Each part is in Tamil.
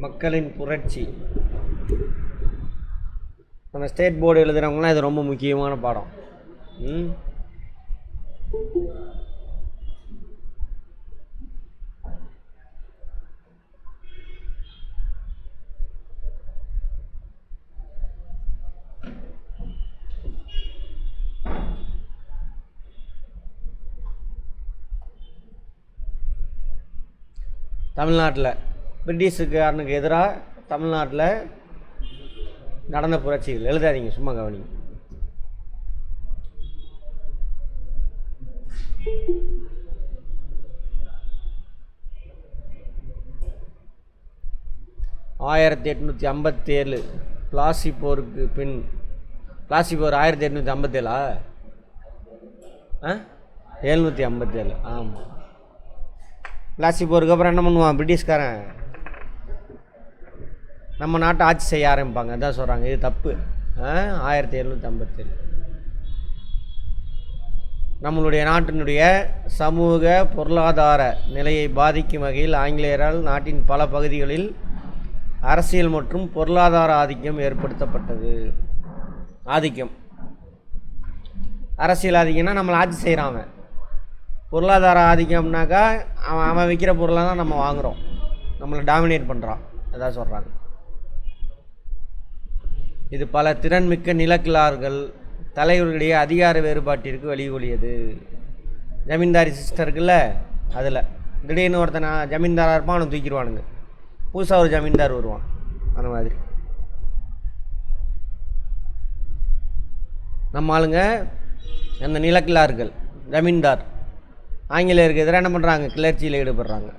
மக்களின் புரட்சி. நம்ம ஸ்டேட் போர்டு எழுதுகிறவங்களாம் இது ரொம்ப முக்கியமான பாடம். தமிழ்நாட்டில் பிரிட்டிஷுக்காரனுக்கு எதிராக தமிழ்நாட்டில் நடந்த புரட்சிகள் எழுதாதீங்க, சும்மா கவனிங்க. ஆயிரத்தி 857 பிளாசி போருக்கு பின். பிளாசி போர் 1857 757. ஆமாம், பிளாசி போருக்கு அப்புறம் என்ன பண்ணுவான் பிரிட்டிஷ்காரன்? நம்ம நாட்டை ஆட்சி செய்ய ஆரம்பிப்பாங்க. அதான் சொல்கிறாங்க, இது தப்பு. 1757 நம்மளுடைய நாட்டினுடைய சமூக பொருளாதார நிலையை பாதிக்கும் வகையில் ஆங்கிலேயரால் நாட்டின் பல பகுதிகளில் அரசியல் மற்றும் பொருளாதார ஆதிக்கம் ஏற்படுத்தப்பட்டது. ஆதிக்கம், அரசியல் ஆதிக்கம்னா நம்மளை ஆட்சி செய்கிறான். பொருளாதார ஆதிக்கம்னாக்கா அவன் விற்கிற பொருளை தான் நம்ம வாங்குகிறோம், நம்மளை டாமினேட் பண்ணுறான். அதான் சொல்கிறாங்க. இது பல திறன்மிக்க நிலக்கிழார்கள் தலைவர்களுடைய அதிகார வேறுபாட்டிற்கு வழிகொலியது. ஜமீன்தாரி சிஸ்டருக்குல்ல, அதில் திடீர்னு ஒருத்தன் ஜமீன்தாராக இருப்பான், அவனை தூக்கிடுவானுங்க. புதுசாக ஒரு ஜமீன்தார் வருவான். அந்த மாதிரி நம்ம ஆளுங்க அந்த நிலக்கிழார்கள் ஜமீன்தார் ஆங்கிலேயருக்கு எதிராக என்ன பண்ணுறாங்க? கிளர்ச்சியில் ஈடுபடுறாங்க.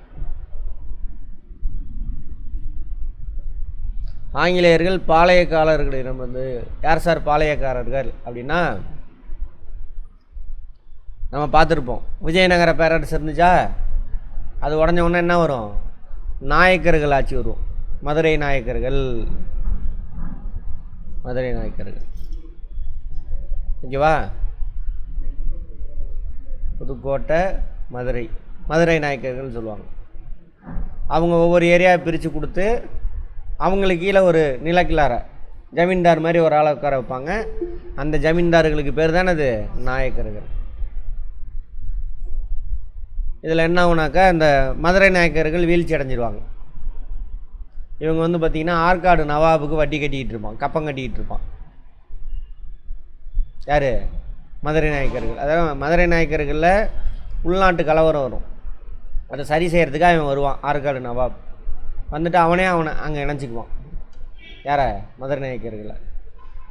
ஆங்கிலேயர்கள் பாளையக்காரர்களிடம் யார் சார் பாளையக்காரர்கள் அப்படின்னா, நம்ம பார்த்துருப்போம், விஜயநகர பேரரசு இருந்துச்சா, அது உடஞ்ச உடனே என்ன வரும்? நாயக்கர்கள் ஆட்சி வரும். மதுரை நாயக்கர்கள், மதுரை நாயக்கர்கள். ஓகேவா? புதுக்கோட்டை, மதுரை, மதுரை நாயக்கர்கள் சொல்லுவாங்க. அவங்க ஒவ்வொரு ஏரியாவை பிரித்து கொடுத்து அவங்களுக்கு கீழே ஒரு நிலக்கிழார ஜமீன்தார் மாதிரி ஒரு ஆளை உட்கார வைப்பாங்க. அந்த ஜமீன்தார்களுக்கு பேர் தானே அது நாயக்கர்கள். இதில் என்ன ஆகுனாக்கா, இந்த மதுரை நாயக்கர்கள் வீழ்ச்சி அடைஞ்சிடுவாங்க. இவங்க பார்த்திங்கன்னா ஆற்காடு நவாபுக்கு வட்டி கட்டிக்கிட்டு இருப்பான், கப்பம் கட்டிக்கிட்டு இருப்பான். யார்? மதுரை நாயக்கர்கள். அதாவது மதுரை நாயக்கர்களில் உள்நாட்டு கலவரம் வரும், அதை சரி செய்கிறதுக்காக இவன் வருவான். ஆற்காடு நவாப் வந்துட்டு அவனே அங்கே இணைச்சிக்குவான். யாரை? மதுரை நாயக்கர்களை.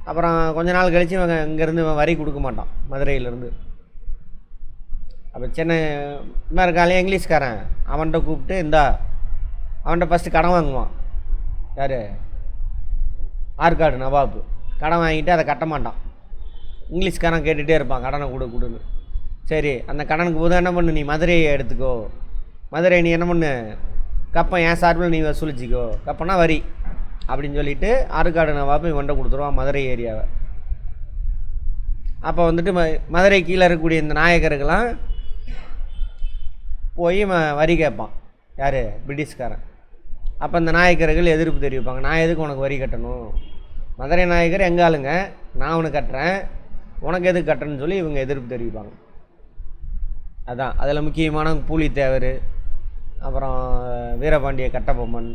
அப்புறம் கொஞ்ச நாள் கழித்து இவங்க இங்கேருந்து வரி கொடுக்க மாட்டான் மதுரையிலேருந்து. அப்போ சென்னை இருக்காலே இங்கிலீஷ்காரன் அவன்கிட்ட கூப்பிட்டு அவன்கிட்ட ஃபஸ்ட்டு கடன் வாங்குவான். யார்? ஆற்காடு நவாப். கடன் வாங்கிட்டு அதை கட்ட மாட்டான். இங்கிலீஷ்காரன் கேட்டுகிட்டே இருப்பான், கடனை கொடுன்னு. சரி, அந்த கடனுக்கு போதும் என்ன பண்ணு, நீ மதுரையை எடுத்துக்கோ, மதுரை நீ என்ன பண்ணு, கப்பம் என் சார்பில் நீ வசூலிச்சிக்கோ, கப்பனா வரி அப்படின்னு சொல்லிவிட்டு ஆற்காடு நவாப் இவன்கிட்ட கொடுத்துருவான் மதுரை ஏரியாவை. அப்போ மதுரை கீழே இருக்கக்கூடிய இந்த நாயக்கர்கள்லாம் போய் வரி கேட்பான். யார்? பிரிட்டிஷ்காரன். அப்போ இந்த நாயக்கர்கள் எதிர்ப்பு தெரிவிப்பாங்க. நான் எதுக்கு உனக்கு வரி கட்டணும்? மதுரை நாயக்கர் எங்கள் ஆளுங்க, நான் உனக்கு கட்டுறேன், உனக்கு எதுக்கு கட்டுறேன்னு சொல்லி இவங்க எதிர்ப்பு தெரிவிப்பாங்க. அதான் அதில் முக்கியமான பூலித்தேவர், அப்புறம் வீரபாண்டிய கட்டபொம்மன்,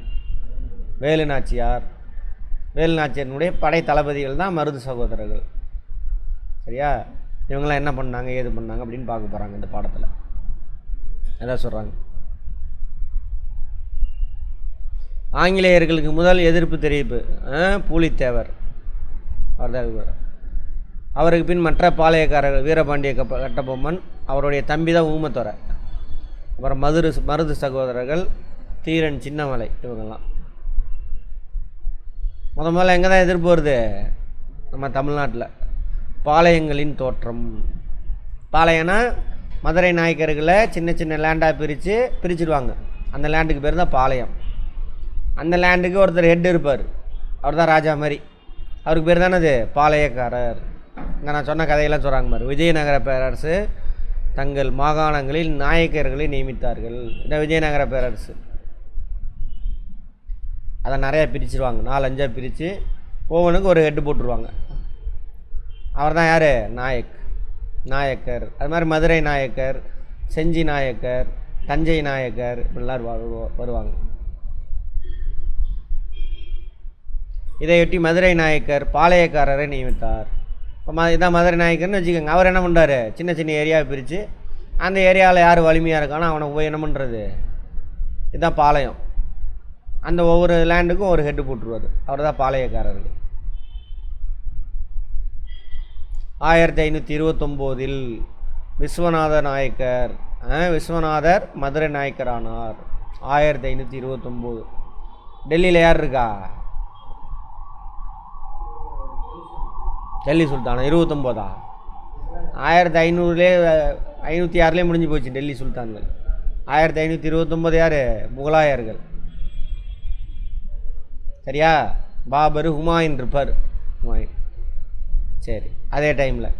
வேலுநாச்சியார். வேலுநாச்சியாரினுடைய படை தளபதிகள் தான் மருது சகோதரர்கள். சரியா? இவங்களாம் என்ன பண்ணாங்க, ஏது பண்ணாங்க அப்படின்னு பார்க்க போகிறாங்க இந்த பாடத்தில். அதான் சொல்கிறாங்க. ஆங்கிலேயர்களுக்கு முதல் எதிர்ப்பு தெரிவிப்பு பூலித்தேவர். அவருக்கு பின் மற்ற பாளையக்காரர்கள் வீரபாண்டிய கட்டபொம்மன், அவருடைய தம்பி தான் ஊமத்துறை, அப்புறம் மருது சகோதரர்கள், தீரன் சின்னமலை. இவங்கெல்லாம் முதல்ல எங்கே தான் எதிர்ப்பு வருது? நம்ம தமிழ்நாட்டில். பாளையங்களின் தோற்றம். பாளையம்னா மதுரை நாயக்கர்களை சின்ன சின்ன லேண்டாக பிரிச்சுடுவாங்க. அந்த லேண்டுக்கு பேர் தான் பாளையம். அந்த லேண்டுக்கு ஒருத்தர் ஹெட் இருப்பார், அவர் தான் ராஜா மாதிரி. அவருக்கு பேர் தானே அது பாளையக்காரர். இங்கே நான் சொன்ன கதையெல்லாம் சொல்கிறாங்க பாரு. விஜயநகர பேரரசு தங்கள் மாகாணங்களில் நாயக்கர்களை நியமித்தார்கள். இந்த விஜயநகர பேரரசு. அதை நிறையா பிரிச்சுருவாங்க, 4-5 பிரித்து ஒவ்வொன்றுக்கும் ஒரு ஹெட்டு போட்டுருவாங்க. அவர் தான் யார்? நாயக்கர். அது மாதிரி மதுரை நாயக்கர், செஞ்சி நாயக்கர், தஞ்சை நாயக்கர் இப்படிலாம் வருவாங்க. இதையொட்டி மதுரை நாயக்கர் பாளையக்காரரை நியமித்தார். இப்போ இதான் மதுரை நாயக்கர்னு வச்சுக்கோங்க. அவர் என்ன பண்ணுறாரு, சின்ன சின்ன ஏரியாவை பிரித்து அந்த ஏரியாவில் யார் வலிமையாக இருக்கானோ அவனை போய் என்ன பண்ணுறது, இதுதான் பாளையம். அந்த ஒவ்வொரு லேண்டுக்கும் ஒரு ஹெட்டு போட்டுருவார். அவர் தான் பாளையக்காரர்கள். 1529 விஸ்வநாதர் மதுரை நாயக்கர் ஆனார். 1529. டெல்லியில் யார் இருக்கா? டெல்லி சுல்தானா? 29ஆ? 1506 முடிஞ்சு போச்சு டெல்லி சுல்தான்கள். 1529 யார்? முகலாயர்கள். சரியா? பாபர், ஹுமாயூன் இருப்பார். ஹுமாயூன். சரி, அதே டைமில்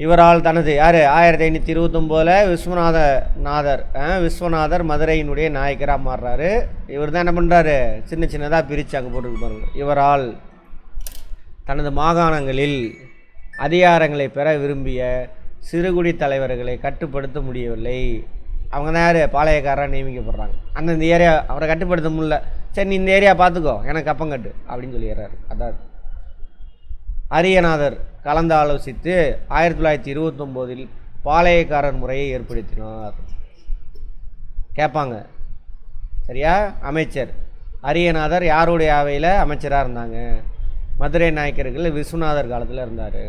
இவரால் தனது யார் 1529 விஸ்வநாதர் மதுரையினுடைய நாயக்கராக மாறுறாரு. இவர் தான் என்ன பண்ணுறாரு, சின்ன சின்னதாக பிரித்து அங்கே போட்டுருக்கு பாருங்க. இவரால் தனது மாகாணங்களில் அதிகாரங்களை பெற விரும்பிய சிறுகுடி தலைவர்களை கட்டுப்படுத்த முடியவில்லை. அவங்க தான் யார்? பாளையக்காரராக நியமிக்கப்படுறாங்க. அந்தந்த ஏரியா அவரை கட்டுப்படுத்த முடியல. சரி, நீ இந்த ஏரியா பார்த்துக்கோ, எனக்கு அப்பம் கட்டு அப்படின்னு சொல்லிடுறாரு. அதாவது அரியநாதர் கலந்து ஆலோசித்து 1929 பாளையக்காரர் முறையை ஏற்படுத்தினார். கேட்பாங்க. சரியா? அமைச்சர் அரியநாதர் யாருடைய அவையில் அமைச்சராக இருந்தாங்க? மதுரை நாயக்கர்கள் விஸ்வநாதர் காலத்தில் இருந்தார்.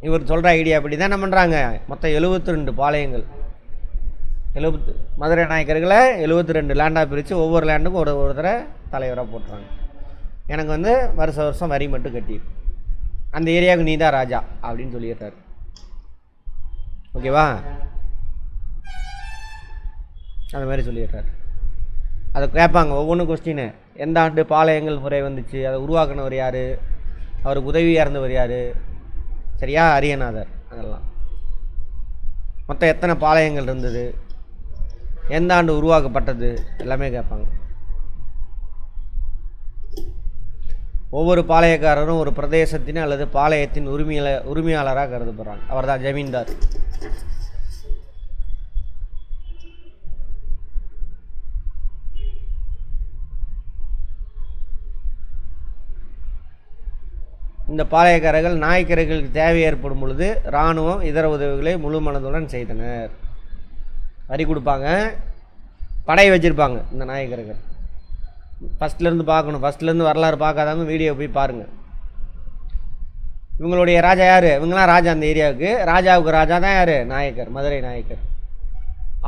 இவர் சொல்கிற ஐடியா அப்படி தான் என்ன பண்ணுறாங்க, மொத்தம் 72 பாளையங்கள், மதுரை நாயக்கர்களை 72 லேண்டாக பிரித்து ஒவ்வொரு லேண்டுக்கும் ஒருத்தரை தலைவராக போட்டுறாங்க. எனக்கு வருஷம் வரி மட்டும் கட்டிடு, அந்த ஏரியாவுக்கு நீ தான் ராஜா அப்படின்னு சொல்லிடுறாரு. ஓகேவா? அந்த மாதிரி சொல்லிடுறாரு. அதை கேட்பாங்க ஒவ்வொன்றும் கொஸ்டின். எந்த ஆண்டு பாளையங்கள் முறை வந்துச்சு, அதை உருவாக்குனவர் யார், அவருக்கு உதவியாக இருந்தவர் யார்? சரியா? அரியநாதர். அதெல்லாம் மொத்தம் எத்தனை பாளையங்கள் இருந்தது, எந்த ஆண்டு உருவாக்கப்பட்டது, எல்லாமே கேட்பாங்க. ஒவ்வொரு பாளையக்காரரும் ஒரு பிரதேசத்தின் அல்லது பாளையத்தின் உரிமையாளராக கருதப்படுறாங்க. அவர் தான் ஜமீன்தார். இந்த பாளையக்காரர்கள் நாயக்கர்களுக்கு தேவை ஏற்படும் பொழுது இராணுவம் இதர உதவிகளை முழு மனதுடன் செய்தனர். வரி கொடுப்பாங்க, படை வச்சுருப்பாங்க. இந்த நாயக்கர்கள் ஃபஸ்ட்லேருந்து பார்க்கணும், ஃபஸ்ட்லேருந்து வரலாறு பார்க்காதவங்க வீடியோ போய் பாருங்கள். இவங்களுடைய ராஜா யார்? இவங்களாம் ராஜா. அந்த ஏரியாவுக்கு ராஜா தான் யார்? நாயக்கர், மதுரை நாயக்கர்.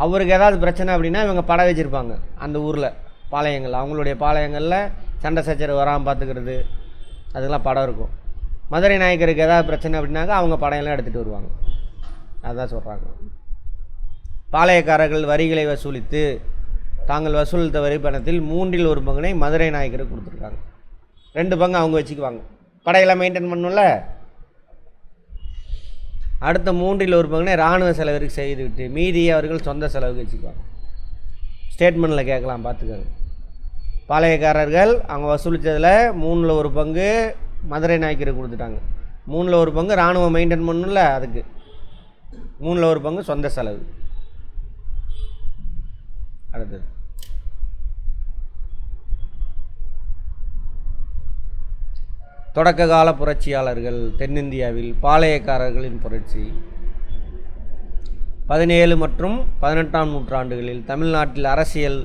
அவருக்கு ஏதாவது பிரச்சனை அப்படின்னா இவங்க படை வச்சுருப்பாங்க அந்த ஊரில், பாளையங்கள். அவங்களுடைய பாளையங்களில் சண்டை சச்சரவு வராமல் பார்த்துக்கிறது, அதுக்கெல்லாம் படம் இருக்கும். மதுரை நாயக்கருக்கு ஏதாவது பிரச்சனை அப்படின்னாக்கா அவங்க படையெல்லாம் எடுத்துகிட்டு வருவாங்க. அதுதான் சொல்கிறாங்க. பாளையக்காரர்கள் வரிகளை வசூலித்து தாங்கள் வசூலித்த வரி பணத்தில் 1/3 பங்கினை மதுரை நாயக்கருக்கு கொடுத்துருக்காங்க. 2 பங்கு அவங்க வச்சுக்குவாங்க. படையெல்லாம் மெயின்டைன் பண்ணணும்ல. அடுத்த 1/3 பங்கினை இராணுவ செலவிற்கு செய்துவிட்டு மீதியை அவர்கள் சொந்த செலவுக்கு வச்சுக்குவாங்க. ஸ்டேட்மெண்ட்டில் கேட்கலாம், பார்த்துக்கோங்க. பாளையக்காரர்கள் அவங்க வசூலித்ததில் 1/3 பங்கு மதுரை நாயக்கருக்கு கொடுத்துட்டாங்க. 1/3 பங்கு இராணுவம் மெயின்டைன் பண்ணணும்ல, அதுக்கு 1/3 பங்கு சொந்த செலவு. அடுத்தது தொடக்க கால புரட்சியாளர்கள். தென்னிந்தியாவில் பாளையக்காரர்களின் புரட்சி 17 மற்றும் 18ஆம் நூற்றாண்டுகளில் தமிழ்நாட்டில் அரசியல்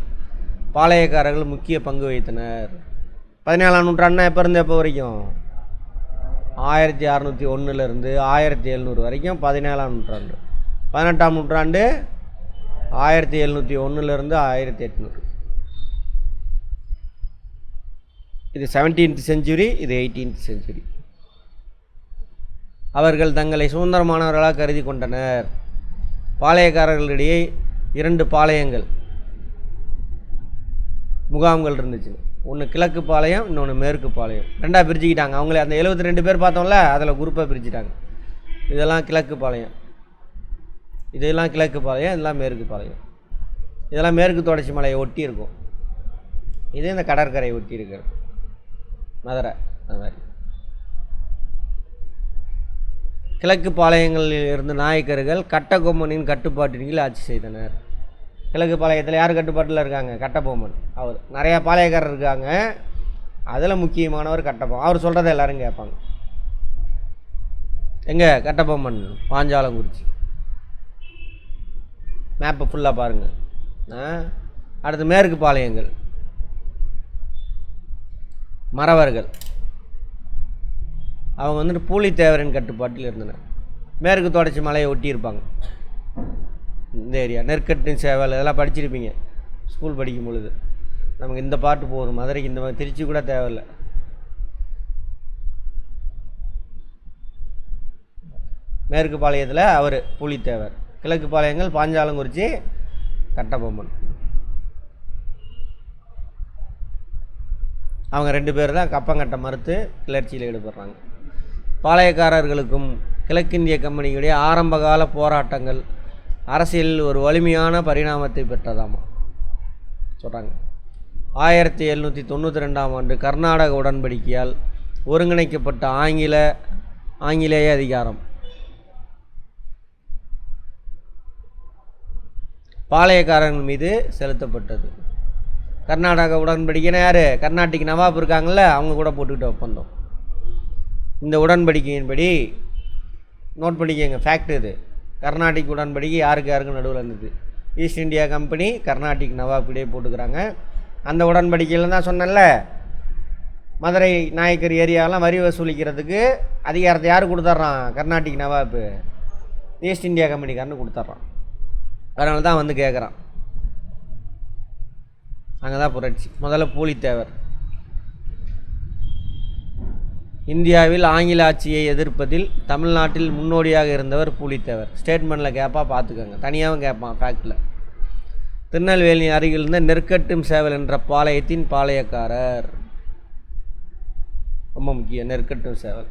பாளையக்காரர்கள் முக்கிய பங்கு வகித்தனர். 17ஆம் நூற்றாண்டுனா எப்போ இருந்து எப்போ வரைக்கும்? 1601 1700 வரைக்கும் 17ஆம் நூற்றாண்டு. 18ஆம் நூற்றாண்டு 1701 1800. இது 17th century, இது 18th century. அவர்கள் தங்களை சுதந்திரமானவர்களாக கருதி கொண்டனர். பாளையக்காரர்களிடையே 2 பாளையங்கள் முகாம்கள் இருந்துச்சு. ஒன்று கிழக்கு பாளையம், இன்னொன்று மேற்கு பாளையம். 2ஆக பிரிச்சுக்கிட்டாங்க. அவங்களே அந்த 72 பேர் பார்த்தோம்ல, அதில் குரூப்பாக பிரிச்சுட்டாங்க. இதெல்லாம் கிழக்கு பாளையம், இதெல்லாம் கிழக்கு பாளையம், இதெல்லாம் மேற்கு பாளையம். இதெல்லாம் மேற்கு தொடர்ச்சி மலையை ஒட்டி இருக்கும். இது இந்த கடற்கரை ஒட்டி இருக்கிறது மதுரை. அது மாதிரி கிழக்கு பாளையங்களில் இருந்த நாயக்கர்கள் கட்டபொம்மனின் கட்டுப்பாட்டின் கீழ் ஆட்சி செய்தனர். கிழக்கு பாளையத்தில் யார் கட்டுப்பாட்டில் இருக்காங்க? கட்டபொம்மன். அவர் நிறையா பாளையக்காரர் இருக்காங்க, அதில் முக்கியமானவர் கட்டபொம்மன். அவர் சொல்கிறத எல்லோரும் கேட்பாங்க. எங்கே? கட்டபொம்மன் பாஞ்சாலங்குறிச்சி. மேப்பை ஃபுல்லாக பாருங்கள். அடுத்து மேற்கு பாளையங்கள் மறவர்கள். அவங்க வந்துட்டு பூலித்தேவரின் கட்டுப்பாட்டில் இருந்தனர். மேற்கு தொடர்ச்சி மலையை ஒட்டியிருப்பாங்க இந்த ஏரியா. நெற்கட்டின் சேவல் இதெல்லாம் படிச்சிருப்பீங்க ஸ்கூல் படிக்கும் பொழுது. நமக்கு இந்த பாட்டு போகும். மதுரைக்கு இந்த மாதிரி திருச்சி கூட தேவையில்லை. மேற்கு பாளையத்தில் அவர் பூலித்தேவர், கிழக்கு பாளையங்கள் பாஞ்சாலங்குறிச்சி கட்டபொம்மன். அவங்க 2 பேர் தான் கப்பங்கட்டை மறுத்து கிளர்ச்சியில் ஈடுபடுறாங்க. பாளையக்காரர்களுக்கும் கிழக்கிந்திய கம்பெனியுடைய ஆரம்பகால போராட்டங்கள் அரசியலில் ஒரு வலிமையான பரிணாமத்தை பெற்றதாமா சொல்கிறாங்க. 1792ஆம் ஆண்டு கர்நாடக உடன்படிக்கையால் ஒருங்கிணைக்கப்பட்ட ஆங்கிலேய அதிகாரம் பாளையக்காரர்கள் மீது செலுத்தப்பட்டது. கர்நாடக உடன்படிக்கைனா யார்? கர்நாடிக் நவாப் இருக்காங்கள்ல, அவங்க கூட போட்டுக்கிட்ட ஒப்பந்தம். இந்த உடன்படிக்கையின்படி நோட் பண்ணிக்கங்க, ஃபேக்ட் இது. கர்நாடிக் உடன்படிக்கை யாருக்கு நடுவில் இருந்தது? ஈஸ்ட் இந்தியா கம்பெனி கர்நாடிக் நவாப் இடையே போட்டுக்கிறாங்க. அந்த உடன்படிக்கையில் தான் சொன்னேன்ல, மதுரை நாயக்கர் ஏரியாவெலாம் வரி வசூலிக்கிறதுக்கு அதிகாரத்தை யார் கொடுத்துட்றான்? கர்நாடிக் நவாப்பு ஈஸ்ட் இந்தியா கம்பெனிக்காரனு கொடுத்துட்றான். அதனால தான் வந்து கேட்குறான். அங்கே தான் புரட்சி. முதல்ல பூலித்தேவர். இந்தியாவில் ஆங்கில ஆட்சியை எதிர்ப்பதில் தமிழ்நாட்டில் முன்னோடியாக இருந்தவர் பூலித்தேவர். ஸ்டேட்மெண்ட்டில் கேட்பா, பார்த்துக்கோங்க. தனியாகவும் கேட்பான் ஃபேக்டில். திருநெல்வேலி அருகில் இருந்த நெற்கட்டும் சேவல் என்ற பாளையத்தின் பாளையக்காரர். ரொம்ப முக்கியம், நெற்கட்டும் சேவல்.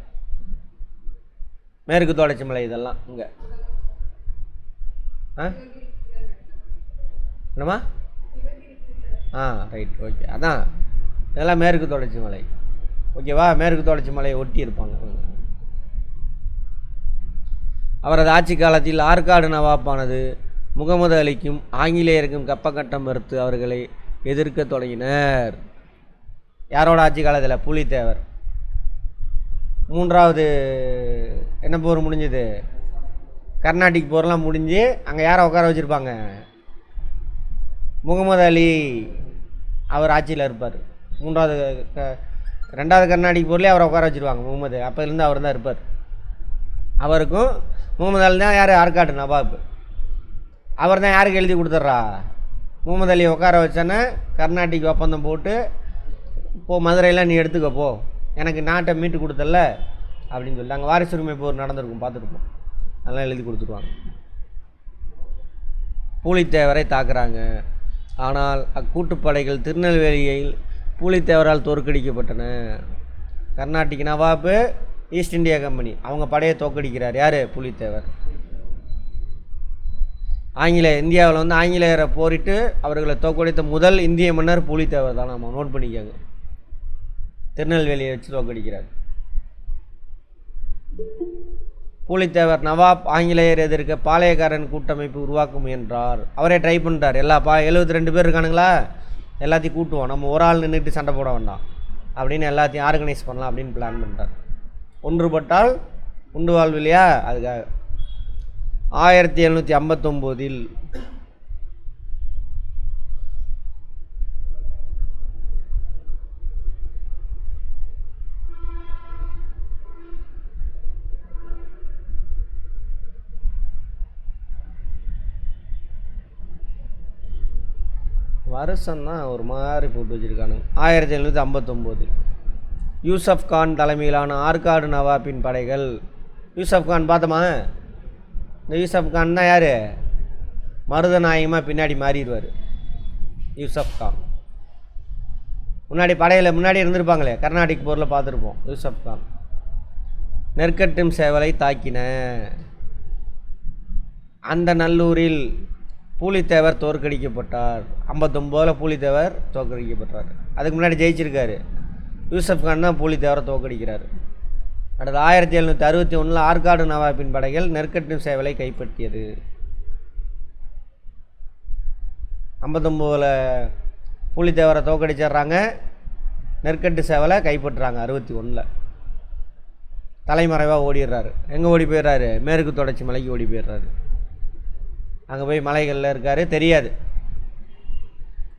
மேற்கு தொடர்ச்சி மலை இதெல்லாம் இங்கே. என்னம்மா? Right, okay. அதான் இதெல்லாம் மேற்கு தொடர்ச்சி மலை, ஓகேவா? மேற்கு தொடர்ச்சி மலையை ஒட்டி இருப்பாங்க. அவரது ஆட்சி காலத்தில் ஆற்காடு நவாப்பானது முகமது அலிக்கும் ஆங்கிலேயருக்கும் கப்பக்கட்டம் மறுத்து அவர்களை எதிர்க்க தொடங்கினர். யாரோட ஆட்சி காலத்தில்? பூலித்தேவர். 3வது என்ன போர் முடிஞ்சது? கர்நாடிக் போர்லாம் முடிஞ்சு அங்கே யாரை உட்கார வச்சுருப்பாங்க? முகமது அலி அவர் ஆட்சியில் இருப்பார். 2வது கர்நாடிக் போர்லேயே அவரை உட்கார வச்சுருவாங்க. முகமது அப்போலேருந்து அவர் தான் இருப்பார். அவருக்கும் முகமது அலி தான் யார்? ஆற்காடு நவாப். அவர் தான் யாருக்கு எழுதி கொடுத்துட்றா? முகமது அலியை உட்கார வச்சோன்னே கர்நாடிக் ஒப்பந்தம் போட்டு, போ மதுரையில் நீ எடுத்துக்கப்போ, எனக்கு நாட்டை மீட்டு கொடுத்தல அப்படின்னு சொல்லி அங்கே வாரிசுரிமை போர் நடந்திருக்கும், பார்த்துருப்போம். அதெல்லாம் எழுதி கொடுத்துருவாங்க. பூலித்தேவரை தாக்குறாங்க. ஆனால் அக்கூட்டுப்படைகள் திருநெல்வேலியில் பூலித்தேவரால் தோற்கடிக்கப்பட்டன. கர்நாடிக் நவாப்பு ஈஸ்ட் இந்தியா கம்பெனி அவங்க படையை தோற்கடிக்கிறார். யார்? பூலித்தேவர். இந்தியாவில் வந்து ஆங்கிலேயரை போரிட்டு அவர்களை தோற்கடித்த முதல் இந்திய மன்னர் பூலித்தேவர் தான். நம்ம நோட் பண்ணிக்காங்க. திருநெல்வேலியை வச்சு தோற்கடிக்கிறார். பூலித்தேவர் நவாப் ஆங்கிலேயர் எதிர்க்க பாளையக்காரன் கூட்டமைப்பு உருவாக்க முயன்றார். அவரே ட்ரை பண்ணுறார். 72 பேர் இருக்கானுங்களா, எல்லாத்தையும் கூட்டுவோம், நம்ம ஒரு ஆள் நின்றுட்டு சண்டை போட வேண்டாம் அப்படின்னு எல்லாத்தையும் ஆர்கனைஸ் பண்ணலாம் அப்படின்னு பிளான் பண்ணுறார். ஒன்றுபட்டால் உண்டு வாழ்வு இல்லையா, அதுக்காக 1759 வருஷம்தான் ஒரு மாதிரி போட்டு வச்சுருக்கானுங்க. 1759 யூசப் கான் தலைமையிலான ஆற்காடு நவாப்பின் படைகள். யூசப் கான் பார்த்தோமா? இந்த யூசப் கான் தான் யார்? மருதநாயகமாக பின்னாடி மாறிடுவார். யூசப் கான் முன்னாடி இருந்திருப்பாங்களே, கர்நாடிக் போரில் பார்த்துருப்போம். யூசப் கான் நெற்கட்டும் சேவலை தாக்கின. அந்த நல்லூரில் பூலித்தேவர் தோற்கடிக்கப்பட்டார். 59 பூலித்தேவர் தோற்கடிக்கப்பட்டார். அதுக்கு முன்னாடி ஜெயிச்சிருக்காரு. யூசப் கான் தான் பூலித்தேவரை தோற்கடிக்கிறார். அடுத்து 1761 ஆற்காடு நவாபின் படைகள் நெற்கட்டு சேவலை கைப்பற்றியது. 59 பூலித்தேவரை தோற்கடிச்சிட்றாங்க, நெற்கட்டு சேவலை கைப்பற்றுறாங்க. 61 தலைமறைவாக ஓடிடுறாரு. எங்கே ஓடி போயிடுறாரு? மேற்கு தொடர்ச்சி மலைக்கு ஓடி போயிடுறாரு. அங்கே போய் மலைகளில் இருக்கார், தெரியாது.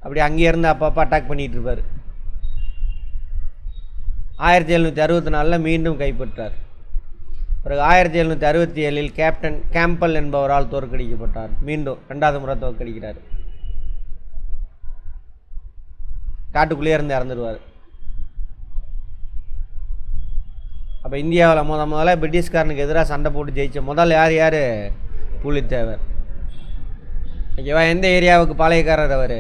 அப்படி அங்கேருந்து அப்பப்போ அட்டாக் பண்ணிகிட்டு இருப்பார். 1764 மீண்டும் கைப்பற்றார். பிறகு 1767 கேப்டன் கேம்பல் என்பவரால் தோற்கடிக்கப்பட்டார். மீண்டும் 2வது முறை தோற்கடிக்கிறார். காட்டுக்குள்ளேயே இருந்து இறந்துடுவார். அப்போ இந்தியாவில் முதல்ல பிரிட்டிஷ்காரனுக்கு எதிராக சண்டை போட்டு ஜெயிச்ச முதல் யார்? பூலித்தேவர். ஓகேவா? எந்த ஏரியாவுக்கு பாளையக்காரர் அவர்?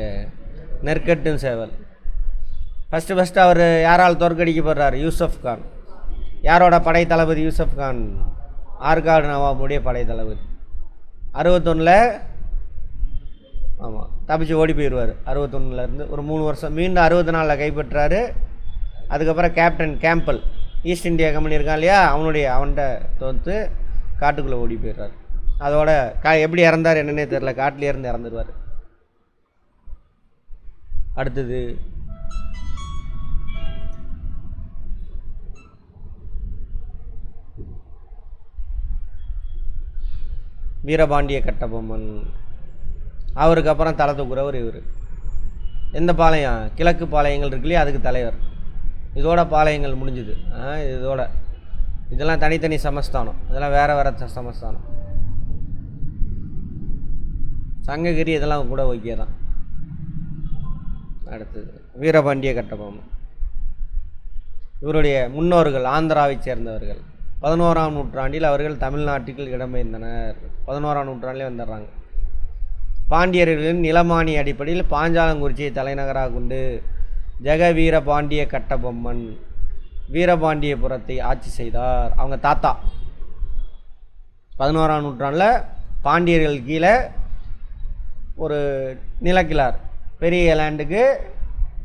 நெற்கட்டு சேவல். ஃபஸ்ட்டு அவர் யாரால் தோற்கடிக்கப்படுறார்? யூசப் கான். யாரோட படை தளபதி? யூசப் கான், ஆற்காடு நவாபுடைய படை தளபதி. 61 ஆமாம் தப்பிச்சு ஓடி போயிடுவார். 61 ஒரு 3 வருஷம் மீண்டும் 64 கைப்பற்றாரு. அதுக்கப்புறம் Captain Campbell East India Company இருக்கான் இல்லையா, அவன்கிட்ட தோற்று காட்டுக்குள்ளே ஓடி போயிடுறாரு. அதோட எப்படி இறந்தார் என்னன்னே தெரில, காட்டிலே இருந்து இறந்துடுவார். அடுத்தது வீரபாண்டிய கட்டபொம்மன். அவருக்கு அப்புறம் தலை தூக்குறவர் இவர். எந்த பாளையம்? கிழக்கு பாளையங்கள் இருக்கு இல்லையா, அதுக்கு தலைவர். இதோட பாளையங்கள் முடிஞ்சுது. இதெல்லாம் தனித்தனி சமஸ்தானம், இதெல்லாம் வேறு சமஸ்தானம். சங்ககிரி இதெல்லாம் கூட ஓகே தான். அடுத்தது வீரபாண்டிய கட்டபொம்மன். இவருடைய முன்னோர்கள் ஆந்திராவை சேர்ந்தவர்கள். 11ஆம் நூற்றாண்டில் அவர்கள் தமிழ்நாட்டுக்கு இடம்பெயர்ந்தனர். 11ஆம் நூற்றாண்டிலே வந்துடுறாங்க. பாண்டியர்களின் நிலமானி அடிப்படையில் பாஞ்சாலங்குறிச்சியை தலைநகராக கொண்டு ஜெகவீரபாண்டிய கட்டபொம்மன் வீரபாண்டியபுரத்தை ஆட்சி செய்தார். அவங்க தாத்தா 11ஆம் நூற்றாண்டில் பாண்டியர்கள் கீழே ஒரு நிலக்கிழார், பெரிய லேண்டுக்கு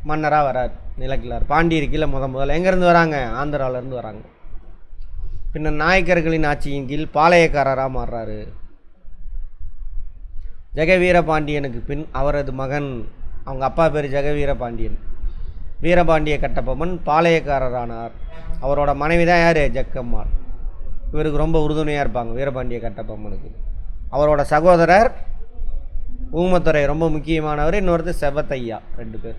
மன்னராக வரார். நிலக்கிழார் பாண்டியர் கீழே முதல்ல எங்கேருந்து வராங்க? ஆந்திராவிலேருந்து வராங்க. பின்னர் நாயக்கர்களின் ஆட்சியின் கீழ் பாளையக்காரராக மாறுறாரு. ஜெகவீரபாண்டியனுக்கு பின் அவரது மகன், அவங்க அப்பா பேர் ஜெகவீரபாண்டியன், வீரபாண்டிய கட்டபொம்மன் பாளையக்காரரானார். அவரோட மனைவி தான் யார்? ஜக்கம்மாள். இவருக்கு ரொம்ப உறுதுணையாக இருப்பாங்க வீரபாண்டிய கட்டபொம்மனுக்கு. அவரோட சகோதரர் ஊமத்துறை ரொம்ப முக்கியமானவர், இன்னொருத்தர் செவத்தையா. 2 பேர்.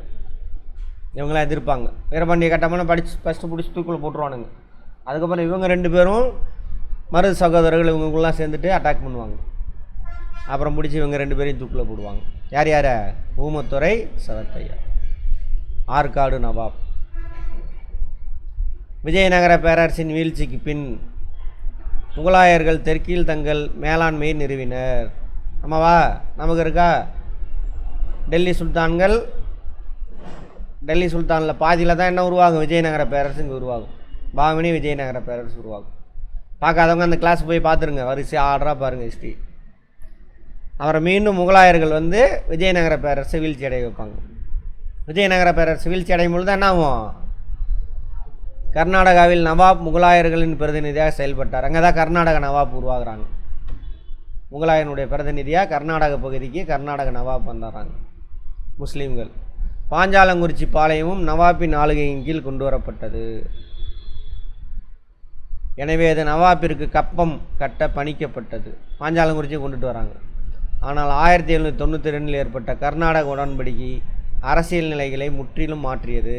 இவங்களாம் எதிர்ப்பாங்க. வீரபாண்டிய கட்டபொம்மனை ஃபஸ்ட்டு பிடிச்சி தூக்கில் போட்டுருவானுங்க. அதுக்கப்புறம் இவங்க 2 பேரும் மருது சகோதரர்கள் இவங்களுக்குலாம் சேர்ந்துட்டு அட்டாக் பண்ணுவாங்க. அப்புறம் பிடிச்சி இவங்க 2 பேரையும் தூக்கில் போடுவாங்க. யார்? ஊமத்துறை, செவத்தையா. ஆற்காடு நவாப். விஜயநகர பேரரசின் வீழ்ச்சிக்கு பின் முகலாயர்கள் தெற்கில் தங்கள் மேலாண்மையை நிறுவினர். நமக்கு இருக்கா? டெல்லி சுல்தானில் பாதியில் தான் என்ன உருவாகும்? விஜயநகர பேரரசு இங்கே உருவாகும். பாமினி விஜயநகர பேரரசு உருவாகும். பார்க்காதவங்க அந்த கிளாஸ் போய் பார்த்துருங்க, வரிசை ஆர்டராக பாருங்கள் ஹிஸ்ட்ரி. அவரை மீண்டும் முகலாயர்கள் விஜயநகர பேரரசை வீழ்ச்சி அடைய வைப்பாங்க. விஜயநகர பேரரசு வீழ்ச்சி அடையும் பொழுது என்ன ஆகும்? கர்நாடகாவில் நவாப் முகலாயர்களின் பிரதிநிதியாக செயல்பட்டார். அங்கே தான் கர்நாடக நவாப் உருவாகிறாங்க. முகலாயனுடைய பிரதிநிதியாக கர்நாடக பகுதிக்கு கர்நாடக நவாப் வந்துடுறாங்க முஸ்லீம்கள். பாஞ்சாலங்குறிச்சி பாளையமும் நவாப்பின் ஆளுகையின் கீழ் கொண்டு வரப்பட்டது. எனவே அது நவாப்பிற்கு கப்பம் கட்ட பணிக்கப்பட்டது. பாஞ்சாலங்குறிச்சியை கொண்டுட்டு வராங்க. ஆனால் 1792 ஏற்பட்ட கர்நாடக உடன்படிக்கை அரசியல் நிலைகளை முற்றிலும் மாற்றியது.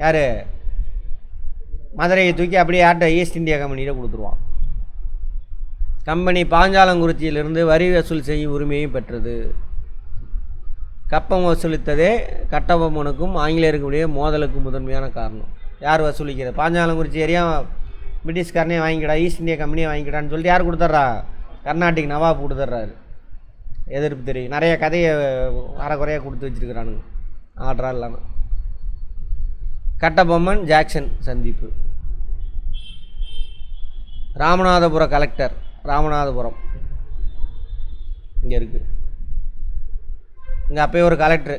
யார்? மதுரையை தூக்கி அப்படியே ஈஸ்ட் இந்தியா கம்பெனியில் கொடுத்துருவான். கம்பெனி பாஞ்சாலங்குறிச்சியிலிருந்து வரி வசூல் செய்யும் உரிமையும் பெற்றது. கப்பம் வசூலித்ததே கட்டபொம்மனுக்கும் ஆங்கிலேயருக்குடைய மோதலுக்கு முதன்மையான காரணம். யார் வசூலிக்கிறது? பாஞ்சாலங்குறிச்சி ஏரியா பிரிட்டிஷ்காரனே வாங்கிக்கிடா, ஈஸ்ட் இந்தியா கம்பெனியை வாங்கிக்கிடான்னு சொல்லிட்டு யார் கொடுத்துட்றா? கர்நாடிக் நவாப் கொடுத்துட்றாரு. எதிர்ப்பு தெரியும். நிறைய கதையை அறக்குறையாக கொடுத்து வச்சுருக்கிறானுங்க ஆர்டராக இல்லாமல். கட்டபொம்மன் ஜாக்சன் சந்திப்பு. ராமநாதபுரம் கலெக்டர், ராமநாதபுரம் இங்கே இருக்குது. இங்கே அப்போயே ஒரு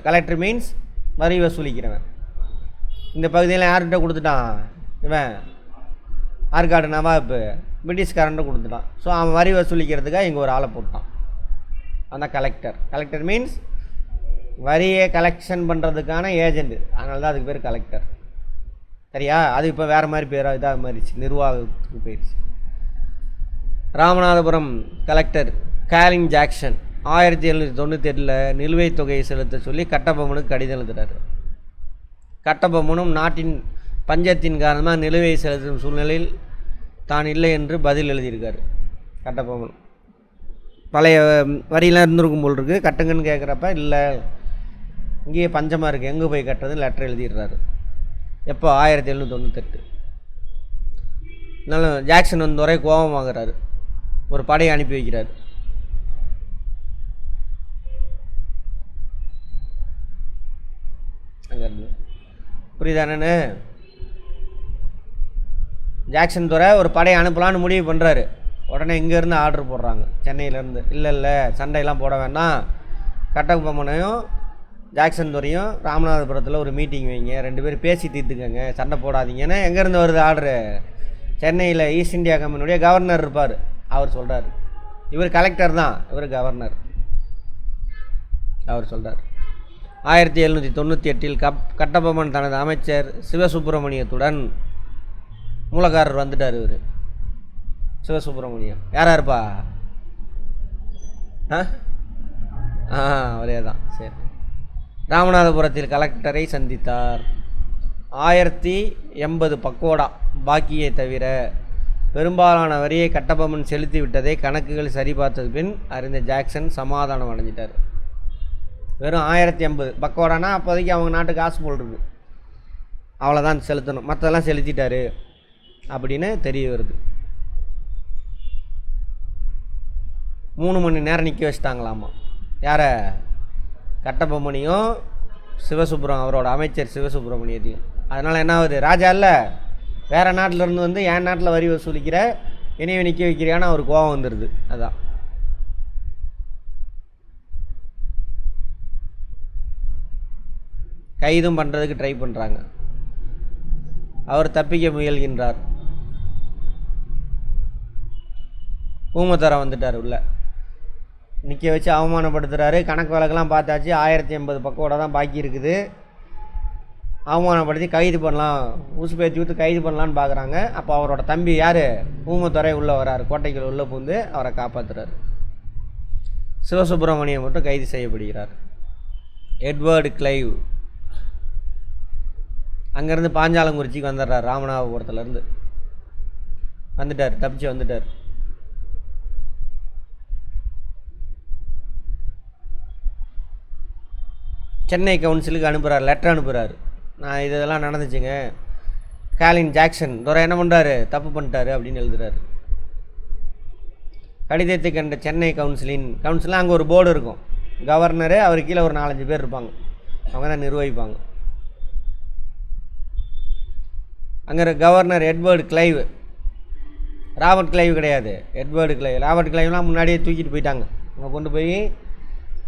கலெக்டர் மீன்ஸ் வரி வசூலிக்கிறவன். இந்த பகுதியில் யார்கிட்ட கொடுத்துட்டான் இவன், ஆற்காடு நவாப் பிரிட்டிஷ்காரன்ட்டு கொடுத்துட்டான். ஸோ அவன் வரி வசூலிக்கிறதுக்காக இங்கே ஒரு ஆளை போட்டான், அந்த கலெக்டர் மீன்ஸ் வரியை கலெக்ஷன் பண்ணுறதுக்கான ஏஜெண்ட், அதனால தான் அதுக்கு பேர் கலெக்டர். சரியா? அது இப்போ வேறு மாதிரி பேராக இதாக மாறிடுச்சு, நிர்வாகத்துக்கு போயிடுச்சு. ராமநாதபுரம் கலெக்டர் காலின் ஜாக்சன் 1798 நிலுவைத் தொகையை செலுத்த சொல்லி கட்டபொம்மனுக்கு கடிதம் எழுதுகிறார். கட்டபொம்மனும் நாட்டின் பஞ்சத்தின் காரணமாக நிலுவை செலுத்தும் சூழ்நிலையில் தான் இல்லை என்று பதில் எழுதியிருக்கார். கட்டபொம்மன் பழைய வரியெலாம் இருந்திருக்கும் போல் இருக்குது, கட்டுங்கன்னு கேட்குறப்ப இல்லை இங்கேயே பஞ்சமாக இருக்குது, எங்கே போய் கட்டுறதுன்னு லெட்டர் எழுதிடுறாரு. எப்போ? 1798. அதனால ஜாக்சன் வந்து ஒரே கோபம் வாங்குறாரு, ஒரு படையை அனுப்பி வைக்கிறார். அங்கேருந்து புரியுதா என்னன்னு? ஜாக்சன் துறை ஒரு படையை அனுப்பலான்னு முடிவு பண்ணுறாரு. உடனே இங்கேருந்து ஆர்டர் போடுறாங்க சென்னையிலேருந்து, இல்லை சண்டையெல்லாம் போட வேண்டாம், கட்டபொம்மனையும் ஜாக்சன் துறையும் ராமநாதபுரத்தில் ஒரு மீட்டிங் வைங்க, 2 பேரும் பேசி தீர்த்துக்கங்க, சண்டை போடாதீங்கன்னு. எங்கேருந்து வருது ஆர்டரு? சென்னையில் ஈஸ்ட் இந்தியா கம்பெனியுடைய கவர்னர் இருப்பார், அவர் சொல்கிறார். இவர் கலெக்டர் தான், இவர் கவர்னர். அவர் சொல்கிறார். 1798 கட்டபொம்மன் தனது அமைச்சர் சிவசுப்பிரமணியத்துடன், மூலக்காரர் வந்துட்டார் இவர் சிவசுப்பிரமணியம். யாரா இருப்பா? அவரே தான். சரி. ராமநாதபுரத்தில் கலெக்டரை சந்தித்தார். 1080 பக்கோடா பாக்கியை தவிர பெரும்பாலான வரியை கட்டபொம்மன் செலுத்தி விட்டதை கணக்குகள் சரிபார்த்தது பின் அறிந்த ஜாக்சன் சமாதானம் அடைஞ்சிட்டார். வெறும் 1080 பக்கோடானா அப்போதைக்கு அவங்க நாட்டு காசு போல் இருக்கு, அவ்வளோதான் செலுத்தணும், மற்றதெல்லாம் செலுத்திட்டாரு அப்படின்னு தெரிய வருது. 3 மணி நேரம் நிற்க வச்சிட்டாங்களாமா. யாரை? கட்டபொம்மனையும் அவரோட அமைச்சர் சிவசுப்பிரமணியத்தையும். அதனால் என்ன ஆகுது? ராஜா இல்லை, வேறு நாட்டிலேருந்து வந்து என் நாட்டில் வரி வசூலிக்கிற என்னையை நிற்க வைக்கிறியான்னு அவர் கோபம் வந்துடுது. அதான் கைதும் பண்ணுறதுக்கு ட்ரை பண்ணுறாங்க. அவர் தப்பிக்க முயல்கின்றார். ஊமத்தர வந்துட்டார், உள்ள நிற்க வச்சு அவமானப்படுத்துகிறாரு. கணக்கு வழக்கெல்லாம் பார்த்தாச்சு, 1080 பக்கோட தான் பாக்கி இருக்குது. அவமானப்படுத்தி கைது பண்ணலாம், ஊசு பேச்சு விட்டு கைது பண்ணலான்னு பார்க்குறாங்க. அப்போ அவரோட தம்பி யார்? ஊமத்துறை உள்ளே வராரு, கோட்டைக்குள்ள உள்ளே பூந்து அவரை காப்பாற்றுறாரு. சிவசுப்பிரமணியம் மட்டும் கைது செய்யப்படுகிறார். எட்வர்டு கிளைவ் அங்கேருந்து பாஞ்சாலங்குறிச்சிக்கு வந்துடுறார். ராமநாதபுரத்துலேருந்து வந்துட்டார், தப்பிச்சு வந்துட்டார். சென்னை கவுன்சிலுக்கு அனுப்புகிறார், லெட்டர் அனுப்புகிறார். நான் இதெல்லாம் நடந்துச்சுங்க, காலின் ஜாக்சன் துரை என்ன பண்ணுறாரு, தப்பு பண்ணிட்டாரு அப்படின்னு எழுதுறாரு. கடிதத்தை கண்ட சென்னை கவுன்சிலில் அங்கே ஒரு போர்டு இருக்கும், கவர்னரு, அவர் கீழே ஒரு 4-5 பேர் இருப்பாங்க, அவங்க தான் நிர்வகிப்பாங்க. அங்கே governor Edward Clive, Robert Clive கிடையாது, எட்வர்டு கிளைவ். ராபர்ட் கிளைவ்லாம் முன்னாடியே தூக்கிட்டு போயிட்டாங்க, அவங்க கொண்டு போய்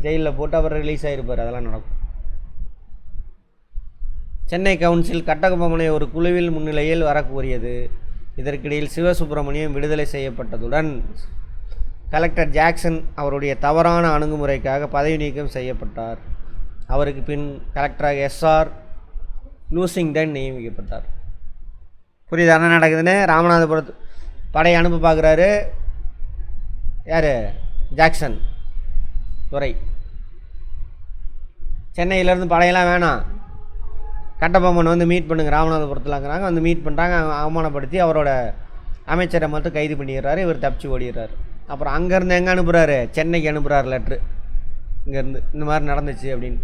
ஜெயிலில் போட்டு அவர் ரிலீஸ் ஆகிருப்பார். அதெல்லாம் நடக்கும். சென்னை கவுன்சில் கட்டபொம்மனை ஒரு குழுவில் முன்னிலையில் வரக்கூறியது. இதற்கிடையில் சிவசுப்பிரமணியம் விடுதலை செய்யப்பட்டதுடன் கலெக்டர் ஜாக்சன் அவருடைய தவறான அணுகுமுறைக்காக பதவி நீக்கம் செய்யப்பட்டார். அவருக்கு பின் கலெக்டராக SR லூசிங்டன் நியமிக்கப்பட்டார். புரியுது என்ன நடக்குதுன்னு? ராமநாதபுரத்து படையை அனுப்ப பார்க்குறாரு யார்? ஜாக்சன் துரை. சென்னையிலேருந்து படையெல்லாம் வேணாம், கட்டபொம்மன் வந்து மீட் பண்ணுங்க ராமநாதபுரத்துலங்கிறாங்க. வந்து மீட் பண்ணுறாங்க, அவமானப்படுத்தி அவரோட அமைச்சரை மட்டும் கைது பண்ணிடுறாரு. இவர் தப்பிச்சு ஓடிடுறாரு. அப்புறம் அங்கேருந்து எங்கே அனுப்புகிறாரு? சென்னைக்கு அனுப்புகிறார் லெட்ரு, இங்கேருந்து இந்த மாதிரி நடந்துச்சு அப்படின்னு.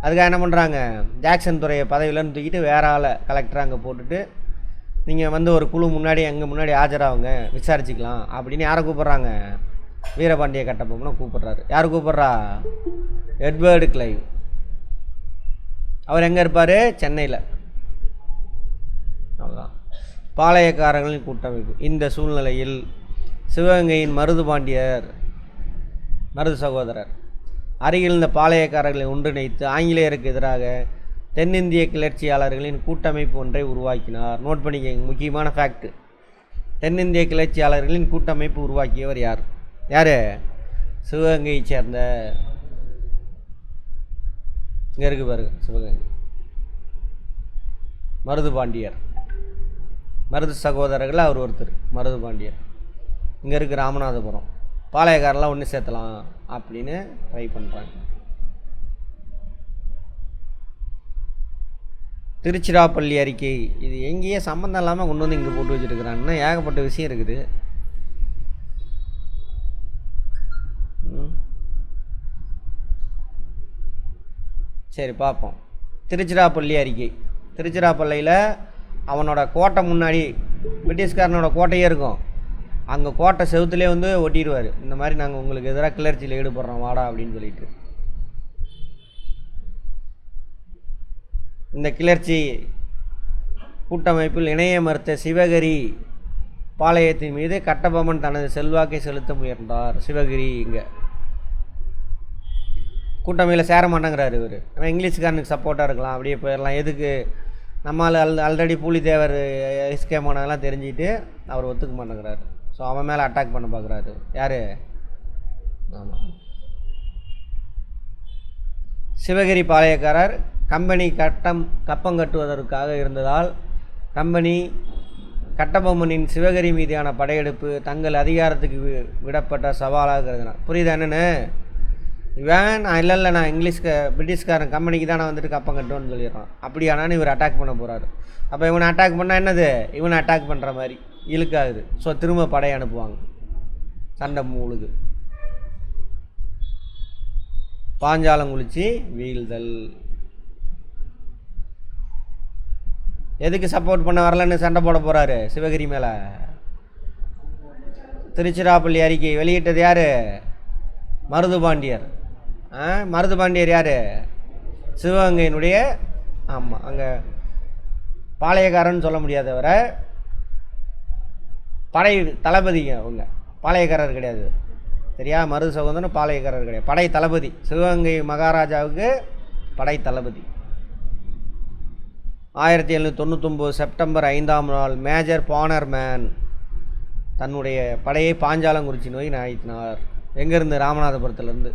அதுக்காக என்ன பண்ணுறாங்க, ஜாக்சன் துறையை பதவியிலேருந்து தூக்கிட்டு வேற ஆளை கலெக்டராக அங்கே போட்டுட்டு, நீங்கள் வந்து ஒரு குழு முன்னாடி எங்கள் முன்னாடி ஆஜராகுங்க, விசாரிச்சுக்கலாம் அப்படின்னு யாரை கூப்பிட்றாங்க? வீரபாண்டிய கட்டபொம்மனை கூப்பிட்றாரு. யார் கூப்பிட்றா? Edward Clive. அவர் எங்கே இருப்பார்? சென்னையில். அவ்வளோதான். பாளையக்காரர்களின் கூட்டமைப்பு. இந்த சூழ்நிலையில் சிவகங்கையின் மருது சகோதரர் அருகில் இருந்த பாளையக்காரர்களை ஒன்றிணைத்து ஆங்கிலேயருக்கு எதிராக தென்னிந்திய கிளர்ச்சியாளர்களின் கூட்டமைப்பு ஒன்றை உருவாக்கினார். நோட் பண்ணிக்கங்க, முக்கியமான ஃபேக்ட். தென்னிந்திய கிளர்ச்சியாளர்களின் கூட்டமைப்பு உருவாக்கியவர் யார்? யார்? சிவகங்கையை சேர்ந்த, இங்கே இருக்கு பாருங்க, சிவகங்கை மருது பாண்டியர். மருது சகோதரர்கள் அவர் ஒருத்தர், மருது பாண்டியர். இங்கே இருக்குது ராமநாதபுரம். பாளையக்காரெலாம் ஒன்று சேர்த்தலாம் அப்படின்னு ட்ரை பண்ணுறாங்க. திருச்சிராப்பள்ளி அறிக்கை, இது எங்கேயே சம்மந்தம் இல்லாமல் கொண்டு வந்து இங்கே போட்டு வச்சுருக்கிறாங்கன்னா ஏகப்பட்ட விஷயம் இருக்குது. சரி பார்ப்போம். திருச்சிராப்பள்ளி அறிக்கை. திருச்சிராப்பள்ளியில் அவனோட கோட்டை முன்னாடி பிரிட்டிஷ்காரனோட கோட்டையே இருக்கும். அங்கே கோட்டை செவுத்துலேயே வந்து ஒட்டிடுவார், இந்த மாதிரி நாங்கள் உங்களுக்கு எதிராக கிளர்ச்சியில் ஈடுபடுறோம் வாடா அப்படின்னு சொல்லிட்டு. இந்த கிளர்ச்சி கூட்டமைப்பில் இணைய மறுத்த சிவகிரி பாளையத்தின் மீது கட்டபொம்மன் தனது செல்வாக்கை செலுத்த முயன்றார். சிவகிரி இங்கே கூட்டமையில் சேர மாட்டேங்கிறாரு இவர். ஆனால் இங்கிலீஷ்காரனுக்கு சப்போர்ட்டாக இருக்கலாம், அப்படியே போயிடலாம். எதுக்கு நம்மால் ஆல்ரெடி பூலித்தேவர் எஸ்கேப் ஆனதெல்லாம் தெரிஞ்சுட்டு அவர் ஒத்துக்க மாட்டேங்கிறாரு. ஸோ அவன் மேலே அட்டாக் பண்ண பார்க்குறாரு. யார்? ஆமாம், சிவகிரி பாளையக்காரர் கம்பெனி கப்பம் கட்டுவதற்காக இருந்ததால் கம்பெனி கட்டபொம்மனின் சிவகிரி மீதான படையெடுப்பு தங்கள் அதிகாரத்துக்கு விடப்பட்ட சவாலாக கருதினார். புரியுதா என்னென்னு? இவன் இல்லை நான் பிரிட்டிஷ்காரன் கம்பெனிக்கு தானே வந்துட்டு கப்பம் கட்டுவோன்னு சொல்லிடுறான். அப்படியானான்னு இவர் அட்டாக் பண்ண போகிறாரு. அப்போ இவனை அட்டாக் பண்ணால் என்னது? இவனை அட்டாக் பண்ணுற மாதிரி இழுக்காகுது. ஸோ திரும்ப படையை அனுப்புவாங்க. சண்டை மூழுது. பாஞ்சாலங்குறிச்சி வீழ்தல். எதுக்கு சப்போர்ட் பண்ண வரலன்னு சண்டை போட போகிறாரு சிவகிரி மேலே? திருச்சிராப்பள்ளி அறிக்கை வெளியிட்டது யார்? மருது பாண்டியர். மருது பாண்டியர் யார்? சிவகங்கையினுடைய, ஆமாம், அங்கே பாளையக்காரன்னு சொல்ல முடியாதவரை படை தளபதிங்க அவங்க. பாளையக்காரர் கிடையாது, சரியா? மருது சகோதரன் பாளையக்காரர் கிடையாது, படை தளபதி. சிவகங்கை மகாராஜாவுக்கு படை தளபதி. 1799 செப்டம்பர் 5ஆம் நாள் மேஜர் பானர்மேன் தன்னுடைய படையை பாஞ்சாலங்குறிச்சி நோக்கி நகர்த்தினார். எங்கேருந்து? ராமநாதபுரத்துலேருந்து.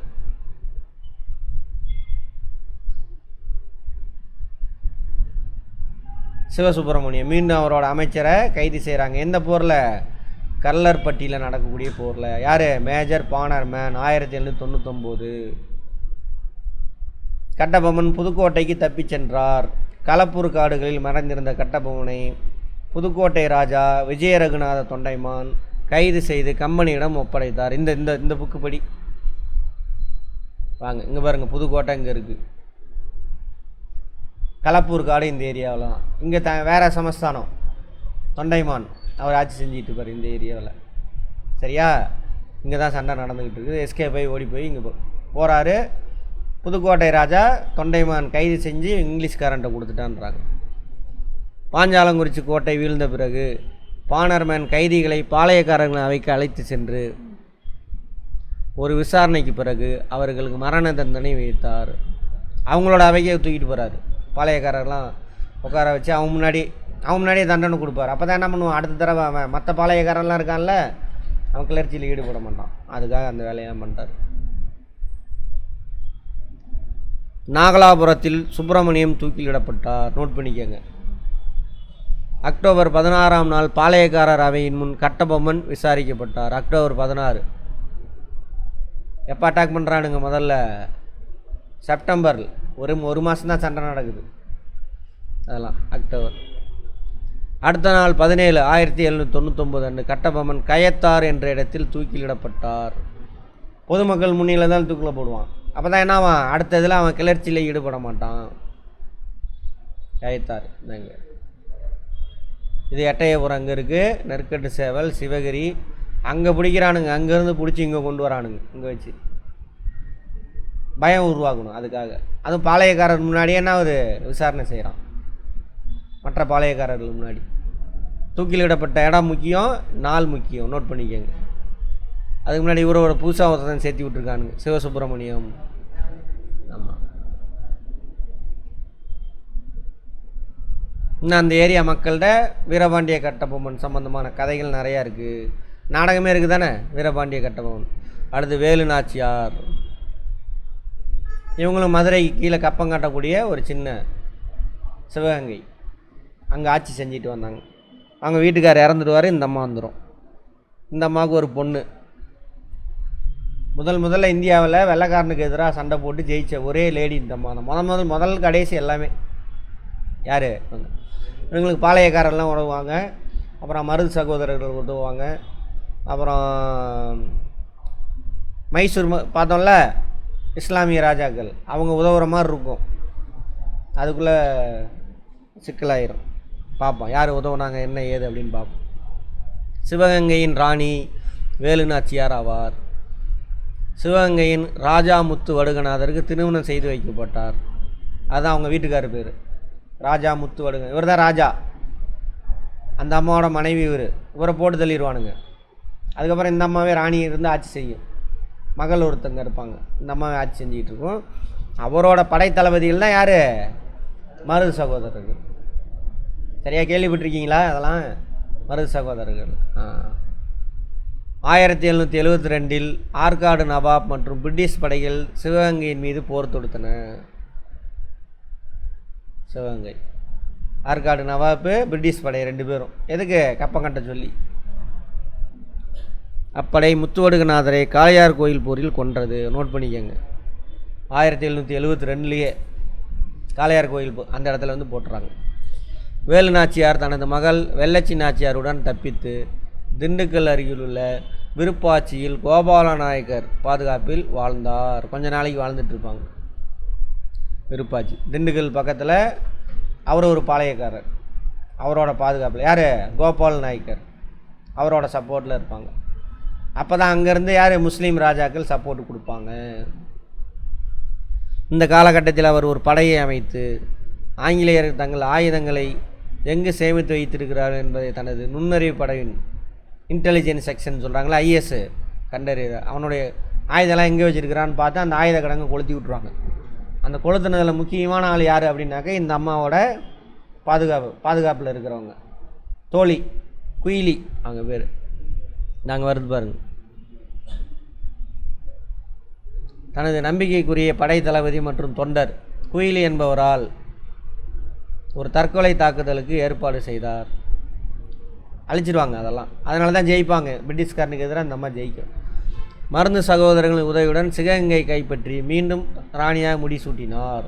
சிவசுப்பிரமணியம் மீண்டும் அவரோட அமைச்சரை கைது செய்கிறாங்க. எந்த போரில்? கல்லர்பட்டியில் நடக்கக்கூடிய போரில். யார்? Major Bannerman. 1799. கட்டபொம்மன் புதுக்கோட்டைக்கு தப்பிச் சென்றார். களப்பூர் காடுகளில் மறைந்திருந்த கட்டபொம்மனை புதுக்கோட்டை ராஜா விஜய ரகுநாத தொண்டைமான் கைது செய்து கம்பெனியிடம் ஒப்படைத்தார். இந்த இந்த இந்த புக்கு படி வாங்க, இங்கே பாருங்கள், புதுக்கோட்டை இங்கே இருக்குது, களப்பூர் காடு இந்த ஏரியாவில் தான். இங்கே வேறு சமஸ்தானம் தொண்டைமான் அவர் ஆட்சி செஞ்சுட்டு இருப்பார் இந்த ஏரியாவில், சரியா? இங்கே தான் சண்டை நடந்துக்கிட்டு இருக்குது. எஸ்கே போய் ஓடி போய் இங்கே போகிறாரு. புதுக்கோட்டை ராஜா தொண்டைமான் கைது செஞ்சு இங்கிலீஷ்காரன்ட்ட கொடுத்துட்டான்றாங்க. பாஞ்சாலங்குறிச்சி கோட்டை வீழ்ந்த பிறகு பானர்மேன் கைதிகளை பாளையக்காரர்கள் அவைக்கு அழைத்து சென்று ஒரு விசாரணைக்கு பிறகு அவர்களுக்கு மரண தண்டனை விதித்தார். அவங்களோட அவைக்கே தூக்கிட்டு போகிறாரு. பாளையக்காரர்லாம் உட்கார வச்சு அவன் முன்னாடியே தண்டனை கொடுப்பார். அப்போ தான் என்ன பண்ணுவான்? அடுத்த தடவை அவன் மற்ற பாளையக்காரன்லாம் இருக்கான்ல, அவன் கிளர்ச்சியில் ஈடுபட மாட்டான். அதுக்காக அந்த வேலையெல்லாம் பண்ணுறாரு. நாகலாபுரத்தில் சுப்பிரமணியம் தூக்கிலிடப்பட்டார். நோட் பண்ணிக்கங்க. அக்டோபர் 16ஆம் நாள் பாளையக்காரர் அவையின் முன் கட்டபொம்மன் விசாரிக்கப்பட்டார். அக்டோபர் 16. எப்போ அட்டாக் பண்ணுறானுங்க? முதல்ல செப்டம்பர். ஒரு மாதம்தான் சண்டை நடக்குது. அதெல்லாம் அக்டோபர். அடுத்த நாள் 17 1799 அன்று கட்டபொம்மன் கயத்தார் என்ற இடத்தில் தூக்கிலிடப்பட்டார். பொதுமக்கள் முன்னிலை தான் தூக்கில் போடுவான். அப்போ தான் என்னாவான்? அடுத்த இதில் அவன் கிளர்ச்சியில் ஈடுபட மாட்டான். கயத்தார் இந்தாங்க. இது எட்டயபுரம் அங்கே இருக்குது. நெற்கட்டு சேவல் சிவகிரி அங்கே பிடிக்கிறானுங்க. அங்கேருந்து பிடிச்சி இங்கே கொண்டு வரானுங்க. இங்கே வச்சு பயம் உருவாக்கணும். அதுக்காக அதுவும் பாளையக்காரர் முன்னாடியே என்ன ஒரு விசாரணை செய்கிறான். மற்ற பாளையக்காரர்கள் முன்னாடி தூக்கிலிடப்பட்ட இடம் முக்கியம், நாள் முக்கியம். நோட் பண்ணிக்கோங்க. அதுக்கு முன்னாடி இவரோட புதுசாக ஒருத்தன் சேர்த்து விட்ருக்கானுங்க. சிவசுப்பிரமணியம் ஆமாம். இன்னும் அந்த ஏரியா மக்கள்கிட்ட வீரபாண்டிய கட்டபொம்மன் சம்மந்தமான கதைகள் நிறையா இருக்குது. நாடகமே இருக்குது தானே, வீரபாண்டிய கட்டபொம்மன். அடுத்து வேலு நாச்சியார், இவங்களும் மதுரைக்கு கீழே கப்பம் காட்டக்கூடிய ஒரு சின்ன சிவகங்கை, அங்கே ஆட்சி செஞ்சுட்டு வந்தாங்க. அவங்க வீட்டுக்காரர் இறந்துடுவார், இந்த அம்மா வந்துடும். இந்த அம்மாவுக்கு ஒரு பொண்ணு. முதல்ல இந்தியாவில் வெள்ளைக்காரனுக்கு எதிராக சண்டை போட்டு ஜெயித்த ஒரே லேடி இந்த அம்மா தான். முதல் கடைசி எல்லாமே யார்? இவங்களுக்கு பாளையக்காரெல்லாம் உதவுவாங்க. அப்புறம் மருது சகோதரர்கள் உதவுவாங்க. அப்புறம் மைசூர் பார்த்தோம்ல, இஸ்லாமிய ராஜாக்கள் அவங்க உதவுற மாதிரி இருக்கும். அதுக்குள்ளே சிக்கலாயிரும். பார்ப்போம் யார் உதவுனாங்க என்ன ஏது அப்படின்னு பார்ப்போம். சிவகங்கையின் ராணி வேலு நாச்சியார் ஆவார். சிவகங்கையின் ராஜா முத்து வடுகநாதருக்கு திருமணம் செய்து வைக்கப்பட்டார். அதுதான் அவங்க வீட்டுக்காரர் பேர், ராஜா முத்து வடுக. இவர் தான் ராஜா. அந்த அம்மாவோட மனைவி இவரை போட்டு தள்ளிடுவானுங்க. அதுக்கப்புறம் இந்த அம்மாவே ராணி இருந்து ஆட்சி செய்யும். மகள் ஒருத்தங்க இருப்பாங்க, இந்த அம்மாவை ஆட்சி செஞ்சுக்கிட்டு இருக்கும். அவரோட படைத்தளபதிகள் தான் யார்? மருது சகோதரர்கள். சரியாக கேள்விப்பட்டிருக்கீங்களா? அதெல்லாம் மருது சகோதரர்கள். 1772 ஆற்காடு நவாப் மற்றும் பிரிட்டிஷ் படைகள் சிவகங்கையின் மீது போர் தொடுத்தன. சிவகங்கை ஆற்காடு நவாப்பு பிரிட்டிஷ் படை 2 பேரும் எதுக்கு? கப்பம் கட்ட சொல்லி. அப்படை முத்துவடுகநாதரை காளையார் கோயில் போரில் கொன்றது. நோட் பண்ணிக்கங்க. 1772 காளையார் கோயில் அந்த இடத்துல வந்து போட்டுறாங்க. வேலு நாச்சியார் தனது மகள் வெள்ளச்சி நாச்சியாருடன் தப்பித்து திண்டுக்கல் அருகிலுள்ள விருப்பாட்சியில் கோபால நாயக்கர் பாதுகாப்பில் வாழ்ந்தார். கொஞ்ச நாளைக்கு வாழ்ந்துட்டுருப்பாங்க. விருப்பாட்சி திண்டுக்கல் பக்கத்தில். அவர் ஒரு பாளையக்காரர். அவரோட பாதுகாப்பில் யார்? கோபால் நாயக்கர். அவரோட சப்போர்ட்டில் இருப்பாங்க. அப்போ தான் அங்கேருந்து யார்? முஸ்லீம் ராஜாக்கள் சப்போர்ட் கொடுப்பாங்க. இந்த காலகட்டத்தில் அவர் ஒரு படையை அமைத்து ஆங்கிலேயர் தங்கள் ஆயுதங்களை எங்கு சேமித்து வைத்திருக்கிறார்கள் என்பதை தனது நுண்ணறிவு படையின் இன்டெலிஜென்ஸ் செக்ஷன் சொல்கிறாங்களா, ஐஎஸ் கண்டறிய அவனுடைய ஆயுதெல்லாம் எங்கே வச்சுருக்கிறான்னு பார்த்து அந்த ஆயுத கிடங்கு கொளுத்தி விட்ருவாங்க. அந்த கொளுத்துனதில் முக்கியமான ஆள் யார் அப்படின்னாக்க இந்த அம்மாவோட பாதுகாப்பில் இருக்கிறவங்க தோழி குயிலி, அவங்க பேர். நாங்கள் வருது பாருங்கள். தனது நம்பிக்கைக்குரிய படை தளபதி மற்றும் தொண்டர் குயிலி என்பவரால் ஒரு தற்கொலை தாக்குதலுக்கு ஏற்பாடு செய்தார். அழிச்சிடுவாங்க அதெல்லாம். அதனால தான் ஜெயிப்பாங்க. பிரிட்டிஷ்காரனுக்கு எதிராக இந்த அம்மா ஜெயிக்கும். மருந்து சகோதரர்களின் உதவியுடன் சிவகங்கை கைப்பற்றி மீண்டும் ராணியாக முடிசூட்டினார்.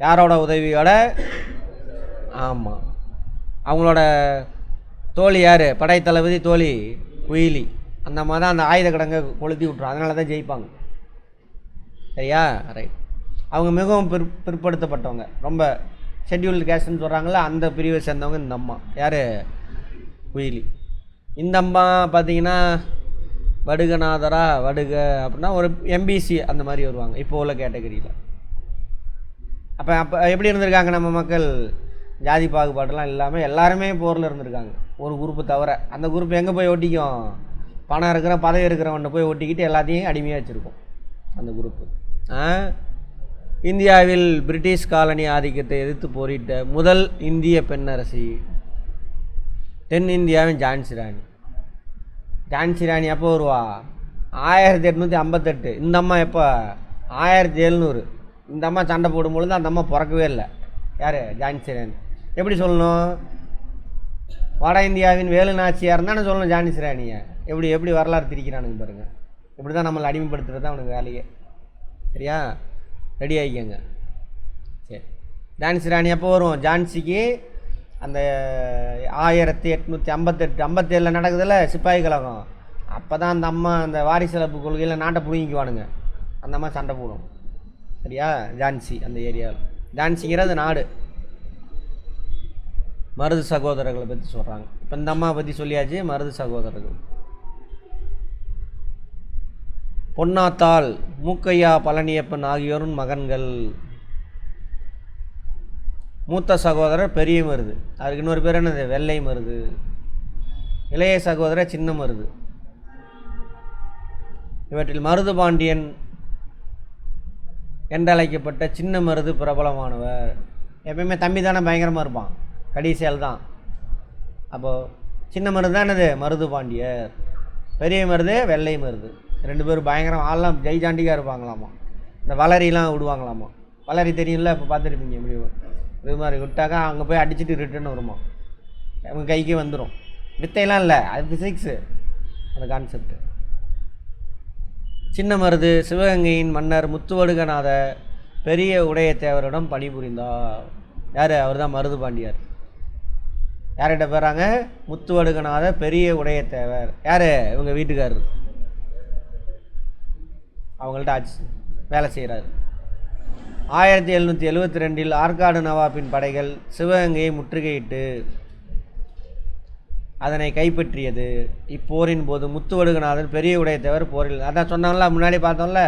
யாரோட உதவியோட? ஆமாம், அவங்களோட தோழி யார்? படைத்தளபதி தோழி குயிலி. அந்த அம்மா தான் அந்த ஆயுத கிடங்கை கொளுத்தி விட்ருவோம். அதனால தான் ஜெயிப்பாங்க. சரியா? ரைட். அவங்க மிகவும் பிற்படுத்தப்பட்டவங்க, ரொம்ப ஷெட்யூல்டு கேஸ்ட்னு சொல்கிறாங்களா, அந்த பிரிவை சேர்ந்தவங்க இந்த அம்மா. யார்? குயிலி. இந்த அம்மா பார்த்தீங்கன்னா வடுகநாதரா வடுக அப்படின்னா ஒரு எம்பிசி அந்த மாதிரி வருவாங்க இப்போ உள்ள கேட்டகரியில். அப்போ எப்படி இருந்திருக்காங்க நம்ம மக்கள்? ஜாதி பாகுபாடெல்லாம் இல்லாமல் எல்லாருமே போரில் இருந்திருக்காங்க, ஒரு குரூப்பு தவிர. அந்த குரூப் எங்கே போய் ஒட்டிக்கும்? பணம் இருக்கிற பதவி இருக்கிறவன்ட்ட போய் ஒட்டிக்கிட்டு எல்லாத்தையும் அடிமையாக வச்சுருக்கோம் அந்த குரூப்பு. இந்தியாவில் பிரிட்டிஷ் காலனி ஆதிக்கத்தை எதிர்த்து போரிட்ட முதல் இந்திய பெண்ணரசி தென்னிந்தியாவின் ஜான்சி ராணி. ஜான்சி ராணி எப்போ வருவா? 1858. இந்த அம்மா எப்போ? 1700. இந்த அம்மா சண்டை போடும்பொழுது அந்த அம்மா பிறக்கவே இல்லை. யார்? ஜான்சி ராணி. எப்படி சொல்லணும்? வட இந்தியாவின் வேலு நாச்சியார் தானே சொல்லணும் ஜான்சி ராணியை. எப்படி வரலாறு திரிக்கிறானுங்க பாருங்கள். இப்படி தான் நம்மளை அடிமைப்படுத்துறது தான் அவனுக்கு வேலையே. சரியா? ரெடி ஆகிக்கங்க. சரி, ஜான்சி ராணி எப்போ வரும்? ஜான்சிக்கு அந்த 1857 நடக்குதில்ல சிப்பாய் கழகம், அப்போ தான் அந்த அம்மா அந்த வாரிசலப்பு கொள்கையில் நாட்டை பிடுங்கிக்குவானுங்க. அந்த அம்மா சண்டை போடும். சரியா? ஜான்சி அந்த ஏரியாவில். ஜான்சிங்கிறது நாடு. மருது சகோதரர்களை பற்றி சொல்கிறாங்க. இப்போ இந்த அம்மா பற்றி சொல்லியாச்சு. மருது சகோதரர்கள் பொன்னாத்தாள், மூக்கையா, பழனியப்பன் ஆகியோரின் மகன்கள். மூத்த சகோதரர் பெரிய மருது, அதுக்கு இன்னொரு பேர் என்னது? வெள்ளை மருது. இளைய சகோதரர் சின்ன மருது. இவற்றில் மருது பாண்டியன் என்றழைக்கப்பட்ட சின்ன மருது பிரபலமானவர். எப்பயுமே தம்பி தானே பயங்கரமாக இருப்பான், கடைசியால் தான். அப்போது சின்ன மருது தான் என்னது, மருது பாண்டியர். பெரிய மருது வெள்ளை மருது. 2 பேரும் பயங்கரம், ஆள்லாம் ஜெய்ஜாண்டிக்காக இருப்பாங்களாமா. இந்த வளரிலாம் விடுவாங்களாமா. வளரி தெரியும்ல, இப்போ பார்த்துருப்பீங்க. இப்படி இது மாதிரி விட்டாக்கா அங்கே போய் அடிச்சுட்டு ரிட்டர்ன் வருமா, அவங்க கைக்கு வந்துடும். வித்தையெல்லாம் இல்லை, அது ஃபிசிக்ஸு அந்த கான்செப்ட். சின்ன மருது சிவகங்கையின் மன்னர் முத்துவடுகநாத பெரிய உடையத்தேவரிடம் பணிபுரிந்தார். யார்? அவர் தான் மருது பாண்டியர். யார்கிட்ட போகிறாங்க? முத்துவடுகநாத பெரிய உடையத்தேவர். யார்? இவங்க வீட்டுக்காரர். அவங்கள்ட்ட ஆட்சி வேலை செய்கிறார். 1772 ஆற்காடு நவாப்பின் படைகள் சிவகங்கையை முற்றுகையிட்டு அதனை கைப்பற்றியது. இப்போரின் போது முத்துவடுகநாதன் பெரிய உடையத்தேவர் போரில், அதான் சொன்னாங்களா முன்னாடி பார்த்தோம்ல,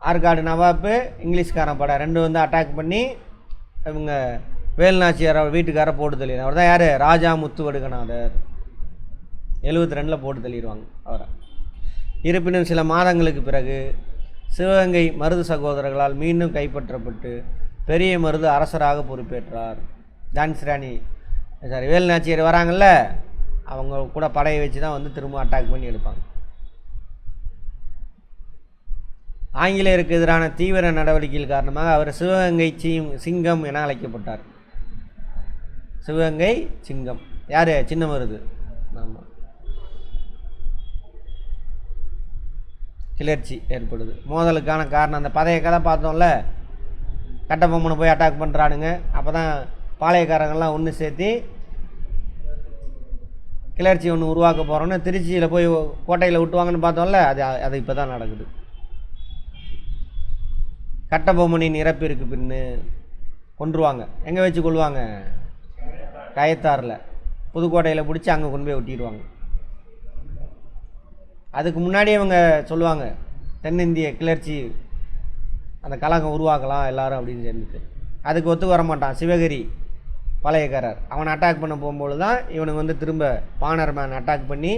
ஆற்காடு நவாப்பு இங்கிலீஷ்காரன் படை 2 வந்து அட்டாக் பண்ணி இவங்க வேலுநாச்சியார் வீட்டுக்கார போட்டு தள்ளிடுறாங்க. அவர் தான் யார்? ராஜா முத்துவடுகநாதர். 72 போட்டு தள்ளிடுவாங்க அவரை. இருப்பினும் சில மாதங்களுக்கு பிறகு சிவகங்கை மருது சகோதரர்களால் மீண்டும் கைப்பற்றப்பட்டு பெரிய மருது அரசராக பொறுப்பேற்றார். ஜான்சி ராணி வேலுநாச்சியார் வராங்கல்ல, அவங்க கூட படையை வச்சு தான் வந்து திரும்ப அட்டாக் பண்ணி எடுப்பாங்க. ஆங்கிலேயருக்கு எதிரான தீவிர நடவடிக்கைகள் காரணமாக அவர் சிவகங்கை சிங்கம் என அழைக்கப்பட்டார். சிவகங்கை சிங்கம். யார்? சின்ன மருது. ஆமாம். கிளர்ச்சி ஏற்படுது. மோதலுக்கான காரணம் அந்த பழைய கதை பார்த்தோம்ல, கட்டபொம்மனை போய் அட்டாக் பண்ணுறானுங்க. அப்போ தான் பாளையக்காரங்கள்லாம் ஒன்று சேர்த்து கிளர்ச்சி ஒன்று உருவாக்க போகிறோன்னு திருச்சியில் போய் கோட்டையில் விட்டுவாங்கன்னு பார்த்தோம்ல, அது இப்போ தான் நடக்குது. கட்டபொம்மனின் இறப்பிற்கு பின்னு கொன்றுவாங்க. எங்கே வச்சு கொள்வாங்க? கயத்தாரில் புதுக்கோட்டையில் பிடிச்சி அங்கே கொண்டு போய் ஒட்டிடுவாங்க. அதுக்கு முன்னாடியே இவங்க சொல்லுவாங்க, தென்னிந்திய கிளர்ச்சி அந்த கலகம் உருவாக்கலாம் எல்லாரும் அப்படின்னு சொல்லிட்டு. அதுக்கு ஒத்துக்கு வர மாட்டான் சிவகிரி பழையக்காரர். அவனை அட்டாக் பண்ண போகும்போது தான் இவனுக்கு வந்து திரும்ப பானர் மேன் அட்டாக் பண்ணி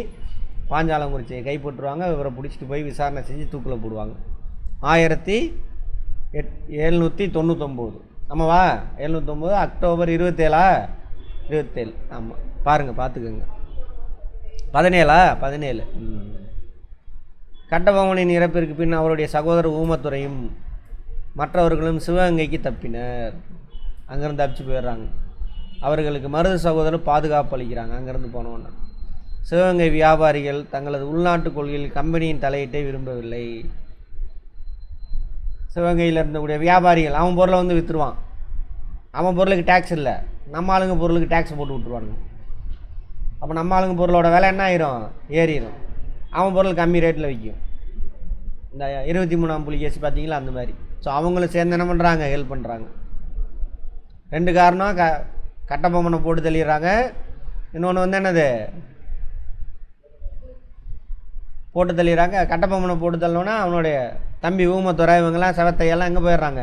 பாஞ்சாலங்குறிச்சியை கைப்பற்றுவாங்க. இவரை பிடிச்சிட்டு போய் விசாரணை செஞ்சு தூக்கில் போடுவாங்க. 1799. ஆமாவா? 709 அக்டோபர் 27. ஆமாம், பாருங்கள் பார்த்துக்கோங்க. 17. கட்டபொம்மனின் இறப்பிற்கு பின் அவருடைய சகோதரர் ஊமத்துரையும் மற்றவர்களும் சிவகங்கைக்கு தப்பினர். அங்கேருந்து தப்பிச்சு போயிடுறாங்க. அவர்களுக்கு மருது சகோதரர் பாதுகாப்பு அளிக்கிறாங்க. அங்கேருந்து போனோன்னா சிவகங்கை வியாபாரிகள் தங்களது உள்நாட்டு கொள்கையில் கம்பெனியின் தலையீட்டை விரும்பவில்லை. சிவகங்கையில் இருந்தக்கூடிய வியாபாரிகள் அவன் பொருளை வந்து விற்றுருவான். அவன் பொருளுக்கு டேக்ஸ் இல்லை, நம்ம ஆளுங்க பொருளுக்கு டேக்ஸ் போட்டு விட்ருவானுங்க. அப்போ நம்ம ஆளுங்க பொருளோட விலை என்ன ஆயிரும்? ஏறிடும். அவன் பொருள் கம்மி ரேட்டில் விற்கும். இந்த 23ஆம் புலிகேசி பார்த்தீங்களா, அந்த மாதிரி. ஸோ அவங்களும் சேர்ந்து என்ன பண்ணுறாங்க? ஹெல்ப் பண்ணுறாங்க. 2 காரணம், கட்டபொம்மனை போட்டு தள்ளிடுறாங்க. இன்னொன்று வந்து என்னது, போட்டு தள்ளிடுறாங்க. கட்டபொம்மனை போட்டு தள்ளோன்னா அவனுடைய தம்பி ஊமத்துறை இவங்கெல்லாம் செவத்தையெல்லாம் எங்கே போயிடுறாங்க?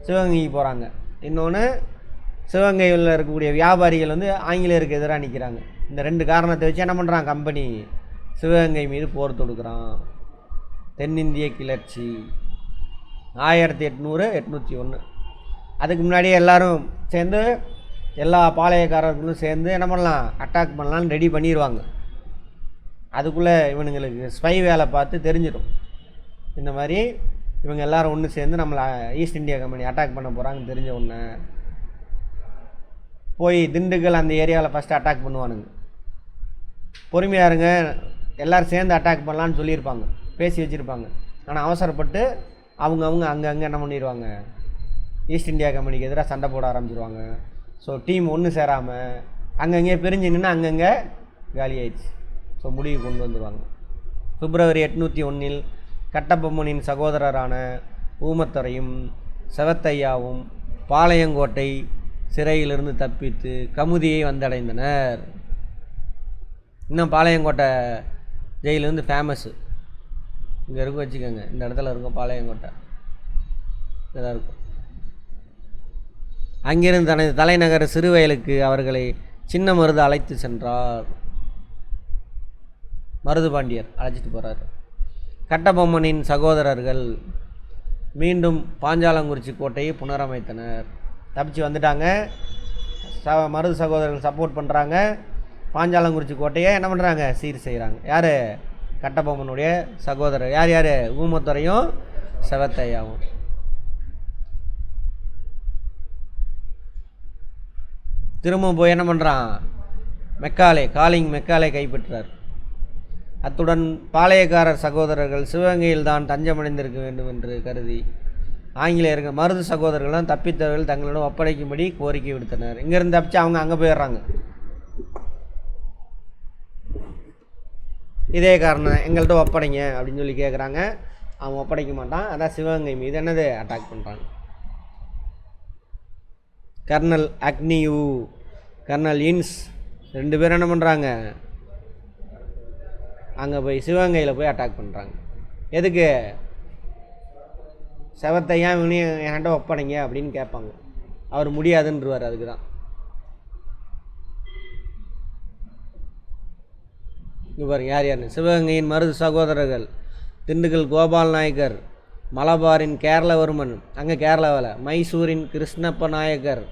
சிவகங்கைக்கு போகிறாங்க. இன்னொன்று சிவகங்கையில் இருக்கக்கூடிய வியாபாரிகள் வந்து ஆங்கிலேயருக்கு எதிராக நிற்கிறாங்க. இந்த 2 காரணத்தை வச்சு என்ன பண்ணுறான்? கம்பெனி சிவகங்கை மீது போர் தொடுக்கிறான். தென்னிந்திய கிளர்ச்சி 1800-801. அதுக்கு முன்னாடியே எல்லோரும் சேர்ந்து எல்லா பாளையக்காரர்களும் சேர்ந்து என்ன பண்ணலாம்? அட்டாக் பண்ணலான்னு ரெடி பண்ணிடுவாங்க. அதுக்குள்ளே இவனுங்களுக்கு ஸ்பை வேலை பார்த்து தெரிஞ்சிடும், இந்த மாதிரி இவங்க எல்லோரும் ஒன்று சேர்ந்து நம்மளை ஈஸ்ட் இந்தியா கம்பெனி அட்டாக் பண்ண போகிறாங்கன்னு தெரிஞ்ச உடனே போய் திண்டுக்கல் அந்த ஏரியாவில் ஃபஸ்ட்டு அட்டாக் பண்ணுவானுங்க. பொறுமையாக இருங்க, எல்லோரும் சேர்ந்து அட்டாக் பண்ணலான்னு சொல்லியிருப்பாங்க, பேசி வச்சுருப்பாங்க. ஆனால் அவசரப்பட்டு அவங்க அங்கே என்ன பண்ணிடுவாங்க? ஈஸ்ட் இந்தியா கம்பெனிக்கு எதிராக சண்டை போட ஆரம்பிச்சிருவாங்க. ஸோ டீம் ஒன்று சேராமல் அங்கங்கே பிரிஞ்சு நின்று அங்கங்கே காலி ஆயிடுச்சு. ஸோ முடிவு கொண்டு வந்துடுவாங்க. பிப்ரவரி 801 கட்டபொம்மனின் சகோதரரான ஊமத்துரையும் செவத்தையாவும் பாளையங்கோட்டை சிறையிலிருந்து தப்பித்து கமுதியை வந்தடைந்தனர். இன்னும் பாளையங்கோட்டை ஜெயிலிருந்து ஃபேமஸ்ஸு இங்கே இருக்கும், வச்சுக்கோங்க. இந்த இடத்துல இருக்கும் பாளையங்கோட்டை, இதாக இருக்கும். அங்கிருந்து தனது தலைநகர் சிறுவயலுக்கு அவர்களை சின்ன மருது அழைத்து சென்றார். மருது பாண்டியர் அழைச்சிட்டு போகிறார். கட்டபொம்மனின் சகோதரர்கள் மீண்டும் பாஞ்சாலங்குறிச்சி கோட்டையை புனரமைத்தனர். தப்பிச்சு வந்துட்டாங்க. மருது சகோதரர்கள் சப்போர்ட் பண்ணுறாங்க. பாஞ்சாலங்குறிச்சி கோட்டையை என்ன பண்ணுறாங்க, சீர் செய்கிறாங்க. யார்? கட்டபொம்மனுடைய சகோதரர். யார் யார்? ஊமத்துரையும் செவத்தையாவும். திரும்ப போய் என்ன பண்ணுறான், மெக்காலே கைப்பற்றார். அத்துடன் பாளையக்காரர் சகோதரர்கள் சிவகங்கையில் தான் தஞ்சமடைந்திருக்க வேண்டும் என்று கருதி ஆங்கிலேயர்கள் மருது சகோதரர்களும் தப்பித்தவர்கள் தங்களிடம் ஒப்படைக்கும்படி கோரிக்கை விடுத்தனர். இங்கேருந்து தப்பிச்சு அவங்க அங்கே போயிடுறாங்க. இதே காரணம், எங்கள்கிட்ட ஒப்படைங்க அப்படின்னு சொல்லி கேட்குறாங்க. அவன் ஒப்படைக்க மாட்டான். அதான் சிவகங்கை மீது என்னது அட்டாக் பண்ணுறாங்க. கர்னல் அக்னியூ, கர்னல் இன்ஸ் 2 பேரும் என்ன பண்ணுறாங்க, அங்கே போய் சிவகங்கையில் போய் அட்டாக் பண்ணுறாங்க. எதுக்கு? செவத்தையா இவனையும் என்கிட்ட ஒப்படைங்க அப்படின்னு கேட்பாங்க. அவர் முடியாதுன்றவார். அதுக்கு தான் இங்கே பாருங்க யார் யாருன்னு. சிவகங்கையின் மருது சகோதரர்கள் திண்டுக்கல் கோபால் நாயக்கர், மலபாரின் கேரளவர்மன், அங்கே கேரளாவில் மைசூரின் கிருஷ்ணப்ப நாயக்கர்,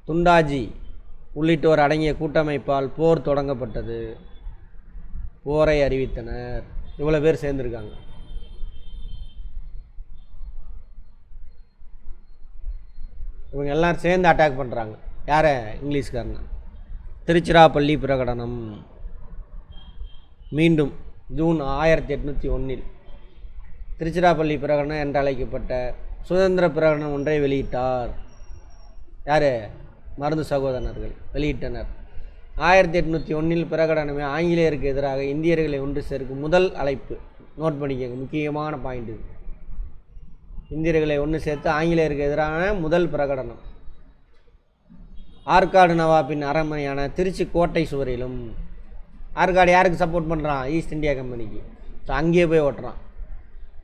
துண்டாஜி உள்ளிட்டோர் அடங்கிய கூட்டமைப்பால் போர் தொடங்கப்பட்டது. போரை அறிவித்தனர். இவ்வளோ பேர் சேர்ந்துருக்காங்க. இவங்க எல்லோரும் சேர்ந்து அட்டாக் பண்ணுறாங்க. யாரை? இங்கிலீஷ்காரங்க. திருச்சிராப்பள்ளி பிரகடனம் மீண்டும் ஜூன் 1801 திருச்சிராப்பள்ளி பிரகடனம் என்று அழைக்கப்பட்ட சுதந்திர பிரகடனம் ஒன்றை வெளியிட்டார். யார்? மருது சகோதரர்கள் வெளியிட்டனர். 1801 பிரகடனமே ஆங்கிலேயருக்கு எதிராக இந்தியர்களை ஒன்று சேர்க்கும் முதல் அழைப்பு. நோட் பண்ணிக்கங்க, முக்கியமான பாயிண்ட் இது. இந்தியர்களை ஒன்று சேர்த்து ஆங்கிலேயருக்கு எதிரான முதல் பிரகடனம். ஆற்காடு நவாபின் அரண்மனையான திருச்சி கோட்டை சுவரிலும். ஆற்காடு யாருக்கு சப்போர்ட் பண்ணுறான்? ஈஸ்ட் இந்தியா கம்பெனிக்கு. ஸோ அங்கேயே போய் ஓட்டுறான்.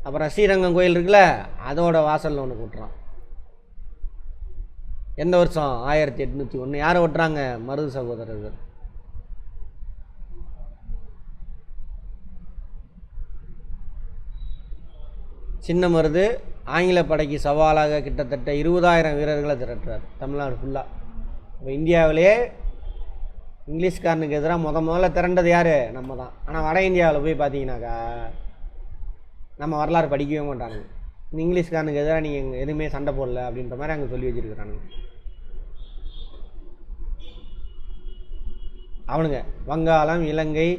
அப்புறம் ஸ்ரீரங்கம் கோயில் இருக்குல்ல, அதோட வாசலில் ஒன்று ஓட்டுறான். எந்த வருஷம்? 1801. யாரை ஓட்டுறாங்க? மருது சகோதரர்கள். சின்ன மருது ஆங்கில படைக்கு சவாலாக கிட்டத்தட்ட 20,000 வீரர்களை திரட்டுறார் தமிழ்நாடு ஃபுல்லாக. இப்போ இந்தியாவிலே இங்கிலீஷ்காரனுக்கு எதிராக முதல்ல திரண்டது யார்? நம்ம தான். ஆனால் வட இந்தியாவில் போய் பார்த்தீங்கன்னாக்கா நம்ம வரலாறு படிக்கவே மாட்டாங்க. இங்கிலீஷ்காரனுக்கு எதிராக நீங்கள் எதுவுமே சண்டை போடல அப்படின்ற மாதிரி அங்கே சொல்லி வச்சுருக்கிறானுங்க. அவனுங்க வங்காளம், இலங்கை,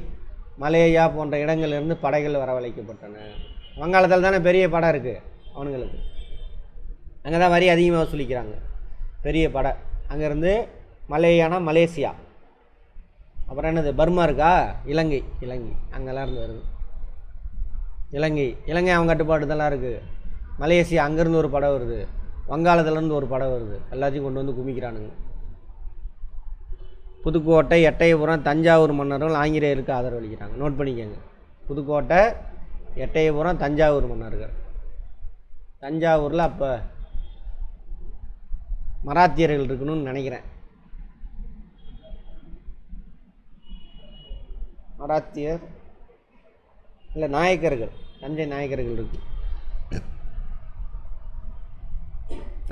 மலேயா போன்ற இடங்களிலிருந்து படைகள் வரவழைக்கப்பட்டன. வங்காளத்தில் தானே பெரிய படம் இருக்குது அவனுங்களுக்கு. அங்கே தான் வரி அதிகமாக வசூலிக்கிறாங்க. பெரிய படை அங்கேருந்து. மலேயானா மலேசியா. அப்புறம் என்னது? பர்மா இருக்கா? இலங்கை அங்கெல்லாம் இருந்து வருது. இலங்கை அவங்க கட்டுப்பாடு தான் இருக்குது. மலேசியா அங்கேருந்து ஒரு படம் வருது. வங்காளத்துலேருந்து ஒரு படம் வருது. எல்லாத்தையும் கொண்டு வந்து குமிக்கிறானுங்க. புதுக்கோட்டை, எட்டயபுரம், தஞ்சாவூர் மன்னர்கள் ஆங்கிலேயருக்கு ஆதரவளிக்கிறாங்க. நோட் பண்ணிக்கோங்க. புதுக்கோட்டை, எட்டயபுரம், தஞ்சாவூர் மன்னர்கள். தஞ்சாவூரில் அப்போ மராத்தியர்கள் இருக்கணும்னு நினைக்கிறேன். மராத்தியர் இல்லை, நாயக்கர்கள், தஞ்சை நாயக்கர்கள் இருக்கு.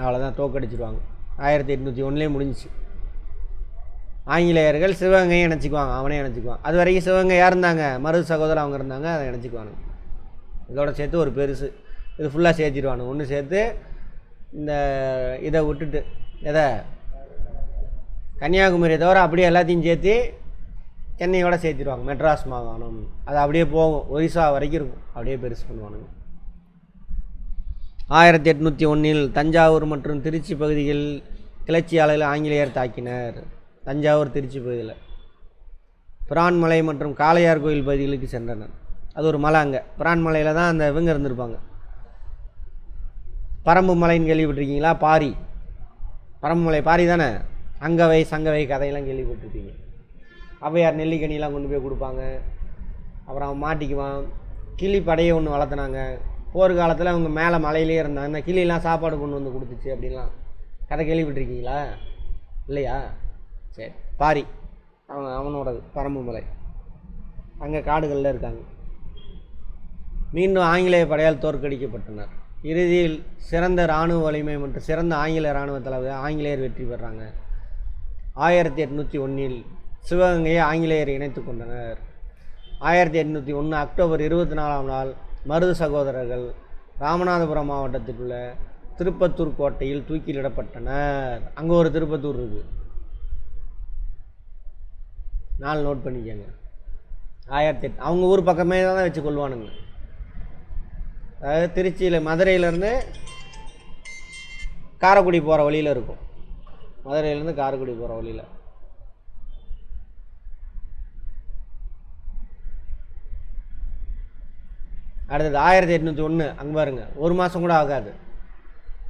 அவ்வளோதான், தோக்கடிச்சிடுவாங்க. 1801 முடிஞ்சிச்சு. ஆங்கிலேயர்கள் சிவகங்கையை இணைச்சிக்குவாங்க. அவனே இணைச்சிக்குவான். அது வரைக்கும் சிவகங்கை யார் இருந்தாங்க? மருது சகோதரர் அவங்க இருந்தாங்க. அதை இணைச்சிக்குவாங்க. இதோட சேர்த்து ஒரு பெருசு இது ஃபுல்லாக சேர்த்திடுவானு. ஒன்று சேர்த்து இந்த இதை விட்டுட்டு எதை கன்னியாகுமரியை தவிர அப்படியே எல்லாத்தையும் சேர்த்து சென்னையோட சேர்த்திடுவாங்க. மெட்ராஸ் மாகாணம் அது அப்படியே போகும். ஒரிசா வரைக்கும் இருக்கும். அப்படியே பெருசு பண்ணுவானுங்க. 1801 தஞ்சாவூர் மற்றும் திருச்சி பகுதியில் கிளர்ச்சியாளர்கள் ஆங்கிலேயர் தாக்கினர். தஞ்சாவூர், திருச்சி பகுதியில் பிரான்மலை மற்றும் காளையார் கோயில் பகுதிகளுக்கு சென்றனர். அது ஒரு மலை. அங்கே பிரான்மலையில் தான் அந்த இவங்க இருந்திருப்பாங்க. பரம்பு மலைன்னு கேள்விப்பட்டிருக்கீங்களா? பாரி, பரம்பு மலை பாரி தானே. அங்கவை சங்கவை கதையெல்லாம் கேள்விப்பட்டிருக்கீங்க. அவையார் நெல்லிக்கனிலாம் கொண்டு போய் கொடுப்பாங்க. அப்புறம் அவன் மாட்டிக்குவான். கிளி படையை ஒன்று வளர்த்துனாங்க. போர்க்காலத்தில் அவங்க மேலே மலையிலே இருந்தாங்க. அந்த கிளியெலாம் சாப்பாடு கொண்டு வந்து கொடுத்துச்சு அப்படின்லாம் கதை கேள்விப்பட்டிருக்கீங்களா? இல்லையா? சரி. பாரி அவனோடது பரம்பு மலை. அங்கே காடுகளில் இருக்காங்க. மீண்டும் ஆங்கிலேய படையால் தோற்கடிக்கப்பட்டனர். இறுதியில் சிறந்த இராணுவ வலிமை மற்றும் சிறந்த ஆங்கில இராணுவ தளபதி ஆங்கிலேயர் வெற்றி பெறாங்க. 1801 சிவகங்கையை ஆங்கிலேயர் இணைத்து கொண்டனர். 1801 அக்டோபர் 24ஆம் நாள் மருது சகோதரர்கள் ராமநாதபுரம் மாவட்டத்தில் உள்ள திருப்பத்தூர் கோட்டையில் தூக்கிலிடப்பட்டனர். அங்கே ஒரு திருப்பத்தூர் இருக்குது, நாள் நோட் பண்ணிக்கோங்க. 1008 அவங்க ஊர் பக்கமே தான் வச்சு கொள்வானுங்க. அதாவது திருச்சியில் மதுரையிலேருந்து காரைக்குடி போகிற வழியில் இருக்கும். மதுரையிலேருந்து காரைக்குடி போகிற வழியில். அடுத்தது 1801 அங்கே பாருங்க, ஒரு மாதம் கூட ஆகாது,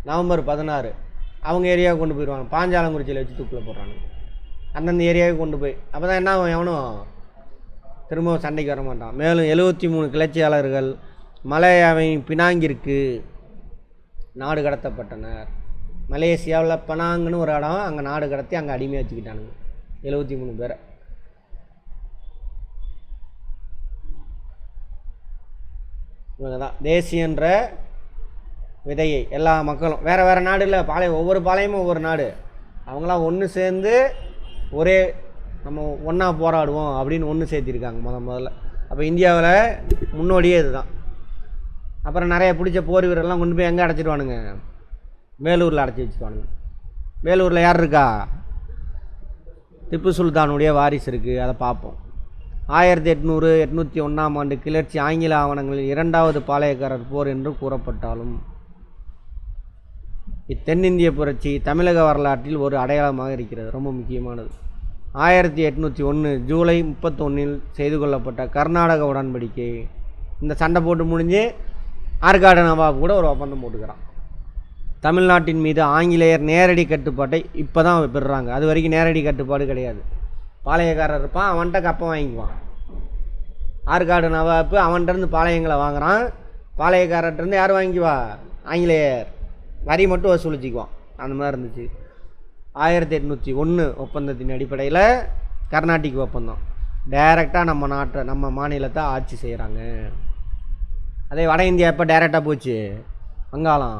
நவம்பர் 16 அவங்க ஏரியாவுக்கு கொண்டு போயிடுவாங்க. பாஞ்சாலங்குறிச்சியில் வச்சு தூக்கில் போடுறானுங்க. அந்தந்த ஏரியாவுக்கு கொண்டு போய் அப்போ தான் என்ன ஆகும், எவனும் திரும்பவும் சண்டைக்கு வர மாட்டான். மேலும் 73 கிளர்ச்சியாளர்கள் மலேயாவின் பினாங்கிற்கு நாடு கடத்தப்பட்டனர். மலேசியாவில் பனாங்குன்னு ஒரு இடம், அங்கே நாடு கடத்தி அங்கே அடிமையாக வச்சுக்கிட்டானுங்க 73 பேரை. இவங்க தான் தேசியன்ற விதையை எல்லா மக்களும் வேறு வேறு நாடு இல்லை, பாளையம் ஒவ்வொரு பாளையமும் ஒவ்வொரு நாடு, அவங்களாம் ஒன்று சேர்ந்து ஒரே நம்ம ஒன்றா போராடுவோம் அப்படின்னு ஒன்று சேர்த்திருக்காங்க முதல்ல. அப்போ இந்தியாவில் முன்னோடியே இதுதான். அப்புறம் நிறைய பிடிச்ச போர் வீரர்லாம் கொண்டு போய் எங்கே அடைச்சிடுவானுங்க, வேலூரில் அடைச்சி வச்சுருவானுங்க. வேலூரில் யார் இருக்கா, திப்பு சுல்தானுடைய வாரிசு இருக்குது, அதை பார்ப்போம். 1800-801ஆம் ஆண்டு கிளர்ச்சி ஆங்கில ஆவணங்களில் 2வது பாளையக்காரர் போர் என்று கூறப்பட்டாலும் இத்தென்னிந்திய புரட்சி தமிழக வரலாற்றில் ஒரு அடையாளமாக இருக்கிறது, ரொம்ப முக்கியமானது. 1801 ஜூலை 31 செய்து கொள்ளப்பட்ட கர்நாடக உடன்படிக்கை. இந்த சண்டை போட்டு முடிஞ்சு ஆற்காடு நவாப் கூட ஒரு ஒப்பந்தம் போட்டுக்கிறான். தமிழ்நாட்டின் மீது ஆங்கிலேயர் நேரடி கட்டுப்பாட்டை இப்போ தான் பெறுறாங்க. அது வரைக்கும் நேரடி கட்டுப்பாடு கிடையாது. பாளையக்காரர் இருப்பான், அவன்கிட்ட கப்பம் வாங்கிக்குவான். ஆற்காடு நவாப்பு அவன்கிட்டருந்து பாளையங்களை வாங்குகிறான். பாளையக்காரர்கிட்டருந்து யார் வாங்கிக்குவா, ஆங்கிலேயர் வரி மட்டும் வசூலிச்சிக்குவான். அந்த மாதிரி இருந்துச்சு. 1801 ஒப்பந்தத்தின் அடிப்படையில் கர்நாடிக் ஒப்பந்தம் டைரெக்டாக நம்ம நாட்டை நம்ம மாநிலத்தை ஆட்சி செய்கிறாங்க. அதே வட இந்தியா எப்போ டைரெக்டாக போச்சு, வங்காளம்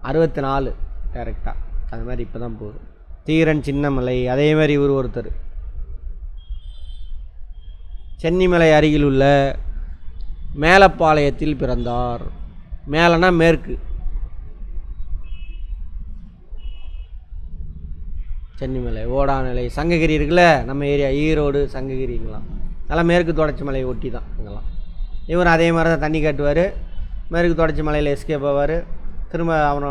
64 டைரெக்டாக, அது மாதிரி இப்போ தான் போகுது. தீரன் சின்னமலை அதே மாதிரி இவர் ஒருத்தர் சென்னிமலை அருகில் உள்ள மேலப்பாளையத்தில் பிறந்தார். மேலனா மேற்கு, சென்னிமலை, ஓடாநிலை, சங்ககிரி இருக்குல்ல நம்ம ஏரியா, ஈரோடு சங்ககிரிங்களாம், அதெல்லாம் மேற்கு தொடர்ச்சி மலையை ஒட்டி தான் இங்கெல்லாம். இவர் அதே மாதிரி தான் தண்ணி காட்டுவார், மேற்கு தொடர்ச்சி மலையில் எஸ்கேப் ஆவார். திரும்ப அவனை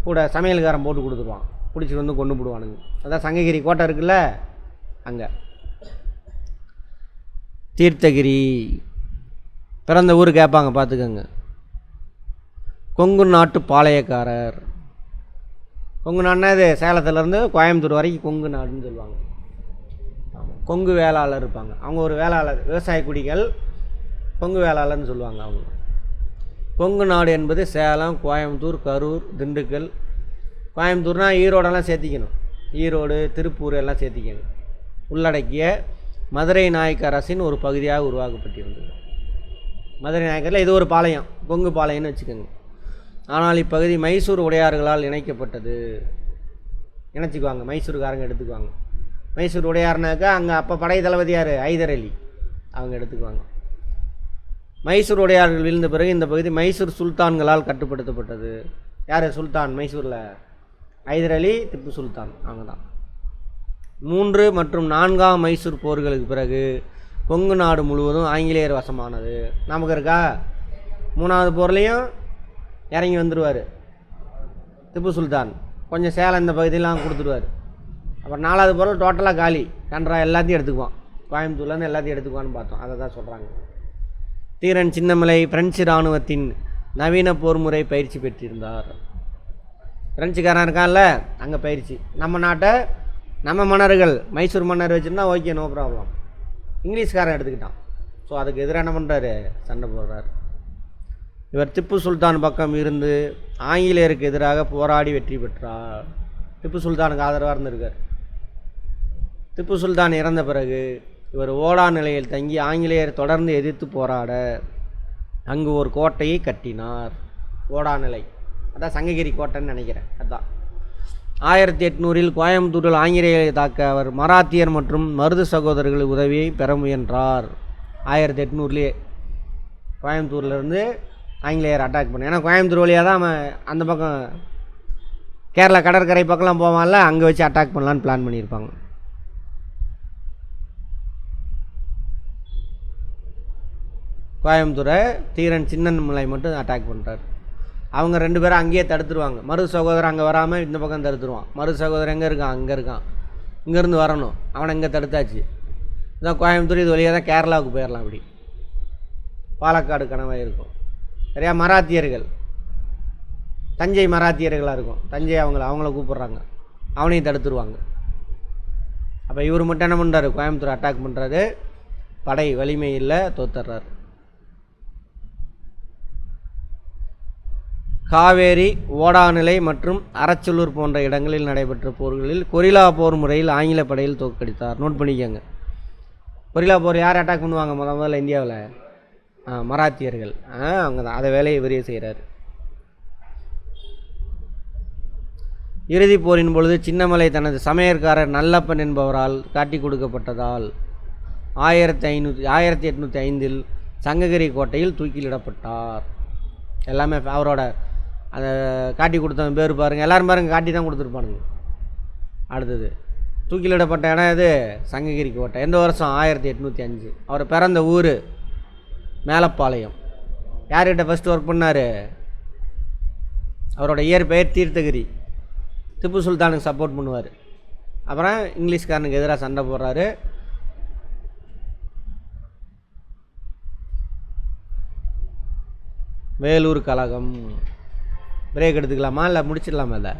கூட சமையல்காரன் போட்டு கொடுத்துருவான், பிடிச்சிட்டு வந்து கொண்டு போடுவானுங்க. அதான் சங்ககிரி கோட்டை இருக்குல்ல அங்கே. தீர்த்தகிரி பிறந்த ஊர் கேட்பாங்க, பார்த்துக்கோங்க. கொங்கு நாட்டு பாளையக்காரர். கொங்கு நாடுனா இது சேலத்துலேருந்து கோயம்புத்தூர் வரைக்கும் கொங்கு நாடுன்னு சொல்லுவாங்க. ஆமாம், கொங்கு வேளாளர் இருப்பாங்க, அவங்க ஒரு வேளாளர், விவசாய குடிகள், கொங்கு வேளாளர்னு சொல்லுவாங்க அவங்க. கொங்கு நாடு என்பது சேலம், கோயம்புத்தூர், கரூர், திண்டுக்கல். கோயம்புத்தூர்னால் ஈரோடெல்லாம் சேர்த்திக்கணும், ஈரோடு, திருப்பூர் எல்லாம் சேர்த்திக்கணும். உள்ளடக்கிய மதுரை நாயக்க அரசின் ஒரு பகுதியாக உருவாக்கப்பட்டிருந்தது. மதுரை நாயக்கரில் இது ஒரு பாளையம், கொங்கு பாளையம்னு வச்சுக்கோங்க. ஆனால் இப்பகுதி மைசூர் உடையார்களால் இணைக்கப்பட்டது. இணைச்சிக்குவாங்க, மைசூருக்காரங்க எடுத்துக்குவாங்க. மைசூர் உடையார்னாக்கா அங்கே அப்போ படை தளபதி யார், ஹைதர் அலி, அவங்க எடுத்துக்குவாங்க. மைசூர் உடையார்கள் வீழ்ந்த பிறகு இந்த பகுதி மைசூர் சுல்தான்களால் கட்டுப்படுத்தப்பட்டது. யார் சுல்தான் மைசூரில், ஹைதர் அலி, திப்பு சுல்தான், அவங்க தான். 3 மற்றும் 4ஆம் மைசூர் போர்களுக்கு பிறகு கொங்கு நாடு முழுவதும் ஆங்கிலேயர் வசமானது. நமக்கு இருக்கா, 3வது போர்லேயும் இறங்கி வந்துடுவார் திப்பு சுல்தான், கொஞ்சம் சேலம் இந்த பகுதியெல்லாம் கொடுத்துருவார். அப்புறம் 4வது போரில் டோட்டலாக காலி, கன்றா எல்லாத்தையும் எடுத்துக்குவான், கோயம்புத்தூர்லேருந்து எல்லாத்தையும் எடுத்துக்குவான்னு பார்த்தோம். அதை தான் சொல்கிறாங்க. தீரன் சின்னமலை பிரெஞ்சு இராணுவத்தின் நவீன போர்முறை பயிற்சி பெற்றிருந்தார். பிரெஞ்சுக்காரன் இருக்கான்ல, அங்கே பயிற்சி. நம்ம நாட்டை நம்ம மன்னர்கள், மைசூர் மன்னர் வச்சுருந்தா ஓகே, நோ ப்ராப்ளம். இங்கிலீஷ்காரன் எடுத்துக்கிட்டான். ஸோ அதுக்கு எதிராக என்ன பண்ணுறாரு, சண்டை போடுறார். இவர் திப்பு சுல்தான் பக்கம் இருந்து ஆங்கிலேயருக்கு எதிராக போராடி வெற்றி பெற்றார். திப்பு சுல்தானுக்கு ஆதரவாக இருந்திருக்கார். திப்பு சுல்தான் இறந்த பிறகு இவர் ஓடா நிலையில் தங்கி ஆங்கிலேயர் தொடர்ந்து எதிர்த்து போராட அங்கு ஒரு கோட்டையை கட்டினார். ஓடாநிலை, அதான் சங்ககிரி கோட்டைன்னு நினைக்கிறேன். அதுதான் 1800 கோயம்புத்தூரில் ஆங்கிலேயரை தாக்க அவர் மராத்தியர் மற்றும் மருது சகோதரர்கள் உதவியை பெற முயன்றார். 1800 கோயம்புத்தூர்லேருந்து ஆங்கிலேயர் அட்டாக் பண்ண. ஏன்னா கோயம்புத்தூர் வழியாக தான் அந்த பக்கம் கேரளா கடற்கரை பக்கம்லாம் போவான்ல, அங்கே வச்சு அட்டாக் பண்ணலான்னு பிளான் பண்ணியிருப்பாங்க. கோயம்புத்தூரை தீரன் சின்னமலை மட்டும் அட்டாக் பண்ணுறாரு. அவங்க 2 பேரும் அங்கேயே தடுத்துருவாங்க. மருது சகோதரன் அங்கே வராமல் இந்த பக்கம் தடுத்துருவான். மருது சகோதரன் எங்கே இருக்கான்? அங்கே இருக்கான். இங்கேருந்து வரணும், அவனை இங்கே தடுத்தாச்சு. இதான் கோயம்புத்தூர், இது வழியாக தான் கேரளாவுக்கு போயிடலாம். அப்படி பாலக்காடு கனவாக இருக்கும். நிறையா மராத்தியர்கள், தஞ்சை மராத்தியர்களாக இருக்கும். தஞ்சை அவங்கள கூப்பிட்றாங்க, அவனையும் தடுத்துருவாங்க. அப்போ இவர் மட்டும் என்ன பண்ணுறாரு? கோயம்புத்தூர் அட்டாக் பண்ணுறாரு. படை வலிமை இல்லை, தோத்துறாரு. காவேரி, ஓடாநிலை மற்றும் அரச்சலூர் போன்ற இடங்களில் நடைபெற்ற போர்களில் கொரில்லா போர் முறையில் ஆங்கில படையில் தோற்கடித்தார். நோட் பண்ணிக்கோங்க. கொரில்லா போர் யார் அட்டாக் பண்ணுவாங்க முதல்ல இந்தியாவில்? மராத்தியர்கள். அவங்க தான் அதை வேலையை இவரே செய்கிறார். இறுதிப் போரின் பொழுது சின்னமலை தனது சமையற்காரர் நல்லப்பன் என்பவரால் காட்டி கொடுக்கப்பட்டதால் 1805 சங்ககிரி கோட்டையில் தூக்கிலிடப்பட்டார். எல்லாமே அவரோட அதை காட்டி கொடுத்தவன் பேர் பாருங்கள், எல்லோரும் பாருங்கள், காட்டி தான் கொடுத்துருப்பானுங்க. அடுத்தது தூக்கிலிடப்பட்ட இடம் இது சங்ககிரி கோட்டை. எந்த வருஷம்? 1805. அவர் பிறந்த ஊர் மேலப்பாளையம். யார்கிட்ட ஃபஸ்ட்டு ஒர்க் பண்ணார்? அவரோட இயற்பெயர் தீர்த்தகிரி. திப்பு சுல்தானுக்கு சப்போர்ட் பண்ணுவார். அப்புறம் இங்கிலீஷ்காரனுக்கு எதிராக சண்டை போடுறாரு. வேலூர் கழகம். பிரேக் எடுத்துக்கலாமா இல்லை முடிச்சிடலாமா? இல்லை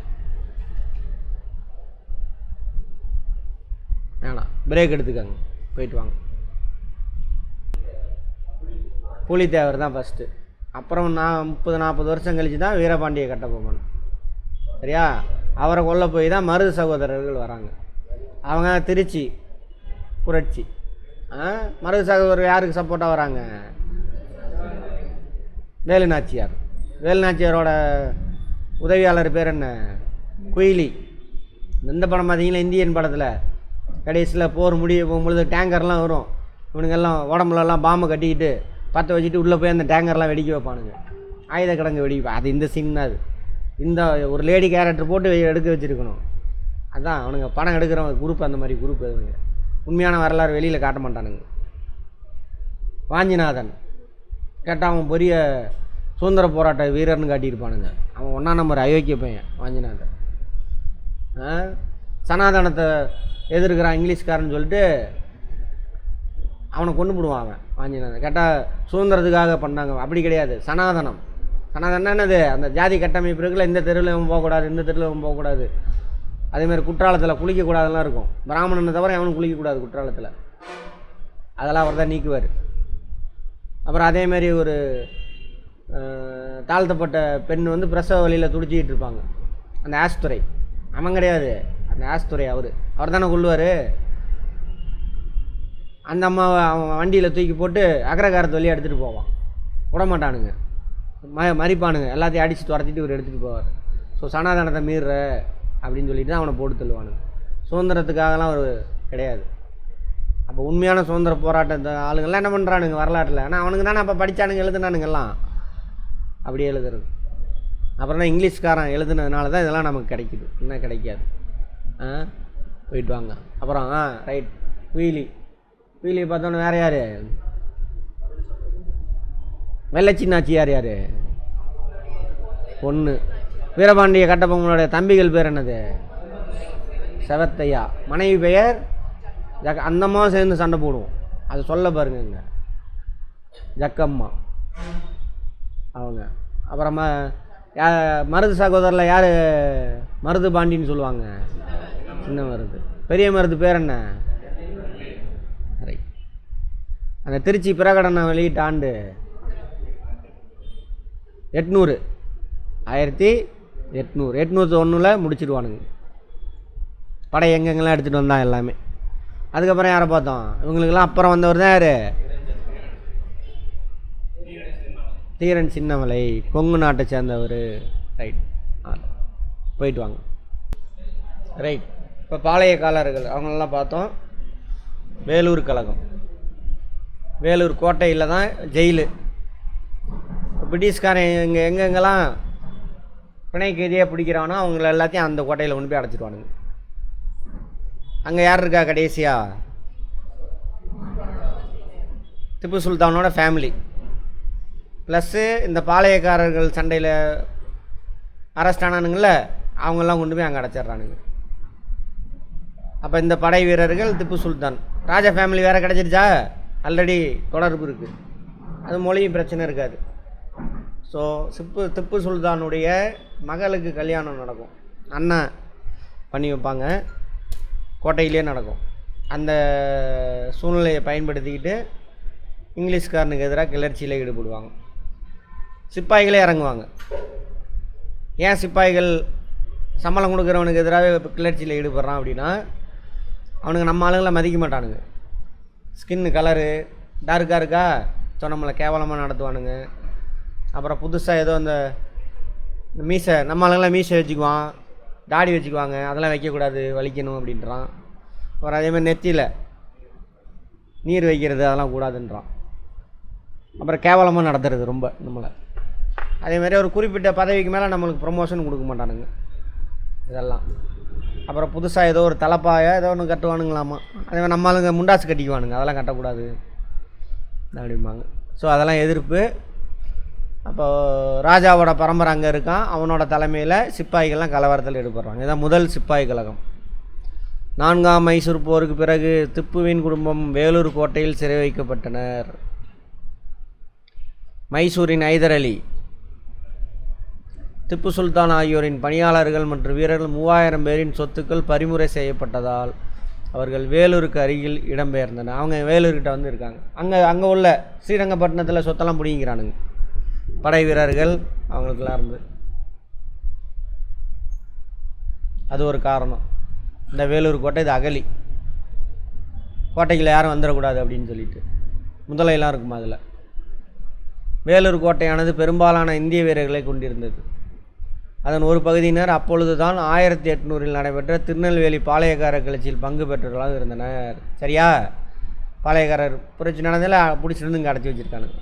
வேணாம், பிரேக் எடுத்துக்கோங்க, போயிட்டு வாங்க. புலித்தேவர் தான் ஃபஸ்ட்டு. அப்புறம் 30-40 வருஷம் கழிச்சு தான் வீரபாண்டிய கட்டபொம்மன். சரியா? அவரை கொல்ல போய் தான் மருது சகோதரர்கள் வராங்க. அவங்க திருச்சி புரட்சி. மருது சகோதரர் யாருக்கு சப்போர்ட்டாக வராங்க? வேலுநாச்சியார். வேலுநாச்சியாரோட உதவியாளர் பேர் என்ன? குயிலி. இந்த படம் பார்த்தீங்கன்னா இந்தியன் படத்தில் கடைசியில் போர் முடிய போகும்பொழுது டேங்கர்லாம் வரும். இவனுங்கெல்லாம் உடம்புலலாம் பாம்பை கட்டிக்கிட்டு பற்ற வச்சுட்டு உள்ளே போய் அந்த டேங்கர்லாம் வெடிக்க வைப்பானுங்க. ஆயுத கிடங்கு வெடிப்பா. அது இந்த சீன் தான். அது இந்த ஒரு லேடி கேரக்டர் போட்டு எடுக்க வச்சுருக்கணும். அதுதான் அவனுங்க படம் எடுக்கிறவங்க குரூப். அந்த மாதிரி குரூப் எதுவுங்க உண்மையான வரலாறு வெளியில் காட்ட மாட்டானுங்க. வாஞ்சிநாதன் கேட்டால் அவன் பெரிய சுதந்திர போராட்ட வீரர்னு காட்டியிருப்பானுங்க. அவன் 1ஆம் நம்பர் அயோக்கிய பையன் வாஞ்சிநாதன். சனாதனத்தை எதிர்க்கிறான் இங்கிலீஷ்காரன்னு சொல்லிட்டு அவனை கொண்டு போடுவான் அவன் வாஞ்சிநாதன். கேட்டால் சுதந்திரத்துக்காக பண்ணாங்க. அப்படி கிடையாது. சனாதனம். சனாதனம் என்னது? அந்த ஜாதி கட்டமைப்பு இருக்குல்ல, இந்த தெருவில் இவன் போகக்கூடாது, இந்த தெருவில் இவன் போகக்கூடாது. அதேமாதிரி குற்றாலத்தில் குளிக்கக்கூடாதுலாம் இருக்கும். பிராமணனை தவிர அவனும் குளிக்கக்கூடாது குற்றாலத்தில். அதெல்லாம் அவர் தான் நீக்குவார். அப்புறம் அதேமாரி ஒரு தாழ்த்தப்பட்ட பெண் வந்து பிரசவ வழியில் துடிச்சிக்கிட்டு இருப்பாங்க. அந்த ஆஸ்துரை அவன் கிடையாது, அந்த ஆஸ்துரை அவர் தானே கொள்ளுவார். அந்த அம்மாவை அவன் வண்டியில் தூக்கி போட்டு அக்ரகாரத்து வழியாக எடுத்துகிட்டு போவான். விடமாட்டானுங்க, மறிப்பானுங்க. எல்லாத்தையும் அடித்து துரத்திட்டு இவர் எடுத்துகிட்டு போவார். ஸோ சனாதனத்தை மீறுற அப்படின்னு சொல்லிட்டு தான் அவனை போட்டு தள்ளுவானுங்க. சுதந்திரத்துக்காகலாம் அவர் கிடையாது. அப்போ உண்மையான சுதந்திர போராட்ட ஆளுங்கள்லாம் என்ன பண்ணுறானுங்க வரலாற்றில்? ஆனால் அவனுக்கு தானே அப்போ படித்தானுங்க, எழுதுனானுங்கெல்லாம் அப்படியே எழுதுறது. அப்புறம் தான் இங்கிலீஷ்காரன் எழுதுனதுனால தான் இதெல்லாம் நமக்கு கிடைக்குது, இன்னும் கிடைக்காது. போயிட்டு வாங்க. அப்புறம் ரைட் வீலி பார்த்தோன்னே வேறு யார்? வெள்ளச்சின்னாச்சி யார்? பொண்ணு. வீரபாண்டிய கட்டபொம்மனுடைய தம்பிகள் பேர் என்னது? செவத்தையா. மனைவி பெயர் அந்தம்மா சேர்ந்து சண்டை போடுவோம். அது சொல்ல பாருங்க, ஜக்கம்மா அவங்க. அப்புறமா மருது சகோதரில் யார்? மருது பாண்டின்னு சொல்லுவாங்க. சின்ன மருது. பெரிய மருது பேர் என்ன? அந்த திருச்சி பிரகடனை வெளியிட்ட ஆண்டு 800 1801 முடிச்சிடுவானுங்க. படை எங்கெங்கெல்லாம் எடுத்துகிட்டு வந்தான் எல்லாமே. அதுக்கப்புறம் யாரை பார்த்தோம்? இவங்களுக்கெல்லாம் அப்புறம் வந்தவர் தான் யார்? தீரன் சின்னமலை கொங்கு நாட்டை சேர்ந்தவர். ரைட், போயிட்டு வாங்க. ரைட், இப்போ பாளையக்காரர்கள் அவங்களெல்லாம் பார்த்தோம். வேலூர் கழகம், வேலூர் கோட்டையில் தான் ஜெயிலு. பிரிட்டிஷ்காரன் எங்கெங்கெல்லாம் பிணை கைதியாக பிடிக்கிறானோ அவங்கள எல்லாத்தையும் அந்த கோட்டையில் கொண்டு போய் அடைச்சிடுவானுங்க. அங்கே யார் இருக்கா கடைசியாக? திப்பு சுல்தானோட ஃபேமிலி ப்ளஸ்ஸு இந்த பாளையக்காரர்கள் சண்டையில் அரெஸ்ட் ஆனானுங்கள அவங்கெல்லாம் கொண்டு போய் அங்கே அடைச்சிட்றானுங்க. அப்போ இந்த படை வீரர்கள் திப்பு சுல்தான். ராஜா ஃபேமிலி வேறு கிடச்சிருச்சா? ஆல்ரெடி தொடர்பு இருக்குது, அது மொழியும் பிரச்சனை இருக்காது. ஸோ திப்பு சுல்தானுடைய மகளுக்கு கல்யாணம் நடக்கும், அண்ணன் பண்ணி வைப்பாங்க, கோட்டையிலே நடக்கும். அந்த சூழ்நிலையை பயன்படுத்திக்கிட்டு இங்கிலீஷ்காரனுக்கு எதிராக கிளர்ச்சியில் ஈடுபடுவாங்க. சிப்பாய்களே இறங்குவாங்க. ஏன் சிப்பாய்கள் சம்பளம் கொடுக்குறவனுக்கு எதிராக கிளர்ச்சியில் ஈடுபடுறான் அப்படின்னா, அவனுக்கு நம்ம ஆளுங்களை மதிக்க மாட்டானுங்க. ஸ்கின்னு கலரு டார்க்காக இருக்கா ஸோ நம்மளை கேவலமாக நடத்துவானுங்க. அப்புறம் புதுசாக ஏதோ அந்த மீசை, நம்ம ஆளுங்களாம் மீசை வச்சுக்குவான், தாடி வச்சுக்குவாங்க, அதெல்லாம் வைக்கக்கூடாது, வலிக்கணும் அப்படின்றான். அப்புறம் அதேமாதிரி நெத்தியில் நீர் வைக்கிறது அதெல்லாம் கூடாதுன்றான். அப்புறம் கேவலமாக நடத்துறது ரொம்ப நம்மளை. அதேமாதிரி ஒரு குறிப்பிட்ட பதவிக்கு மேலே நம்மளுக்கு ப்ரொமோஷன் கொடுக்க மாட்டானுங்க இதெல்லாம். அப்புறம் புதுசாக ஏதோ ஒரு தலைப்பாய ஏதோ ஒன்று கட்டுவானுங்களாமா, அதே நம்ம ஆளுங்க முண்டாசு கட்டிக்குவானுங்க, அதெல்லாம் கட்டக்கூடாது அப்படிம்பாங்க. ஸோ அதெல்லாம் எதிர்ப்பு. அப்போ ராஜாவோட பரம்பரை அங்கே இருக்கான், அவனோட தலைமையில் சிப்பாய்கள்லாம் கலவரத்தில் ஈடுபடுறாங்க. இதுதான் முதல் சிப்பாய் கழகம். 4ஆம் மைசூர் போருக்கு பிறகு திப்புவின் குடும்பம் வேலூர் கோட்டையில் சிறை வைக்கப்பட்டனர். மைசூரின் ஐதர் அலி, திப்பு சுல்தான் ஆகியோரின் பணியாளர்கள் மற்றும் வீரர்கள் 3000 பேரின் சொத்துக்கள் பறிமுறை செய்யப்பட்டதால் அவர்கள் வேலூருக்கு அருகில் இடம்பெயர்ந்தனர். அவங்க வேலூர்கிட்ட வந்து இருக்காங்க. அங்கே உள்ள ஸ்ரீரங்கப்பட்டினத்தில் சொத்தெல்லாம் பிடிங்கிறானுங்க படை வீரர்கள் அவங்களுக்கெல்லாம் இருந்து. அது ஒரு காரணம். இந்த வேலூர் கோட்டை இது அகலி, கோட்டைக்குள்ள யாரும் வந்துடக்கூடாது அப்படின்னு சொல்லிட்டு முதலையெல்லாம் இருக்குமா அதில். வேலூர் கோட்டையானது பெரும்பாலான இந்திய வீரர்களை கொண்டிருந்தது. அதன் ஒரு பகுதியினர் அப்பொழுது தான் 1800 நடைபெற்ற திருநெல்வேலி பாளையக்கார கிளர்ச்சியில் பங்கு பெற்றவர்களாக இருந்தனர். சரியா? பாளையக்காரர் புரட்சி நடந்ததில் பிடிச்சிருந்து இங்கே அடைச்சி வச்சுருக்கானுங்க.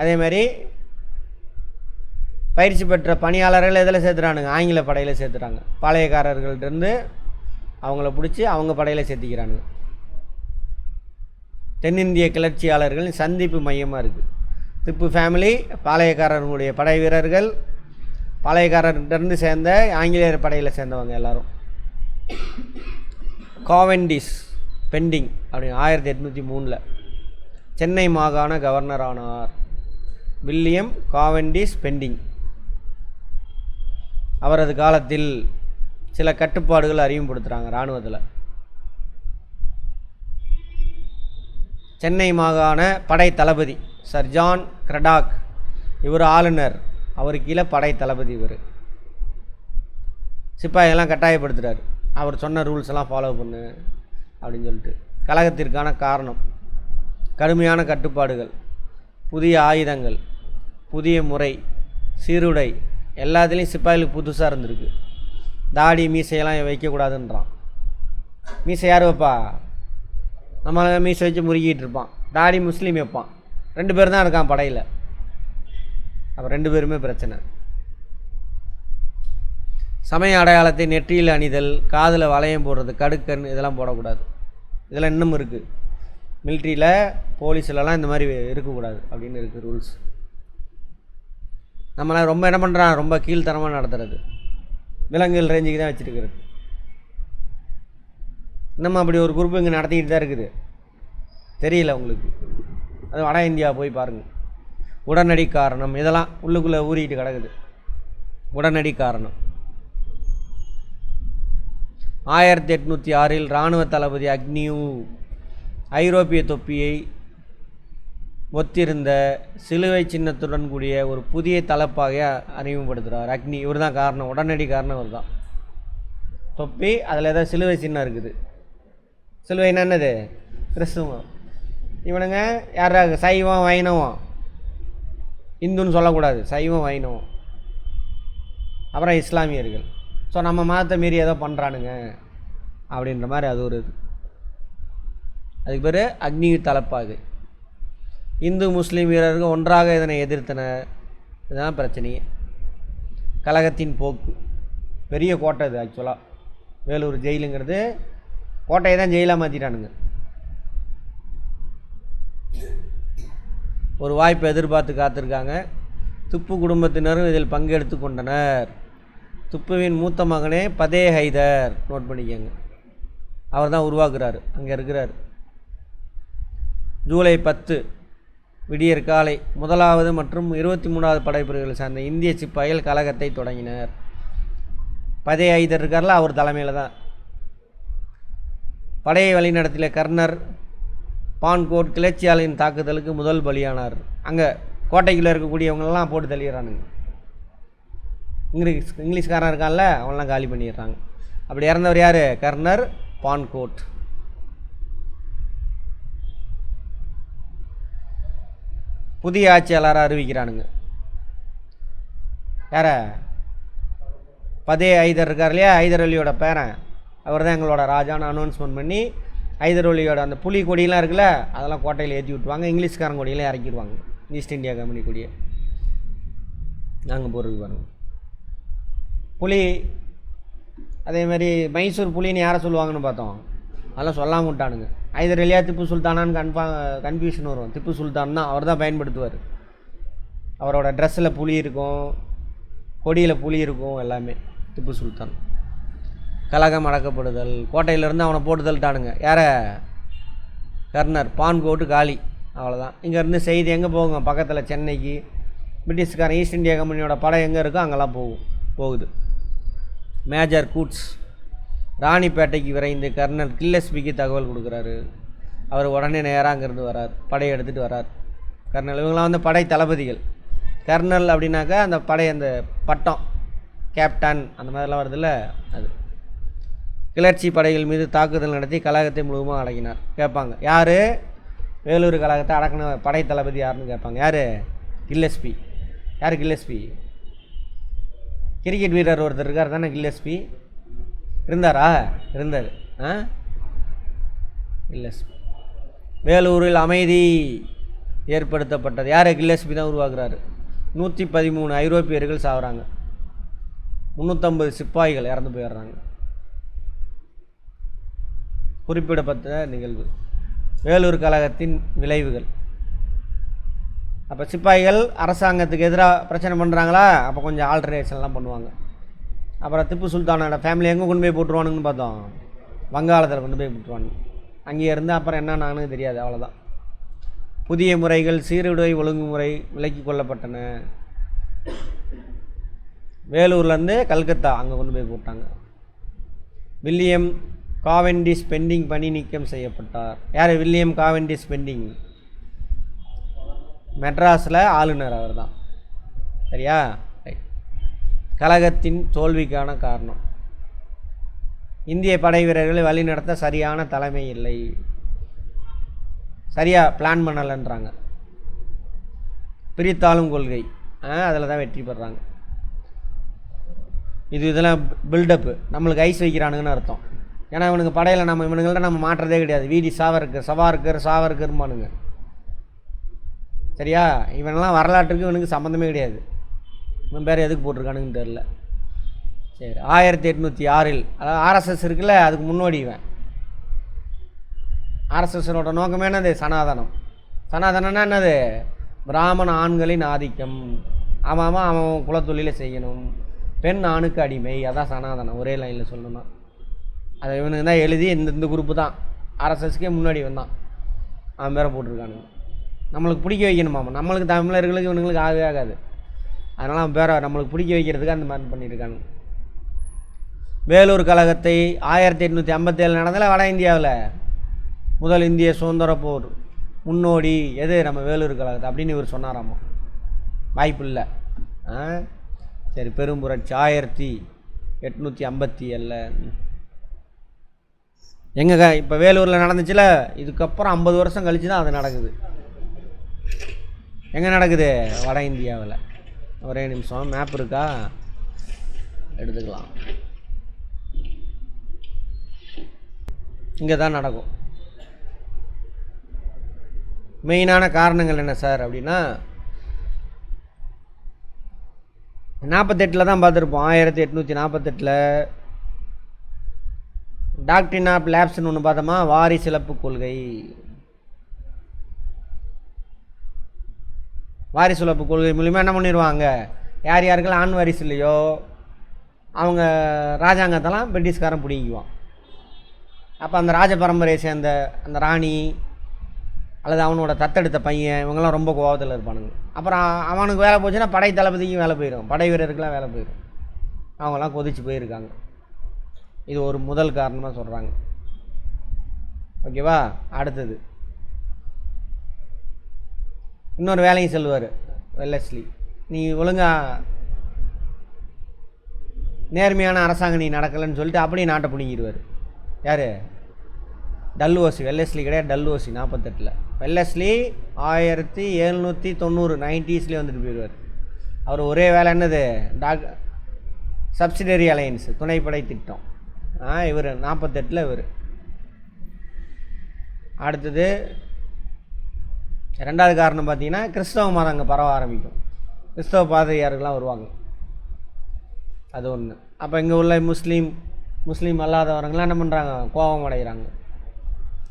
அதேமாதிரி பயிற்சி பெற்ற பணியாளர்கள் எதில் சேர்த்துறானுங்க? ஆங்கில படையில் சேர்த்துறாங்க. பாளையக்காரர்கள்ட்டேருந்து அவங்கள பிடிச்சி அவங்க படையில் சேர்த்திக்கிறானுங்க. தென்னிந்திய கிளர்ச்சியாளர்களின் சந்திப்பு மையமாக இருக்குது. திப்பு ஃபேமிலி, பாளையக்காரர்களுடைய படை வீரர்கள், பாளையக்காரர்கிட்டருந்து சேர்ந்த ஆங்கிலேயர் படையில் சேர்ந்தவங்க எல்லோரும். காவெண்டிஸ் பெண்டிங் அப்படின்னு 1803 சென்னை மாகாண கவர்னர் ஆனார். William Cavendish Bentinck. அவரது காலத்தில் சில கட்டுப்பாடுகள் அறிமுகப்படுத்துகிறாங்க இராணுவத்தில். சென்னை மாகாண படை தளபதி சர் ஜான் கிரடாக், இவர் ஆளுநர், அவர் கீழே படை தளபதி. இவர் சிப்பாயெல்லாம் கட்டாயப்படுத்துகிறார், அவர் சொன்ன ரூல்ஸ் எல்லாம் ஃபாலோ பண்ணு அப்படின்னு சொல்லிட்டு. கலகத்திற்கான காரணம் கடுமையான கட்டுப்பாடுகள், புதிய ஆயுதங்கள், புதிய முறை, சீருடை, எல்லாத்துலேயும் சிப்பாய்களுக்கு புதுசாக இருந்திருக்கு. தாடி மீசையெல்லாம் வைக்கக்கூடாதுன்றான். மீசை யார் வைப்பா? நம்மள மீசை வச்சு முறுக்கிட்டு இருப்பான். தாடி முஸ்லீம் வைப்பான். 2 பேர் தான் இருக்கான் படையில். அப்போ 2 பேருமே பிரச்சனை. சமய அடையாளத்தை நெற்றியில் அணிதல், காதில் வளையம் போடுறது, கடுக்கன், இதெல்லாம் போடக்கூடாது. இதெல்லாம் இன்னும் இருக்குது. மிலிட்ரியில் போலீஸ்லலாம் இந்த மாதிரி இருக்கக்கூடாது அப்படின்னு இருக்குது ரூல்ஸ். நம்மளாம் ரொம்ப என்ன பண்ணுறான், ரொம்ப கீழ்த்தரமாக நடத்துறது, விலங்குகள் ரேஞ்சுக்கு தான் வச்சுருக்கிறது. இன்னமும் அப்படி ஒரு குரூப் இங்கே நடத்திக்கிட்டு தான் இருக்குது. தெரியல உங்களுக்கு, அது வட இந்தியா போய் பாருங்கள். உடனடி காரணம் இதெல்லாம் உள்ளுக்குள்ளே ஊறிக்கிட்டு கிடக்குது. உடனடி காரணம் 1806 இராணுவ தளபதி அக்னியூ ஐரோப்பிய தொப்பியை ஒத்திருந்த சிலுவை சின்னத்துடன் கூடிய ஒரு புதிய தலப்பாக அறிமுகப்படுத்துகிறார். அக்னி இவர் தான் காரணம், உடனடி காரணம் இவர் தான். தொப்பி அதில் ஏதாவது சிலுவை சின்னம் இருக்குது. சிலுவைன்னா என்னது? கிறிஸ்துவம். இவனுங்க யாராக சைவம் வைணவம், இந்துன்னு சொல்லக்கூடாது, சைவம் வைணவம். அப்புறம் இஸ்லாமியர்கள். ஸோ நம்ம மதத்தை மீறி ஏதோ பண்ணுறானுங்க அப்படின்ற மாதிரி அது ஒரு இது. அதுக்கு பேர் அக்னி தலப்பாகு. இந்து முஸ்லீம் வீரர்கள் ஒன்றாக இதனை எதிர்த்தனர். இதுதான் பிரச்சனையே. கழகத்தின் போக்கு. பெரிய கோட்டை இது. ஆக்சுவலாக வேலூர் ஜெயிலுங்கிறது கோட்டையை தான் ஜெயிலாக மாற்றிட்டானுங்க. ஒரு வாய்ப்பை எதிர்பார்த்து காத்திருக்காங்க. துப்பு குடும்பத்தினரும் இதில் பங்கெடுத்து கொண்டனர். துப்புவின் மூத்த மகனே பதே ஹைதர், நோட் பண்ணிக்கோங்க, அவர் தான் உருவாக்குறாரு, அங்கே இருக்கிறார். ஜூலை 10 விடியற் காலை 1வது மற்றும் 23வது படைப்பிரிவுகளை சார்ந்த இந்திய சிப்பாய்கள் கழகத்தை தொடங்கினர். பதே ஹைதர் இருக்கார்ல, அவர் தலைமையில் தான். படையை வழிநடத்திய கர்னர் பான்கோட் கிளர்ச்சியாளரின் தாக்குதலுக்கு முதல் பலியானார். அங்கே கோட்டைக்குள்ளே இருக்கக்கூடியவங்களெல்லாம் போட்டு தள்ளிடுறானுங்க. இங்கிலீஷ்காரன் இருக்கான்ல, அவனெலாம் காலி பண்ணிடுறாங்க. அப்படி இறந்தவர் யார்? கர்னர் பான்கோட். புதிய ஆட்சியாளராக அறிவிக்கிறானுங்க. யார? பதே ஹைதர் இருக்கார் இல்லையா, ஹைதர் அலியோட பேரன், அவர் தான் எங்களோட ராஜான்னு அனௌன்ஸ்மெண்ட் பண்ணி ஹைதர் அலியோட அந்த புலி கொடியெலாம் இருக்குல்ல, அதெல்லாம் கோட்டையில் ஏற்றி விட்டுவாங்க. இங்கிலீஷ்காரன் கொடியெல்லாம் இறக்கிடுவாங்க. ஈஸ்ட் இந்தியா கம்பெனி கொடியை நாங்கள் போடுறதுக்கு பாருங்க. புலி அதேமாதிரி மைசூர் புலின்னு யாரை சொல்லுவாங்கன்னு பார்த்தோம், அதெல்லாம் சொல்லாமல் விட்டானுங்க. ஹைதர் அலியா திப்பு சுல்தானான்னு கன்ஃபியூஷன் வரும். திப்பு சுல்தான் தான், அவர் தான் பயன்படுத்துவார். அவரோட ட்ரெஸ்ஸில் புலி இருக்கும், கொடியில் புலி இருக்கும், எல்லாமே திப்பு சுல்தான். கலகம் அடக்கப்படுதல். கோட்டையிலேருந்து அவனை போட்டு தள்ளிட்டானுங்க. யாரை? கர்னர் பான்கோட்டு காலி. அவ்வளோதான். இங்கேருந்து செய்தி எங்கே போகுங்க? பக்கத்தில் சென்னைக்கு. பிரிட்டிஷ்காரன் ஈஸ்ட் இந்தியா கம்பெனியோட படம் எங்கே இருக்கோ அங்கெல்லாம் போகுது. மேஜர் கூட்ஸ் ராணிப்பேட்டைக்கு விரைந்து கர்னல் கில்லஸ்பிக்கு தகவல் கொடுக்குறாரு. அவர் உடனே நேராக அங்கேருந்து வரார், படையை எடுத்துகிட்டு வரார். கர்னல் இவங்களாம் வந்து படை தளபதிகள். கர்னல் அப்படின்னாக்கா அந்த படை, அந்த பட்டம், கேப்டன் அந்த மாதிரிலாம் வருதுல்ல, அது. கிளர்ச்சி படைகள் மீது தாக்குதல் நடத்தி கழகத்தை முழுவதுமாக அடக்கினார். கேட்பாங்க, யார் வேலூர் கழகத்தை அடக்கின படை தளபதி யாருன்னு கேட்பாங்க. யார்? கில்லஸ்பி. யார் கில்லஸ்பி? கிரிக்கெட் வீரர் ஒருத்தர் இருக்கார் தானே, கில்லஸ்பி. இருந்தாரா? இருந்தார். கில்லஸ்பி. வேலூரில் அமைதி ஏற்படுத்தப்பட்டது. யார்? கில்லஸ்பி தான் உருவாக்குறாரு. 113 ஐரோப்பியர்கள் சாகுறாங்க. 350 சிப்பாய்கள் இறந்து போயிடுறாங்க. குறிப்பிடப்பட்ட நிகழ்வு. வேலூர் கழகத்தின் விளைவுகள். அப்போ சிப்பாய்கள் அரசாங்கத்துக்கு எதிராக பிரச்சனை பண்ணுறாங்களா, அப்போ கொஞ்சம் ஆல்ட்ரேஷன்லாம் பண்ணுவாங்க. அப்புறம் திப்பு சுல்தானோட ஃபேமிலி எங்கே கொண்டு போய் போட்டுருவானுங்கன்னு பார்த்தோம், வங்காளத்தில் கொண்டு போய் போட்டுருவானுங்க. அங்கேயே இருந்து அப்புறம் என்ன நானும் தெரியாது, அவ்வளோதான். புதிய முறைகள், சீருடை ஒழுங்குமுறை விலக்கி கொள்ளப்பட்டன. வேலூர்லேருந்து கல்கத்தா அங்கே கொண்டு போய் போட்டாங்க. வில்லியம் காவென்டிஷ் பெண்டிங் பணி நீக்கம் செய்யப்பட்டார். யார்? William Cavendish Bentinck. மெட்ராஸில் ஆளுநர் அவர் தான். சரியா? கழகத்தின் தோல்விக்கான காரணம். இந்திய படை வீரர்களை வழிநடத்த சரியான தலைமை இல்லை, சரியாக பிளான் பண்ணலைன்றாங்க. பிரித்தாளும் கொள்கை, அதில் தான் வெற்றி பெறாங்க. இதெல்லாம் பில்டப்பு, நம்மளுக்கு ஐஸ் வைக்கிறானுங்கன்னு அர்த்தம். ஏன்னா இவனுக்கு படையில் இவனுங்கள்ட்ட நம்ம மாற்றதே கிடையாது. வீதி சாவர்கர்மானுங்க. சரியா? இவனெல்லாம் வரலாற்றுக்கு இவனுக்கு சம்மந்தமே கிடையாது. இவன் பேர் எதுக்கு போட்டிருக்கானுங்கன்னு தெரில. சரி, 1806 அதாவது ஆர்எஸ்எஸ் இருக்குல்ல, அதுக்கு முன்னோடி இவன். ஆர்எஸ்எஸோட நோக்கமே என்னது? சனாதனம். சனாதனம்னா என்னது? பிராமண ஆண்களின் ஆதிக்கம். அவன் குலத்தொழிலை செய்யணும், பெண் ஆணுக்கு அடிமை, அதான் சனாதனம். ஒரே லைனில் சொல்லணும்னா அதை இவனுக்கு தான் எழுதி இந்த குரூப்பு தான் ஆர்எஸ்எஸ்க்கே முன்னாடி வந்தான். அவன் பேரை போட்டிருக்கானுங்க. நம்மளுக்கு பிடிக்க வைக்கணுமாமா, நம்மளுக்கு தமிழர்களுக்கு இவனுங்களுக்கு ஆகவே ஆகாது. அதனால் அவன் பேரை நம்மளுக்கு பிடிக்க வைக்கிறதுக்கு அந்த மாதிரி பண்ணியிருக்காங்க. வேலூர் கழகத்தை 1857 நடந்ததில் வட இந்தியாவில் முதல் இந்திய சுதந்திர போர் முன்னோடி எது? நம்ம வேலூர் கழகத்தை அப்படின்னு இவர் சொன்னாராமா. வாய்ப்பு இல்லை. சரி, பெரும்புரட்சி 1857. எங்கே இப்போ வேலூரில் நடந்துச்சுல, இதுக்கப்புறம் 50 வருஷம் கழிச்சு தான் அது நடக்குது. எங்கே நடக்குது? வட இந்தியாவில். ஒரே நிமிஷம், மேப் இருக்கா எடுத்துக்கலாம். இங்கே தான் நடக்கும். மெயினான காரணங்கள் என்ன சார் அப்படின்னா, 48 தான் பார்த்துருப்போம். 1848 டாக்ட்ரின் ஆஃப் லேப்ஸ்னு ஒன்று பார்த்தோமா, வாரிசிலப்பு கொள்கை. வாரிசுலப்பு கொள்கை மூலிமா என்ன பண்ணிடுவாங்க, யார் யாருக்கெல்லாம் ஆண் வாரிசு இல்லையோ அவங்க ராஜாங்கத்தெல்லாம் பிரிட்டிஷ்காரன் பிடிக்குவான். அப்போ அந்த ராஜ பரம்பரையை சேர்ந்த அந்த ராணி அல்லது அவனோட தத்தெடுத்த பையன் இவங்கெல்லாம் ரொம்ப கோபத்தில் இருப்பானுங்க. அப்புறம் அவனுக்கு வேலை போச்சுன்னா படை தளபதிக்கும் வேலை போயிடும், படை வீரருக்கெல்லாம் வேலை போயிடும். அவங்கெல்லாம் கொதிச்சு போயிருக்காங்க. இது ஒரு முதல் காரணமாக சொல்கிறாங்க. ஓகேவா? அடுத்தது இன்னொரு வேலையும் சொல்லுவார் வெல்லஸ்லி, நீ ஒழுங்காக நேர்மையான அரசாங்கம் நீ நடக்கலைன்னு சொல்லிட்டு அப்படியே நாட்டை பிடிங்கிடுவார். யார்? டல்ஹௌசி. வெல்லஸ்லி கிடையாது, டல்ஹௌசி. 48 வெல்லஸ்லி 1790 90ஸ்லேயே வந்துட்டு போயிடுவார். அவர் ஒரே வேலை என்னது, சப்சிடரி அலையன்ஸ், துணைப்படை திட்டம். இவர் 48 இவர். அடுத்தது ரெண்டாவது காரணம் பார்த்தீங்கன்னா, கிறிஸ்தவ மதம் அங்கே பரவ ஆரம்பிக்கும். கிறிஸ்தவ பாதிரியார்கள்லாம் வருவாங்க, அது ஒன்று. அப்போ இங்கே உள்ள முஸ்லீம் அல்லாதவர்கள்லாம் என்ன பண்ணுறாங்க, கோபம் அடைகிறாங்க.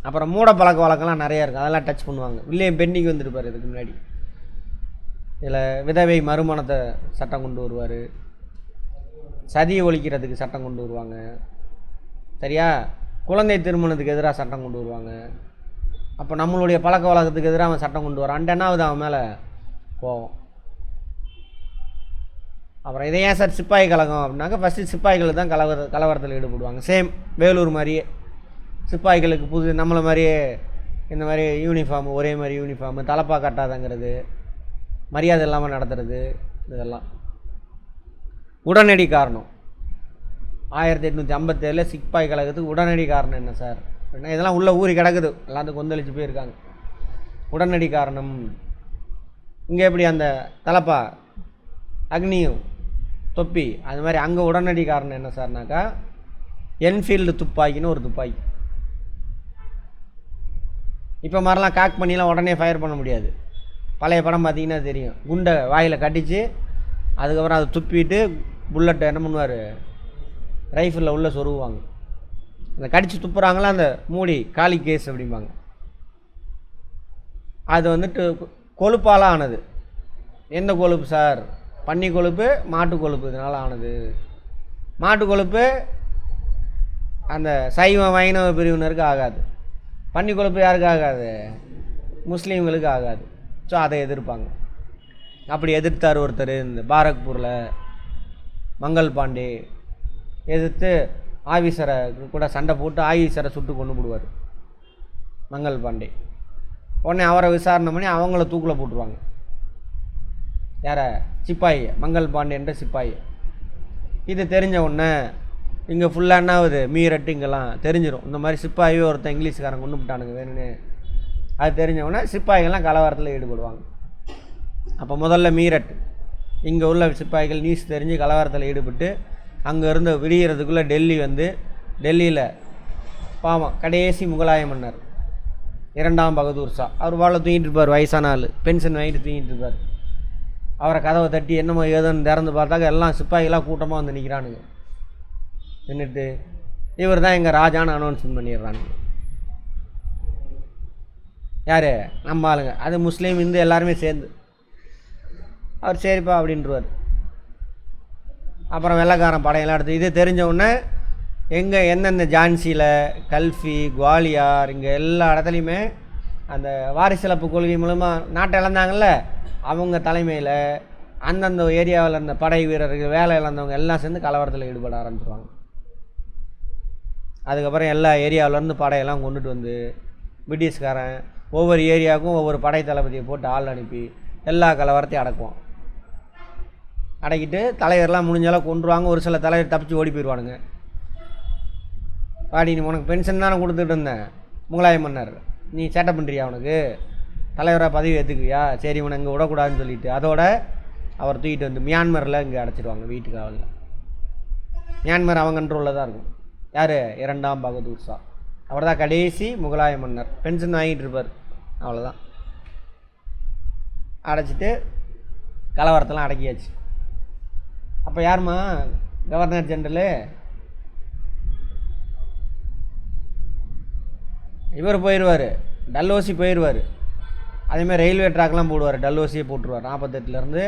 அப்புறம் மூட பழக்க வழக்கம்லாம் நிறையா இருக்குது, அதெல்லாம் டச் பண்ணுவாங்க. வில்லியம் பென்னிங் வந்துருப்பார் இதுக்கு முன்னாடி. இதில் விதவை மறுமணத்தை சட்டம் கொண்டு வருவார், சதியை ஒழிக்கிறதுக்கு சட்டம் கொண்டு வருவாங்க, சரியா, குழந்தை திருமணத்துக்கு எதிராக சட்டம் கொண்டு வருவாங்க. அப்போ நம்மளுடைய பழக்க வழக்கத்துக்கு எதிராக அவன் சட்டம் கொண்டு வரான், என்னாவது அவன் மேலே போவோம். அப்புறம் இதை ஏன் சார் சிப்பாய் கழகம் அப்படின்னாக்க, ஃபஸ்ட்டு சிப்பாய்கள் தான் கலவரத்தில் ஈடுபடுவாங்க. சேம் வேலூர் மாதிரியே சிப்பாய்களுக்கு நம்மளை மாதிரியே இந்த மாதிரி யூனிஃபார்மு, ஒரே மாதிரி யூனிஃபார்மு, தலப்பா கட்டாதங்கிறது, மரியாதை இல்லாமல் நடத்துறது, இதெல்லாம் உடனடி காரணம். 1857 சிப்பாய் கழகத்துக்கு உடனடி காரணம் என்ன சார் அப்படின்னா, இதெல்லாம் உள்ள ஊறி கிடக்குது, எல்லாத்துக்கும் கொந்தளிச்சு போயிருக்காங்க. உடனடி காரணம் இங்கே எப்படி அந்த தலப்பா அக்னியும் தொப்பி அது மாதிரி, அங்கே உடனடி காரணம் என்ன சார்னாக்கா, என்ஃபீல்டு துப்பாக்கின்னு ஒரு துப்பாக்கி. இப்போ மாதிரிலாம் காக் பண்ணிலாம் உடனே ஃபயர் பண்ண முடியாது. பழைய படம் பார்த்தீங்கன்னா தெரியும், குண்டை வாயில் கட்டிச்சு அதுக்கப்புறம் அதை துப்பிட்டு புல்லட்டை என்ன பண்ணுவார், ரைஃபிளில் உள்ளே சொருவாங்க. அந்த கடித்து துப்புறாங்களா அந்த மூடி, காலி கேஸ் அப்படிம்பாங்க. அது வந்துட்டு கொழுப்பால் ஆனது. எந்த கொழுப்பு சார்? பன்னி கொழுப்பு, மாட்டு கொழுப்பு, இதனால் ஆனது. மாட்டு கொழுப்பு அந்த சைவ வைணவ பிரிவினருக்கு ஆகாது, பன்னி கொழுப்பு யாருக்கு ஆகாது, முஸ்லீம்களுக்கு ஆகாது. ஸோ அதை எதிர்ப்பாங்க. அப்படி எதிர்த்தார் ஒருத்தர் இந்த பாரக்பூரில், மங்கள் பாண்டே எதிர்த்து ஆஃபீஸரை கூட சண்டை போட்டு ஆஃபீஸரை சுட்டு கொண்டு போடுவார் மங்கள் பாண்டே. உடனே அவரை விசாரணை பண்ணி அவங்கள தூக்கில் போட்டுருவாங்க. யாரை? சிப்பாய் மங்கள் பாண்டே என்ற சிப்பாய். இது தெரிஞ்ச உடனே இங்கே ஃபுல்லாக என்ன ஆகுது, மீரட்டு இங்கெல்லாம் தெரிஞ்சிடும், இந்த மாதிரி சிப்பாயே ஒருத்தன் இங்கிலீஷ்காரன் கொண்டு விட்டானுங்க வேணுன்னு. அது தெரிஞ்ச உடனே சிப்பாய்கள்லாம் கலவரத்தில் ஈடுபடுவாங்க. அப்போ முதல்ல மீரட், இங்கே உள்ள சிப்பாய்கள் நியூஸ் தெரிஞ்சு கலவரத்தில் ஈடுபட்டு அங்கே இருந்து விடிகிறதுக்குள்ளே டெல்லி வந்து, டெல்லியில் பாவம் கடைசி முகலாய மன்னர் 2ஆம் பகதூர் ஷா, அவர் வாழ தூங்கிட்டு இருப்பார், வயசான ஆள், பென்ஷன் வாங்கிட்டு தூங்கிட்டு இருப்பார். அவரை கதவை தட்டி என்னமோ ஏதோன்னு திறந்து பார்த்தாக்க எல்லாம் சிப்பாய்களாக கூட்டமாக வந்து நிற்கிறானுங்க. நின்றுட்டு இவர் தான் எங்கள் ராஜான்னு அனௌன்ஸ்மெண்ட் பண்ணிடுறானுங்க. யார்? நம்ம ஆளுங்க. அது முஸ்லீம் இந்து எல்லாருமே சேர்ந்து. அவர் சரிப்பா அப்படின்ட்டுருவார். அப்புறம் வெள்ளைக்காரன் படையெல்லாம் எடுத்து இது தெரிஞ்ச உடனே எங்கே எந்தெந்த ஜான்சியில், கல்ஃபி, குவாலியார், இங்கே எல்லா இடத்துலையுமே அந்த வாரிசிலப்பு கொள்கை மூலமாக நாட்டை இழந்தாங்கள்ல, அவங்க தலைமையில் அந்தந்த ஏரியாவில் இருந்த படை வீரர்கள், வேலை இழந்தவங்க எல்லாம் சேர்ந்து கலவரத்தில் ஈடுபட ஆரம்பிச்சிருவாங்க. அதுக்கப்புறம் எல்லா ஏரியாவிலேருந்து படையெல்லாம் கொண்டுட்டு வந்து பிரிட்டிஷ்காரன் ஒவ்வொரு ஏரியாவுக்கும் ஒவ்வொரு படை தளபதியை போட்டு ஆள் அனுப்பி எல்லா கலவரத்தையும் அடக்குவான். அடக்கிட்டு தலைவர்லாம் முடிஞ்சளவு கொண்டுருவாங்க. ஒரு சில தலைவர் தப்பிச்சு ஓடி போயிடுவானுங்க. வாடி நீ உனக்கு பென்ஷன் தானே கொடுத்துட்டு இருந்தேன் முகலாய மன்னர், நீ சேட்டை பண்ணுறியா, உனக்கு தலைவராக பதவி ஏற்றுக்குவியா, சரி உன்னை இங்கே விடக்கூடாதுன்னு சொல்லிட்டு அதோட அவர் தூக்கிட்டு வந்து மியான்மரில் இங்கே அடைச்சிடுவாங்க வீட்டு காவலில். மியான்மர் அவங்க கண்ட்ரோலில் தான் இருக்கும். யார்? இரண்டாம் பகதூர் ஷா. அவர் தான் கடைசி முகலாய மன்னர். பென்ஷன் வாங்கிட்டு இருப்பார், அவ்வளோதான். அடைச்சிட்டு கலவரத்தெல்லாம் அடக்கியாச்சு. அப்போ யாருமா கவர்னர் ஜெனரலு? இவர் போயிடுவார், டல்ஹௌசி போயிடுவார். அதேமாதிரி ரயில்வே ட்ராக்லாம் போடுவார், டல்ஹௌசியே போட்டுருவார். 48லேருந்து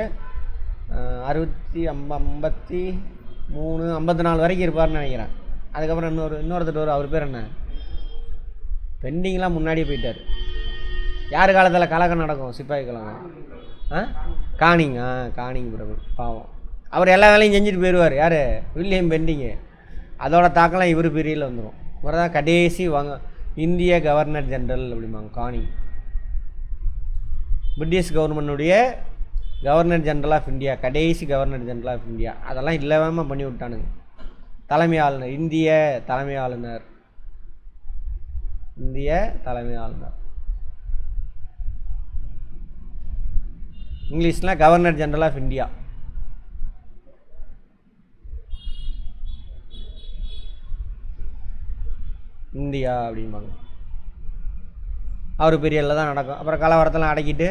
54 வரைக்கும் இருப்பார்னு நினைக்கிறேன். அதுக்கப்புறம் இன்னொருத்தர் வரும், அவர் பேர் என்ன, பெண்டிங்லாம் முன்னாடியே போயிட்டார். யார் காலத்தில் கலகம் நடக்கும்? சிப்பாய் கலகம். காணிங். காணிங் பிரபு பாவம், அவர் எல்லா வேலையும் செஞ்சுட்டு போயிடுவார். யார்? William Bentinck. அதோட தாக்கெல்லாம் இவர் பீரியடில் வந்துடும். இவர் தான் கடைசி இந்திய கவர்னர் ஜெனரல் அப்படிம்பாங்க, காணிங். பிரிட்டிஷ் கவர்மெண்ட்டுடைய கவர்னர் ஜெனரல் ஆஃப் இந்தியா, கடைசி கவர்னர் ஜெனரல் ஆஃப் இந்தியா. அதெல்லாம் இல்லாமல் பண்ணி விட்டானுங்க. தலைமை ஆளுநர், இந்திய தலைமை ஆளுநர், இந்திய தலைமை ஆளுநர். இங்கிலீஷில் governor general of India. India அப்படிம்பாங்க. அவர் பீரியடில் தான் நடக்கும். அப்புறம் கலவரத்தெல்லாம் அடக்கிட்டு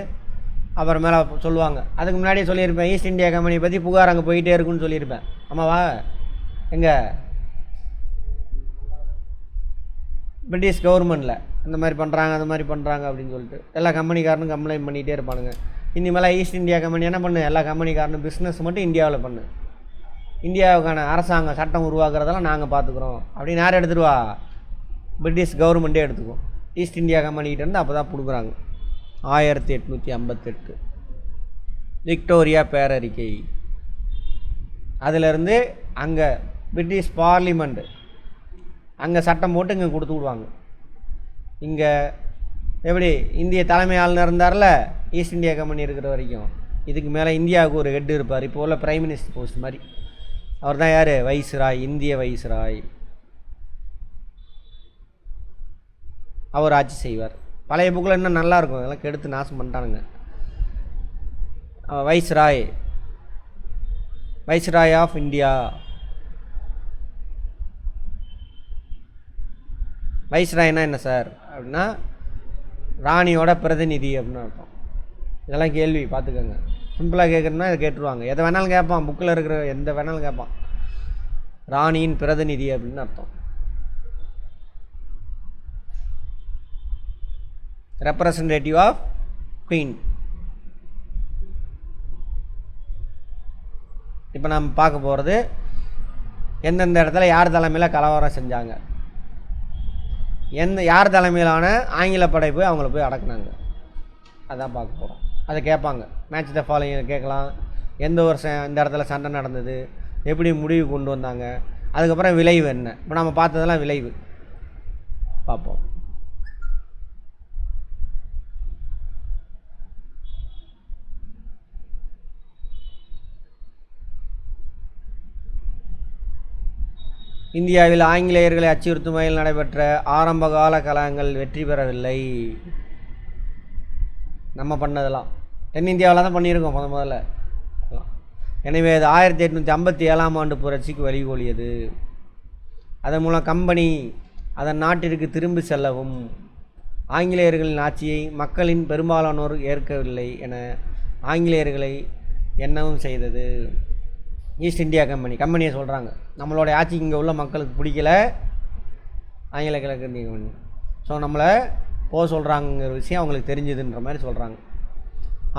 அப்புறம் மேலே சொல்லுவாங்க. அதுக்கு முன்னாடியே சொல்லியிருப்பேன், ஈஸ்ட் இந்தியா கம்பெனியை பற்றி புகார் அங்கே போயிட்டே இருக்குன்னு சொல்லியிருப்பேன். ஆமாவா? எங்கே? பிரிட்டிஷ் கவர்மெண்ட்டில் இந்த மாதிரி பண்ணுறாங்க, அந்த மாதிரி பண்ணுறாங்க அப்படின்னு சொல்லிட்டு எல்லா கம்பெனிக்காரனும் கம்ப்ளைண்ட் பண்ணிகிட்டே இருப்பானுங்க. இனிமேல் ஈஸ்ட் இந்தியா கம்பெனி என்ன பண்ணு, எல்லா கம்பெனிக்காரனும் பிஸ்னஸ் மட்டும் இந்தியாவில் பண்ணு, இந்தியாவுக்கான அரசாங்க சட்டம் உருவாக்குறதெல்லாம் நாங்கள் பார்த்துக்குறோம் அப்படின்னு யார் எடுத்துருவா? பிரிட்டிஷ் கவர்மெண்ட்டே எடுத்துக்குவோம். ஈஸ்ட் இந்தியா கம்பெனிக்கிட்டேருந்து அப்போ தான் கொடுக்குறாங்க. 1858 விக்டோரியா பேரறிக்கை. அதிலேருந்து அங்கே பிரிட்டிஷ் பார்லிமெண்ட்டு அங்கே சட்டம் போட்டு இங்கே கொடுத்து விடுவாங்க. இங்கே எப்படி இந்திய தலைமை ஆளுநர் இருந்தார்ல ஈஸ்ட் இந்தியா கம்பெனி இருக்கிற வரைக்கும், இதுக்கு மேலே இந்தியாவுக்கு ஒரு ஹெட் இருப்பார். இப்போ உள்ள பிரைம் மினிஸ்டர் போஸ்ட் மாதிரி. அவர் தான் யார்? வைஸ்ராய், இந்திய வைஸ்ராய். அவர் ஆட்சி செய்வார். பழைய புக்கில் இன்னும் நல்லாயிருக்கும், அதெல்லாம் கெடுத்து நாசம் பண்ணிட்டானுங்க. Viceroy, viceroy of India. வைஸ்ராய்னா என்ன சார் அப்படின்னா ராணியோட பிரதிநிதி அப்படின்னு அர்த்தம். இதெல்லாம் கேள்வி பார்த்துக்கோங்க. சிம்பிளாக கேட்குறதுனா இதை கேட்டுருவாங்க. எதை வேணாலும் கேட்பான், புக்கில் இருக்கிற எந்த வேணாலும் கேட்பான். ராணியின் பிரதிநிதி அப்படின்னு அர்த்தம். Representative of queen. இப்போ நம்ம பார்க்க போகிறது எந்தெந்த இடத்துல யார் தலைமையில் கலவரம் செஞ்சாங்க, யார் தலைமையிலான ஆங்கில படை போய் அவங்கள போய் அடக்குனாங்க, அதான் பார்க்க போகிறோம். அதை கேட்பாங்க. மேட்ச் த ஃபாலோயிங் கேட்கலாம். எந்த வருஷம் இந்த இடத்துல சண்டை நடந்தது, எப்படி முடிவு கொண்டு வந்தாங்க, அதுக்கப்புறம் விளைவு என்ன. இப்போ நம்ம பார்த்ததெல்லாம் விளைவு பார்ப்போம். இந்தியாவில் ஆங்கிலேயர்களை அச்சுறுத்தும் வகையில் நடைபெற்ற ஆரம்பகால கலகங்கள் வெற்றி பெறவில்லை. நம்ம பண்ணதெல்லாம் தென்னிந்தியாவில் தான் பண்ணியிருக்கோம் முதல்ல. எனவே அது 1857ஆம் ஆண்டு புரட்சிக்கு வழிகோலியது. அதன் மூலம் கம்பெனி அதன் நாட்டிற்கு திரும்பி செல்லவும் ஆங்கிலேயர்களின் ஆட்சியை மக்களின் பெரும்பாலானோர் ஏற்கவில்லை என ஆங்கிலேயர்களை எண்ணவும் செய்தது. ஈஸ்ட் இந்தியா கம்பெனியை சொல்கிறாங்க, நம்மளோட ஆட்சி இங்கே உள்ள மக்களுக்கு பிடிக்கல, ஆங்கில கிழக்கிந்திய கம்பெனி ஸோ நம்மளை போக சொல்கிறாங்கிற விஷயம் அவங்களுக்கு தெரிஞ்சுதுன்ற மாதிரி சொல்கிறாங்க.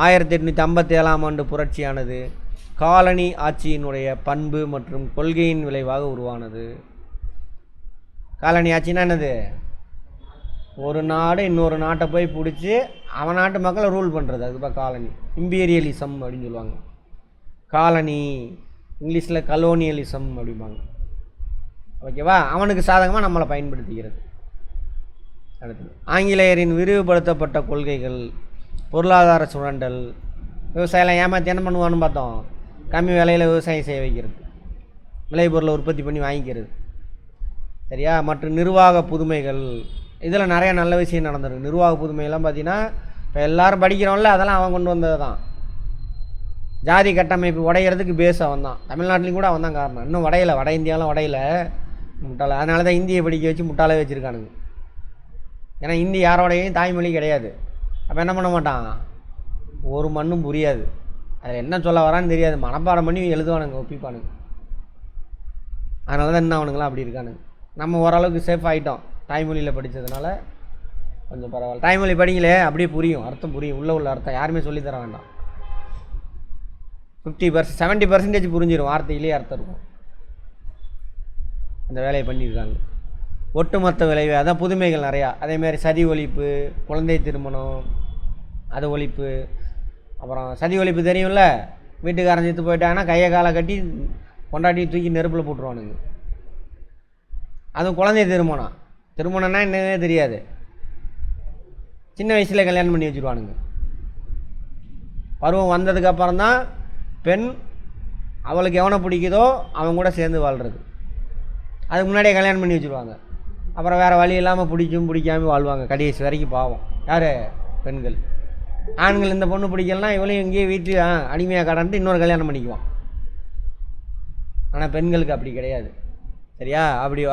1857ஆம் ஆண்டு புரட்சியானது காலனி ஆட்சியினுடைய பண்பு மற்றும் கொள்கையின் விளைவாக உருவானது. காலனி ஆட்சின்னா என்னது? ஒரு நாடு இன்னொரு நாட்டை போய் பிடிச்சி அவன் நாட்டு மக்களை ரூல் பண்ணுறது, அதுக்கு காலனி. இம்பீரியலிசம் அப்படின்னு சொல்லுவாங்க. காலனி இங்கிலீஷில் கலோனியலிசம் அப்படிம்பாங்க. ஓகேவா? அவனுக்கு சாதகமாக நம்மளை பயன்படுத்திக்கிறது. அடுத்தது ஆங்கிலேயரின் விரிவுபடுத்தப்பட்ட கொள்கைகள், பொருளாதார சுரண்டல், விவசாயம்லாம் ஏமாற்றி என்ன பண்ணுவான்னு பார்த்தோம், கம்மி விலையில் விவசாயம் செய்ய வைக்கிறது, விளைபொருளை உற்பத்தி பண்ணி வாங்கிக்கிறது, சரியா. மற்றும் நிர்வாக புதுமைகள், இதில் நிறைய நல்ல விஷயம் நடந்திருக்கு. நிர்வாக புதுமைகள்லாம் பார்த்தீங்கன்னா இப்போ எல்லோரும் படிக்கிறோம்ல, அதெல்லாம் அவன் கொண்டு வந்தது தான். ஜாதி கட்டமைப்பு உடையிறதுக்கு பேஸ் அவன் தான். தமிழ்நாட்டிலையும் கூட அவன் தான் காரணம். இன்னும் உடையலை, வட இந்தியாலாம் உடையலை, முட்டாள. அதனால தான் இந்தியை படிக்க வச்சு முட்டாளே வச்சுருக்கானுங்க. ஏன்னா இந்தி யாரோடையும் தாய்மொழி கிடையாது. அப்போ என்ன பண்ண மாட்டான், ஒரு மண்ணும் புரியாது, அதில் என்ன சொல்ல வரான்னு தெரியாது, மனப்பாடம் பண்ணி எழுதுவானுங்க, ஒப்பிப்பானுங்க. அதனால தான் இன்னும் அவனுங்களாம் அப்படி இருக்கானுங்க. நம்ம ஓரளவுக்கு சேஃப் ஆகிட்டோம் தாய்மொழியில் படித்ததுனால, கொஞ்சம் பரவாயில்ல. தாய்மொழி படிங்களே, அப்படியே புரியும், அர்த்தம் புரியும், உள்ள அர்த்தம் யாருமே சொல்லித்தர வேண்டாம். 50% 70% புரிஞ்சிடும், வார்த்தையிலே அர்த்தம் இருக்கும். அந்த வேலையை பண்ணியிருக்காங்க. ஒட்டுமொத்த விளைவு அதான் புதுமைகள் நிறையா. அதேமாதிரி சதி ஒழிப்பு, குழந்தை திருமணம், அது ஒழிப்பு. அப்புறம் சதி ஒழிப்பு தெரியும்ல, வீட்டுக்காரன் செத்து போயிட்டாங்கன்னா கையை காலை கட்டி கொண்டாட்டி தூக்கி நெருப்பில் போட்டுருவானுங்க. அதுவும் குழந்தை திருமணம், திருமணம்னா என்னன்னே தெரியாது, சின்ன வயசில் கல்யாணம் பண்ணி வச்சுருவானுங்க. பருவம் வந்ததுக்கப்புறம் தான் பெண் அவளுக்கு எவனை பிடிக்குதோ அவன் கூட சேர்ந்து வாழ்கிறது. அதுக்கு முன்னாடியே கல்யாணம் பண்ணி வச்சுருவாங்க. அப்புறம் வேறு வழி இல்லாமல் பிடிக்காமல் வாழ்வாங்க கடைசி வரைக்கும். பாவம் யார், பெண்கள். ஆண்கள் இந்த பொண்ணு பிடிக்கலனா இவளையும் இங்கேயே வீட்டில் அடிமையாக கடன்ட்டு இன்னொரு கல்யாணம் பண்ணிக்குவான். ஆனால் பெண்களுக்கு அப்படி கிடையாது, சரியா.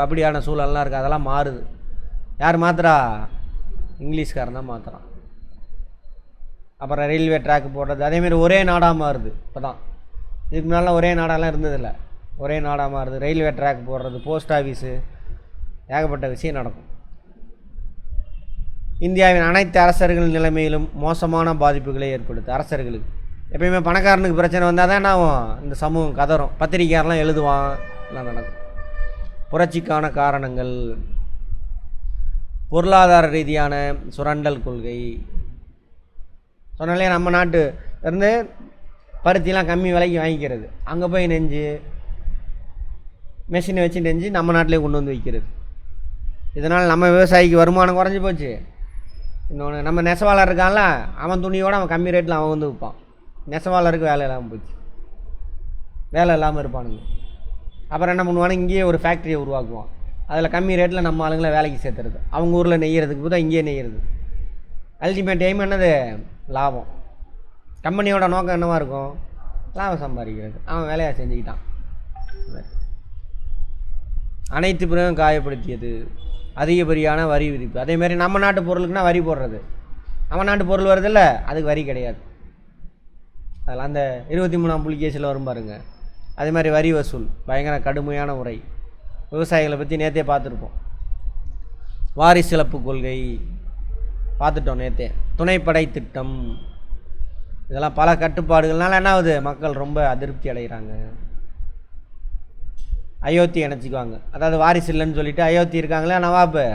அப்படியான சூழல்லாம் இருக்குது. அதெல்லாம் மாறுது. யார் மாத்திரா, இங்கிலீஷ்காரன் தான் மாத்திரான். அப்புறம் ரயில்வே ட்ராக் போடுறது, அதேமாரி ஒரே நாடாக மாறுது. இப்போ தான், இதுக்கு முன்னாலாம் ஒரே நாடாலாம் இருந்ததில்லை, ஒரே நாடாக மாறுது. ரயில்வே ட்ராக் போடுறது, போஸ்ட் ஆஃபீஸு, ஏகப்பட்ட விஷயம் நடக்கும். இந்தியாவின் அனைத்து அரசர்கள் நிலைமையிலும் மோசமான பாதிப்புகளை ஏற்படுத்து. அரசர்களுக்கு எப்பயுமே பணக்காரனுக்கு பிரச்சனை வந்தால் தான் என்ன ஆகும், இந்த சமூகம் கதறும், பத்திரிக்கையாரெலாம் எழுதுவான், எல்லாம் நடக்கும். புரட்சிக்கான காரணங்கள், பொருளாதார ரீதியான சுரண்டல் கொள்கை. சொன்னாலே நம்ம நாட்டு இருந்து பருத்திலாம் கம்மி விலைக்கு வாங்கிக்கிறது, அங்கே போய் நெஞ்சு மெஷினை வச்சு நெஞ்சு நம்ம நாட்டிலே கொண்டு வந்து வைக்கிறது. இதனால் நம்ம விவசாயிக்கு வருமானம் குறைஞ்சி போச்சு. இன்னொன்று, நம்ம நெசவாளர் இருக்கான்ல, அவன் துணியோடு அவன் கம்மி ரேட்டில் அவன் வந்து விற்பான். நெசவாளருக்கு வேலை இல்லாமல் போச்சு, வேலை இல்லாமல் இருப்பானுங்க. அப்புறம் என்ன பண்ணுவானு, இங்கேயே ஒரு ஃபேக்ட்ரியை உருவாக்குவான், அதில் கம்மி ரேட்டில் நம்ம ஆளுங்களை வேலைக்கு சேர்த்துறது, அவங்க ஊரில் நெய்யறதுக்கு போதும் இங்கேயே நெய்யறது. அல்டிமேட் டைம் என்னது, லாபம். கம்பெனியோட நோக்கம் என்னவாக இருக்கும், லாபம் சம்பாதிக்கிறது. அவன் வேலையாக செஞ்சுக்கிட்டான். அனைத்து பிறகும் காயப்படுத்தியது, அதிகப்படியான வரி விதிப்பு. அதேமாதிரி நம்ம நாட்டு பொருளுக்குன்னா வரி போடுறது, நம்ம நாட்டு பொருள் வருதில்ல, அதுக்கு வரி கிடையாது. அதெல்லாம் அந்த 23ஆம் புலிகேசில் வரும் பாருங்க. அதே மாதிரி வரி வசூல் பயங்கர கடுமையான முறை. விவசாயிகளை பற்றி நேற்றே பார்த்துருப்போம். வாரிசு இழப்பு கொள்கை பார்த்துட்டோம் நேற்றே. துணைப்படை திட்டம், இதெல்லாம் பல கட்டுப்பாடுகள்னால என்ன ஆகுது, மக்கள் ரொம்ப அதிருப்தி அடைகிறாங்க. அயோத்தி இணைச்சிக்குவாங்க. அதாவது வாரிசு இல்லைன்னு சொல்லிட்டு அயோத்தி இருக்காங்களே நவாப்பு,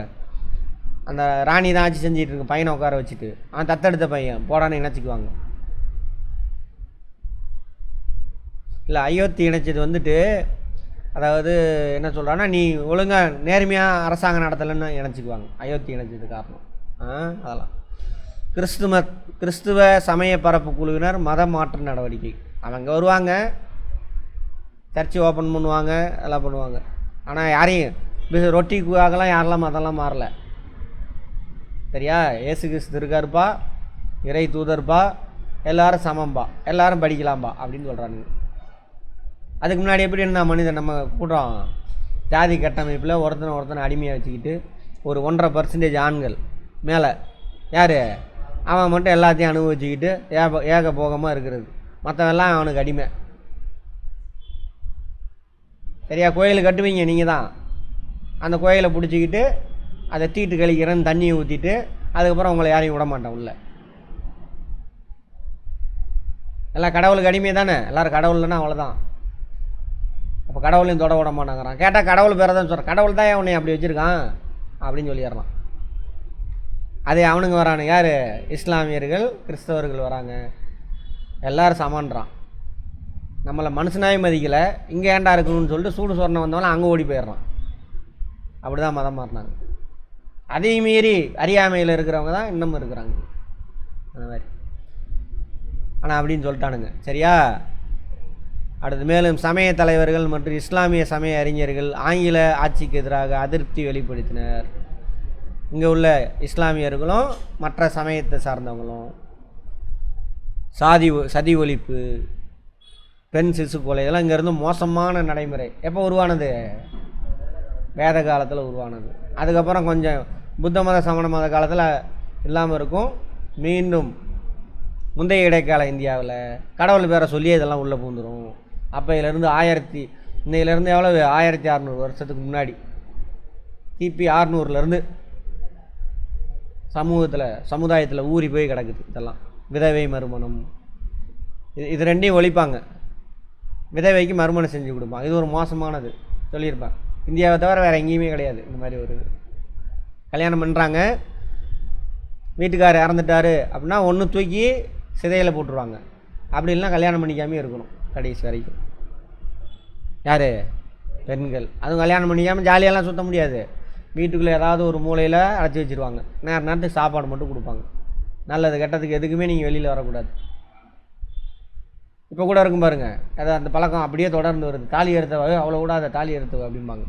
அந்த ராணி தான் ஆட்சி செஞ்சிட்டு இருக்கு, பையனை உட்கார வச்சுட்டு, அவன் தத்தெடுத்த பையன் போடான்னு இணைச்சிக்குவாங்க. இல்லை, அயோத்தி இணைச்சது வந்துட்டு, அதாவது என்ன சொல்கிறான்னா, நீ ஒழுங்காக நேர்மையாக அரசாங்கம் நடத்தலைன்னு இணைச்சிக்குவாங்க. அயோத்தி இணைச்சது காரணம் அதெல்லாம். கிறிஸ்துவ சமய பரப்பு குழுவினர் மத மாற்ற நடவடிக்கை. அவங்க வருவாங்க, சர்ச்சு ஓப்பன் பண்ணுவாங்க, எல்லாம் பண்ணுவாங்க. ஆனால் யாரையும் ரொட்டிக்காகலாம் யாரெல்லாம் மதம்லாம் மாறல, சரியா. ஏசு கிறிஸ்து இருக்காருப்பா, இறை தூதர்ப்பா, எல்லோரும் சமம்பா, எல்லோரும் படிக்கலாம்பா அப்படின்னு சொல்கிறானுங்க. அதுக்கு முன்னாடி எப்படி என்ன மனிதன் நம்ம கூட்டம் ஜாதி கட்டமைப்பில் ஒருத்தனை அடிமையாக வச்சுக்கிட்டு ஒரு 1.5% ஆண்கள் மேலே யார், அவன் மட்டும் எல்லாத்தையும் அனுபவிச்சுக்கிட்டு ஏக போகமாக இருக்கிறது, மற்றவெல்லாம் அவனுக்கு அடிமை, சரியா. கோயில் கட்டுவீங்க நீங்கள் தான், அந்த கோயிலை பிடிச்சிக்கிட்டு அதை தீட்டு கழிக்கிறேன்னு தண்ணியை ஊற்றிட்டு அதுக்கப்புறம் உங்களை யாரையும் விட மாட்டேன் உள்ள. எல்லாம் கடவுளுக்கு அடிமை தானே, எல்லோரும் கடவுள் இல்லைன்னா அவ்வளோதான். அப்போ கடவுளையும் தொட விட மாட்டாங்கிறான். கேட்டால் கடவுள் பேரை தான் சொல்கிறான், கடவுள் தான் அவனை அப்படி வச்சுருக்கான் அப்படின்னு சொல்லிடுறான். அதே அவனுங்க வரானு யார், இஸ்லாமியர்கள் கிறிஸ்தவர்கள் வராங்க, எல்லோரும் சமான்றான். நம்மளை மனுஷனாவே மதிக்கலை, இங்கே ஏண்டா இருக்கணும்னு சொல்லிட்டு சூடு சொரணை வந்தவங்களாம் அங்கே ஓடி போயிடுறான். அப்படி தான் மதம் மாறினாங்க. அதே மீறி அறியாமையில் இருக்கிறவங்க தான் இன்னமும் இருக்கிறாங்க அந்த மாதிரி. ஆனால் அப்படின்னு சொல்லிட்டானுங்க, சரியா. அடுத்து மேலும் சமய தலைவர்கள் மற்றும் இஸ்லாமிய சமய அறிஞர்கள் ஆங்கில ஆட்சிக்கு எதிராக அதிருப்தி வெளிப்படுத்தினர். இங்கே உள்ள இஸ்லாமியர்களும் மற்ற சமயத்தை சார்ந்தவங்களும் சதி ஒழிப்பு, பெண் சிசு கொலை இதெல்லாம் இங்கேருந்து மோசமான நடைமுறை எப்போ உருவானது? வேத காலத்தில் உருவானது. அதுக்கப்புறம் கொஞ்சம் புத்த மத சமண மத காலத்தில் இல்லாமல் இருக்கும். மீண்டும் முந்தைய இடைக்கால இந்தியாவில் கடவுள் பேரை சொல்லியே இதெல்லாம் உள்ளே பூந்துடும். அப்போ இதிலேருந்து இன்னையிலேருந்து எவ்வளவு 1600 வருஷத்துக்கு முன்னாடி கிபி 600லேருந்து சமுதாயத்தில் ஊறி போய் கிடக்குது. இதெல்லாம் விதவை மறுமணம், இது ரெண்டையும் ஒழிப்பாங்க. விதவைக்கு மறுமணம் செஞ்சு கொடுப்பாங்க. இது ஒரு மோசமானது சொல்லியிருப்பேன். இந்தியாவை தவிர வேறு எங்கேயுமே கிடையாது இந்த மாதிரி ஒரு கல்யாணம் பண்ணுறாங்க. வீட்டுக்காரர் இறந்துட்டார் அப்படின்னா ஒன்று தூக்கி சிதையில் போட்டுருவாங்க. அப்படி இல்லைனா கல்யாணம் பண்ணிக்காமே இருக்கணும் கடைசி வரைக்கும். யார்? பெண்கள். அதுவும் கல்யாணம் பண்ணிக்காமல் ஜாலியெல்லாம் சுற்ற முடியாது. வீட்டுக்குள்ளே ஏதாவது ஒரு மூலையில் அடைச்சி வச்சுருவாங்க. நேரத்துக்கு சாப்பாடு மட்டும் கொடுப்பாங்க. நல்லது கெட்டதுக்கு எதுக்குமே நீங்கள் வெளியில் வரக்கூடாது. இப்போ கூட இருக்கும் பாருங்கள், அதாவது அந்த பழக்கம் அப்படியே தொடர்ந்து வருது. தாலி எடுத்தவ அவ்வளோ கூடாத தாலி எடுத்தவ அப்படிம்பாங்க.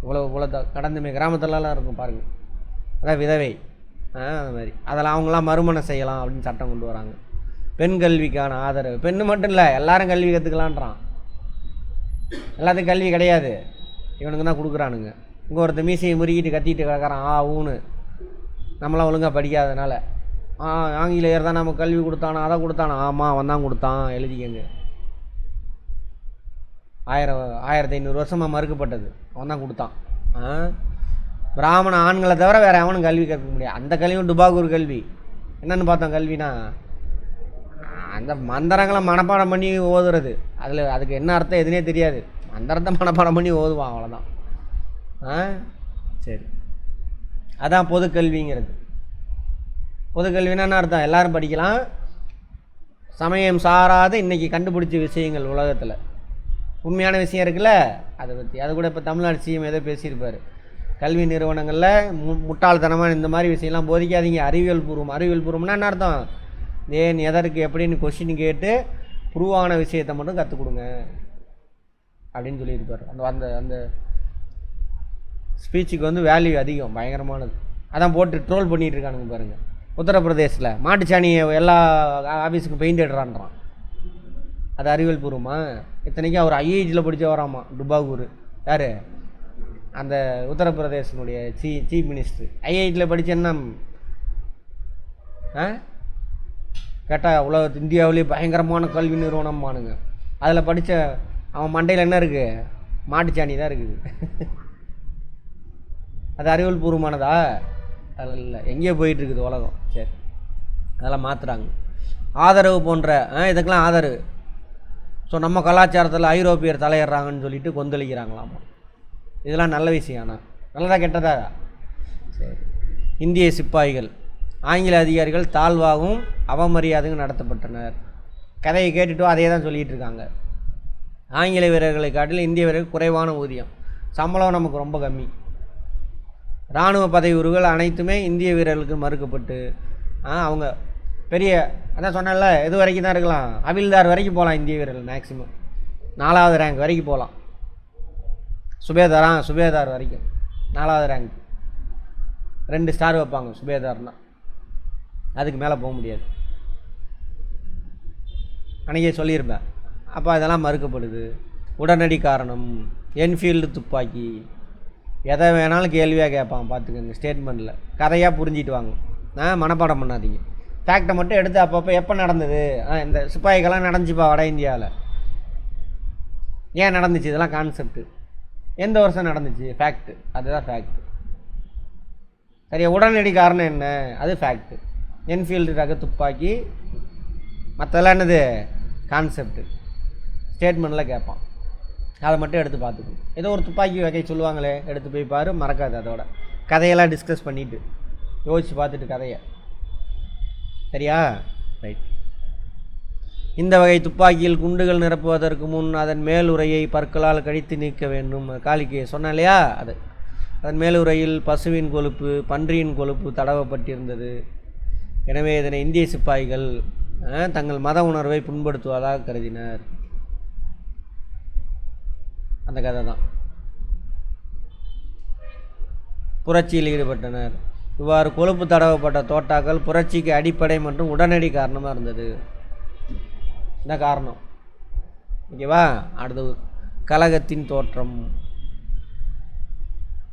இவ்வளோ கடந்துமே கிராமத்துலலாம் இருக்கும் பாருங்கள். அதான் விதவை அந்த மாதிரி. அதெல்லாம் அவங்களாம் மறுமணம் செய்யலாம் அப்படின்னு சட்டம் கொண்டு வராங்க. பெண் கல்விக்கான ஆதரவு. பெண்ணு மட்டும் இல்லை, எல்லாரும் கல்வி கற்றுக்கலான்றான். எல்லாத்துக்கும் கல்வி கிடையாது, இவனுக்கு தான் கொடுக்குறானுங்க. இங்கே ஒருத்தர் மீசையை முறுக்கிட்டு கத்திட்டு கிடக்கிறான் ஊன்னு. நம்மளாம் ஒழுங்காக படிக்காதனால ஆங்கிலேயர் தான் நமக்கு கல்வி கொடுத்தானா, அதை கொடுத்தானா? ஆமாம், அவன் தான் கொடுத்தான், எழுதிக்கங்க. 1500 வருஷமாக மறுக்கப்பட்டது. அவன் தான் கொடுத்தான். பிராமண ஆண்களை தவிர வேறு அவனும் கல்வி கற்க முடியாது. அந்த கல்வியும் டுபாகூர் கல்வி. என்னென்னு பார்த்தோம் கல்வினா, அந்த மந்திரங்களை மனப்பாடம் பண்ணி ஓதுறது. அதுக்கு என்ன அர்த்தம் எதுனே தெரியாது. மந்திரத்தை மனப்பாடம் பண்ணி ஓதுவான், அவ்வளோதான். சரி, அதான் பொதுக்கல்விங்கிறது. பொதுக்கல்வினா என்ன அர்த்தம்? எல்லோரும் படிக்கலாம். சமயம் சாராத இன்றைக்கி கண்டுபிடிச்ச விஷயங்கள் உலகத்தில் உண்மையான விஷயம் இருக்குல்ல, அதை பற்றி. அது கூட இப்போ தமிழ்நாடு சிஎம் ஏதோ பேசியிருப்பார். கல்வி நிறுவனங்களில் முட்டாள்தனமாக இந்த மாதிரி விஷயம்லாம் போதிக்காதீங்க. அறிவியல் பூர்வம்னா என்ன அர்த்தம்? ஏன், எதற்கு, எப்படின்னு கொஸ்டின் கேட்டு ப்ரூவான விஷயத்தை மட்டும் கற்றுக் கொடுங்க அப்படின்னு சொல்லியிருப்பார். அந்த அந்த ஸ்பீச்சுக்கு வந்து வேல்யூ அதிகம், பயங்கரமானது. அதான் போட்டு ட்ரோல் பண்ணிகிட்டு இருக்கானுங்க பாருங்கள். உத்தரப்பிரதேசில் மாட்டுச்சாணியை எல்லா ஆஃபீஸுக்கும் பெயிண்ட் எடுறான்றான். அது அறிவியல் பூர்வமா? இத்தனைக்கும் அவர் ஐஐடியில் படித்த வராமா, டுபாகூர். யார்? அந்த உத்தரப்பிரதேசனுடைய சீஃப் மினிஸ்டர். ஐஐடியில் படித்த என்ன கேட்டால் இந்தியாவிலேயே பயங்கரமான கல்வி நிறுவனமானுங்க. அதில் படித்த அவன் மண்டையில் என்ன இருக்குது? மாட்டுச்சாணி தான் இருக்குது. அது அறிவியல் பூர்வமானதா? அதில் இல்லை, எங்கேயோ போயிட்டுருக்குது உலகம். சரி, அதெல்லாம் மாற்றுறாங்க. ஆதரவு போன்ற இதுக்கெல்லாம் ஆதரவு. ஸோ நம்ம கலாச்சாரத்தில் ஐரோப்பியர் தலையிடுறாங்கன்னு சொல்லிட்டு கொந்தளிக்கிறாங்களாமா. இதெல்லாம் நல்ல விஷயம். ஆனால் நல்லதா கெட்டதா? சரி. இந்திய சிப்பாய்கள் ஆங்கில அதிகாரிகள் தாழ்வாகவும் அவமரியாதையும் நடத்தப்பட்டனர். கதையை கேட்டுட்டோ அதே தான் சொல்லிகிட்டு இருக்காங்க. ஆங்கில வீரர்களை காட்டிலும் இந்திய வீரர்கள் குறைவான ஊதியம், சம்பளம் நமக்கு ரொம்ப கம்மி. இராணுவ பதவி உருவுகள் அனைத்துமே இந்திய வீரர்களுக்கு மறுக்கப்பட்டு அவங்க பெரிய, அதான் சொன்னல, எது வரைக்கும் தான் இருக்கலாம்? அவில்தார் வரைக்கும் போகலாம் இந்திய வீரர்கள். மேக்சிமம் 4வது ரேங்க் வரைக்கும் போகலாம். சுபேதார் வரைக்கும் 4வது ரேங்க். 2 ஸ்டார் வைப்பாங்க சுபேதார்னா. அதுக்கு மேலே போக முடியாது. அன்றைக்கே சொல்லியிருப்பேன். அப்போ இதெல்லாம் மறுக்கப்படுது. உடனடி காரணம் என்ஃபீல்டு துப்பாக்கி. எதை வேணாலும் கேள்வியாக கேட்பான், பார்த்துக்கோங்க. ஸ்டேட்மெண்ட்டில் கதையாக புரிஞ்சிட்டு வாங்க. மனப்பாடம் பண்ணாதீங்க. ஃபேக்டை மட்டும் எடுத்து அப்பப்போ எப்போ நடந்தது, இந்த சிப்பாய்க்கெல்லாம் நடந்துச்சுப்பா வட இந்தியாவில், ஏன் நடந்துச்சு, இதெல்லாம் கான்செப்ட்டு. எந்த வருஷம் நடந்துச்சு, ஃபேக்ட்டு. அதுதான் ஃபேக்ட்டு. சரியா? உடனடி காரணம் என்ன, அது ஃபேக்ட்டு. என்ஃபீல்டு ரக துப்பாக்கி. மற்றதெல்லாம் என்னது, கான்செப்ட்டு. ஸ்டேட்மெண்ட்டில் கேட்பான். அதை மட்டும் எடுத்து பார்த்துக்கணும். ஏதோ ஒரு துப்பாக்கி வகை சொல்லுவாங்களே, எடுத்து போய் பாரு, மறக்காது. அதோட கதையெல்லாம் டிஸ்கஸ் பண்ணிவிட்டு யோசித்து பார்த்துட்டு கதையை. சரியா? ரைட். இந்த வகை துப்பாக்கியில் குண்டுகள் நிரப்புவதற்கு முன் அதன் மேலுறையை பற்களால் கடித்து நீக்க வேண்டும். காளிக்கு சொன்னேன் இல்லையா, அது. அதன் மேலுறையில் பசுவின் கொழுப்பு, பன்றியின் கொழுப்பு தடவப்பட்டிருந்தது. எனவே இதனை இந்திய சிப்பாய்கள் தங்கள் மத உணர்வை புண்படுத்துவதாக கருதினர். அந்த கதை தான். புரட்சியில் ஈடுபட்டனர். இவ்வாறு கொழுப்பு தடவப்பட்ட தோட்டாக்கள் புரட்சிக்கு அடிப்படை மற்றும் உடனடி காரணமாக இருந்தது. இந்த காரணம் ஓகேவா. அடுத்து கலகத்தின் தோற்றம்.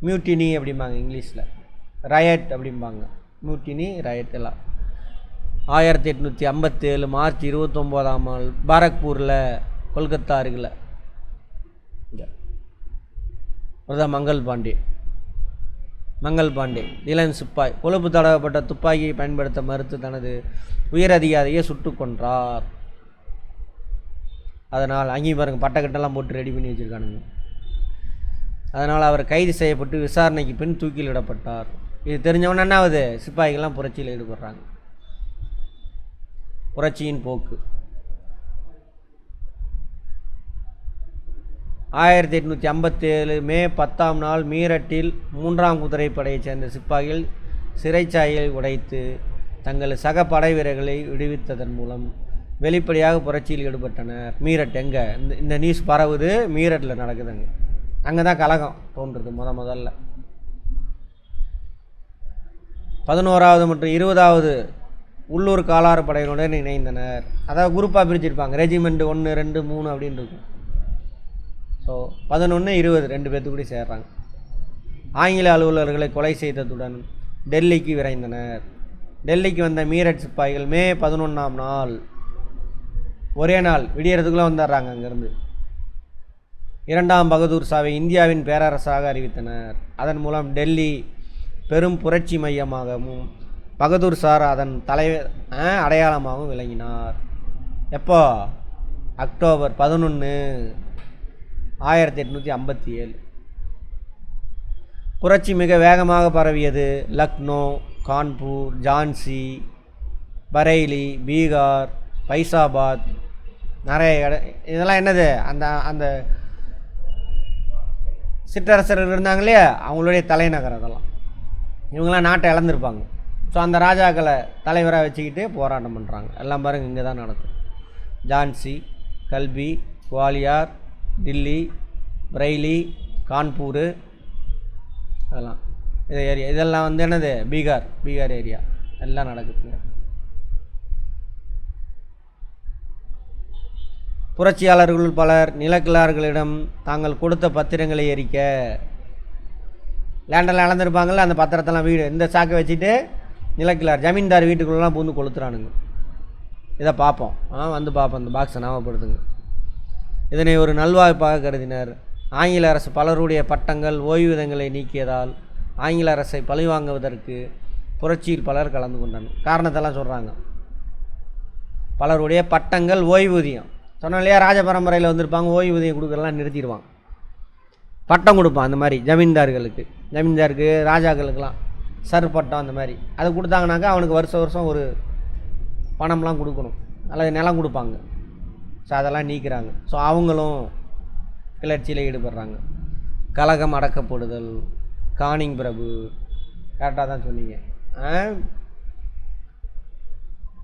மியூட்டினி அப்படிம்பாங்க இங்கிலீஷில், ரயட் அப்படிம்பாங்க. மியூட்டினி ரயட் எல்லாம் 1857 மார்ச் 29ஆம் நாள் பாரக்பூரில், கொல்கத்தா அருகில். அதுதான் மங்கள் பாண்டே இளம் சிப்பாய் கொழுப்பு தடவப்பட்ட துப்பாக்கியை பயன்படுத்த மறுத்து தனது உயர் அதிகாரியை சுட்டு கொன்றார். அதனால் அங்கேயும் பாருங்கள் பட்டக்கட்டெல்லாம் போட்டு ரெடி பண்ணி வச்சுருக்கானுங்க. அதனால் அவர் கைது செய்யப்பட்டு விசாரணைக்கு பின் தூக்கிலிடப்பட்டார். இது தெரிஞ்சவன என்ன ஆகுது, சிப்பாய்கள்லாம் புரட்சியில் ஈடுபடுறாங்க. புரட்சியின் போக்கு. 1857 மே 10ஆம் நாள் மீரட்டில் 3ஆம் குதிரைப்படையைச் சேர்ந்த சிப்பாய்கள் சிறைச்சாலையை உடைத்து தங்கள் சக படை வீரர்களை விடுவித்ததன் மூலம் வெளிப்படையாக புரட்சியில் ஈடுபட்டனர். மீரட் எங்கே, இந்த நியூஸ் பரவுது, மீரட்டில் நடக்குதுங்க. அங்கே தான் கலகம் தோன்றுறது முதல்ல. 11ஆவது மற்றும் 20ஆவது உள்ளூர் காலாறு படையினுடன் இணைந்தனர். அதாவது குரூப்பாக பிரிச்சிருப்பாங்க, ரெஜிமெண்ட் 1, 2, 3 அப்படின்னு இருக்கும். ஸோ 11, 20 2 பேர்த்து கூட சேர்றாங்க. ஆங்கில அலுவலர்களை கொலை செய்ததுடன் டெல்லிக்கு விரைந்தனர். டெல்லிக்கு வந்த மீரட் சிப்பாய்கள் மே 11ஆம் நாள் ஒரே நாள் விடியறதுக்குள்ளே வந்துடுறாங்க. அங்கேருந்து 2ஆம் பகதூர் ஷாவை இந்தியாவின் பேரரசாக அறிவித்தனர். அதன் மூலம் டெல்லி பெரும் புரட்சி மையமாகவும் பகதூர் ஷா அதன் தலைவர் அடையாளமாகவும் விளங்கினார். எப்போ? அக்டோபர் 11, 1857. புரட்சி மிக வேகமாக பரவியது. லக்னோ, கான்பூர், ஜான்சி, பரேலி, பீகார், பைசாபாத், நிறைய இதெல்லாம் என்னது, அந்த அந்த சிற்றரசர்கள் இருந்தாங்க இல்லையா, அவங்களுடைய தலைநகர். அதெல்லாம் இவங்களாம் நாட்டை இழந்திருப்பாங்க. ஸோ அந்த ராஜாக்களை தலைவராக வச்சுக்கிட்டு போராட்டம் பண்ணுறாங்க. எல்லாம் பாருங்கள் இங்கே தான் நடக்கும். ஜான்சி, கல்பி, குவாலியார், டில்லி, பரேலி, கான்பூர், அதெல்லாம் இது ஏரியா. இதெல்லாம் வந்து என்னது, பீகார் ஏரியா எல்லாம் நடக்குதுங்க. புரட்சியாளர்கள் பலர் நிலக்கிழார்களிடம் தாங்கள் கொடுத்த பத்திரங்களை எரிக்க, லேண்டெல்லாம் இழந்திருப்பாங்கள்ல, அந்த பத்திரத்தெல்லாம் வீடு இந்த சாக்கை வச்சுட்டு நிலக்கிழார் ஜமீன்தார் வீட்டுக்குள்ளெலாம் பூந்து கொளுத்துறானுங்க. இதை பார்ப்போம், வந்து பார்ப்போம். இந்த பாக்ஸை ஞாபகப்படுத்துங்க. இதனை ஒரு நல்வாய்ப்பாக கருதினர். ஆங்கில அரசு பலருடைய பட்டங்கள் ஓய்வூதியங்களை நீக்கியதால் ஆங்கில அரசை பழிவாங்குவதற்கு புரட்சியில் பலர் கலந்து கொண்டனர். காரணத்தெல்லாம் சொல்கிறாங்க. பலருடைய பட்டங்கள் ஓய்வூதியம் சொன்னோம் இல்லையா, ராஜ பரம்பரையில் வந்திருப்பாங்க, ஓய்வூதியம் கொடுக்கறலாம் நிறுத்திடுவான், பட்டம் கொடுப்பான். அந்த மாதிரி ஜமீன்தாருக்கு ராஜாக்களுக்கெல்லாம் சர் பட்டம் அந்த மாதிரி அது கொடுத்தாங்கனாக்கா அவனுக்கு வருஷம் ஒரு பணம்லாம் கொடுக்கணும், அல்லது நிலம் கொடுப்பாங்க. ஸோ அதெல்லாம் நீக்கிறாங்க. ஸோ அவங்களும் கிளர்ச்சியில் ஈடுபடுறாங்க. கலகம் அடக்கப்படுதல். கானிங் பிரபு, கரெக்டாக தான் சொன்னீங்க.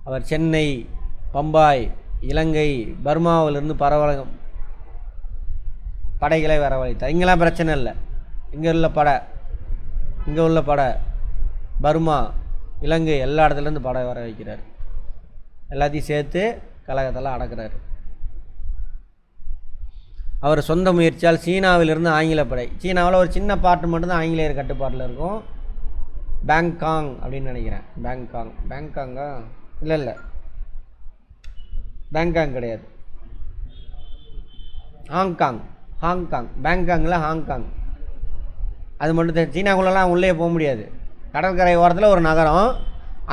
அவர் சென்னை, பம்பாய், இலங்கை, பர்மாவிலிருந்து படைகளை வரவழைத்தார். இங்கெல்லாம் பிரச்சனை இல்லை. இங்கே உள்ள படை பர்மா, இலங்கை எல்லா இடத்துலேருந்து படை வர வைக்கிறார். எல்லாத்தையும் சேர்த்து கலகத்தெல்லாம் அடக்கிறார். அவர் சொந்த முயற்சியால் சீனாவிலிருந்து ஆங்கில படை, சீனாவில் ஒரு சின்ன பார்ட்டு மட்டும்தான் ஆங்கிலேயர் கட்டுப்பாட்டில் இருக்கும். பேங்காங் அப்படின்னு நினைக்கிறேன். பேங்காங்கா இல்லை பேங்காங் கிடையாது, ஹாங்காங். பேங்காங்கில் ஹாங்காங் அது மட்டும். சீனாக்குள்ளெல்லாம் உள்ளே போக முடியாது. கடற்கரை ஓரத்தில் ஒரு நகரம்,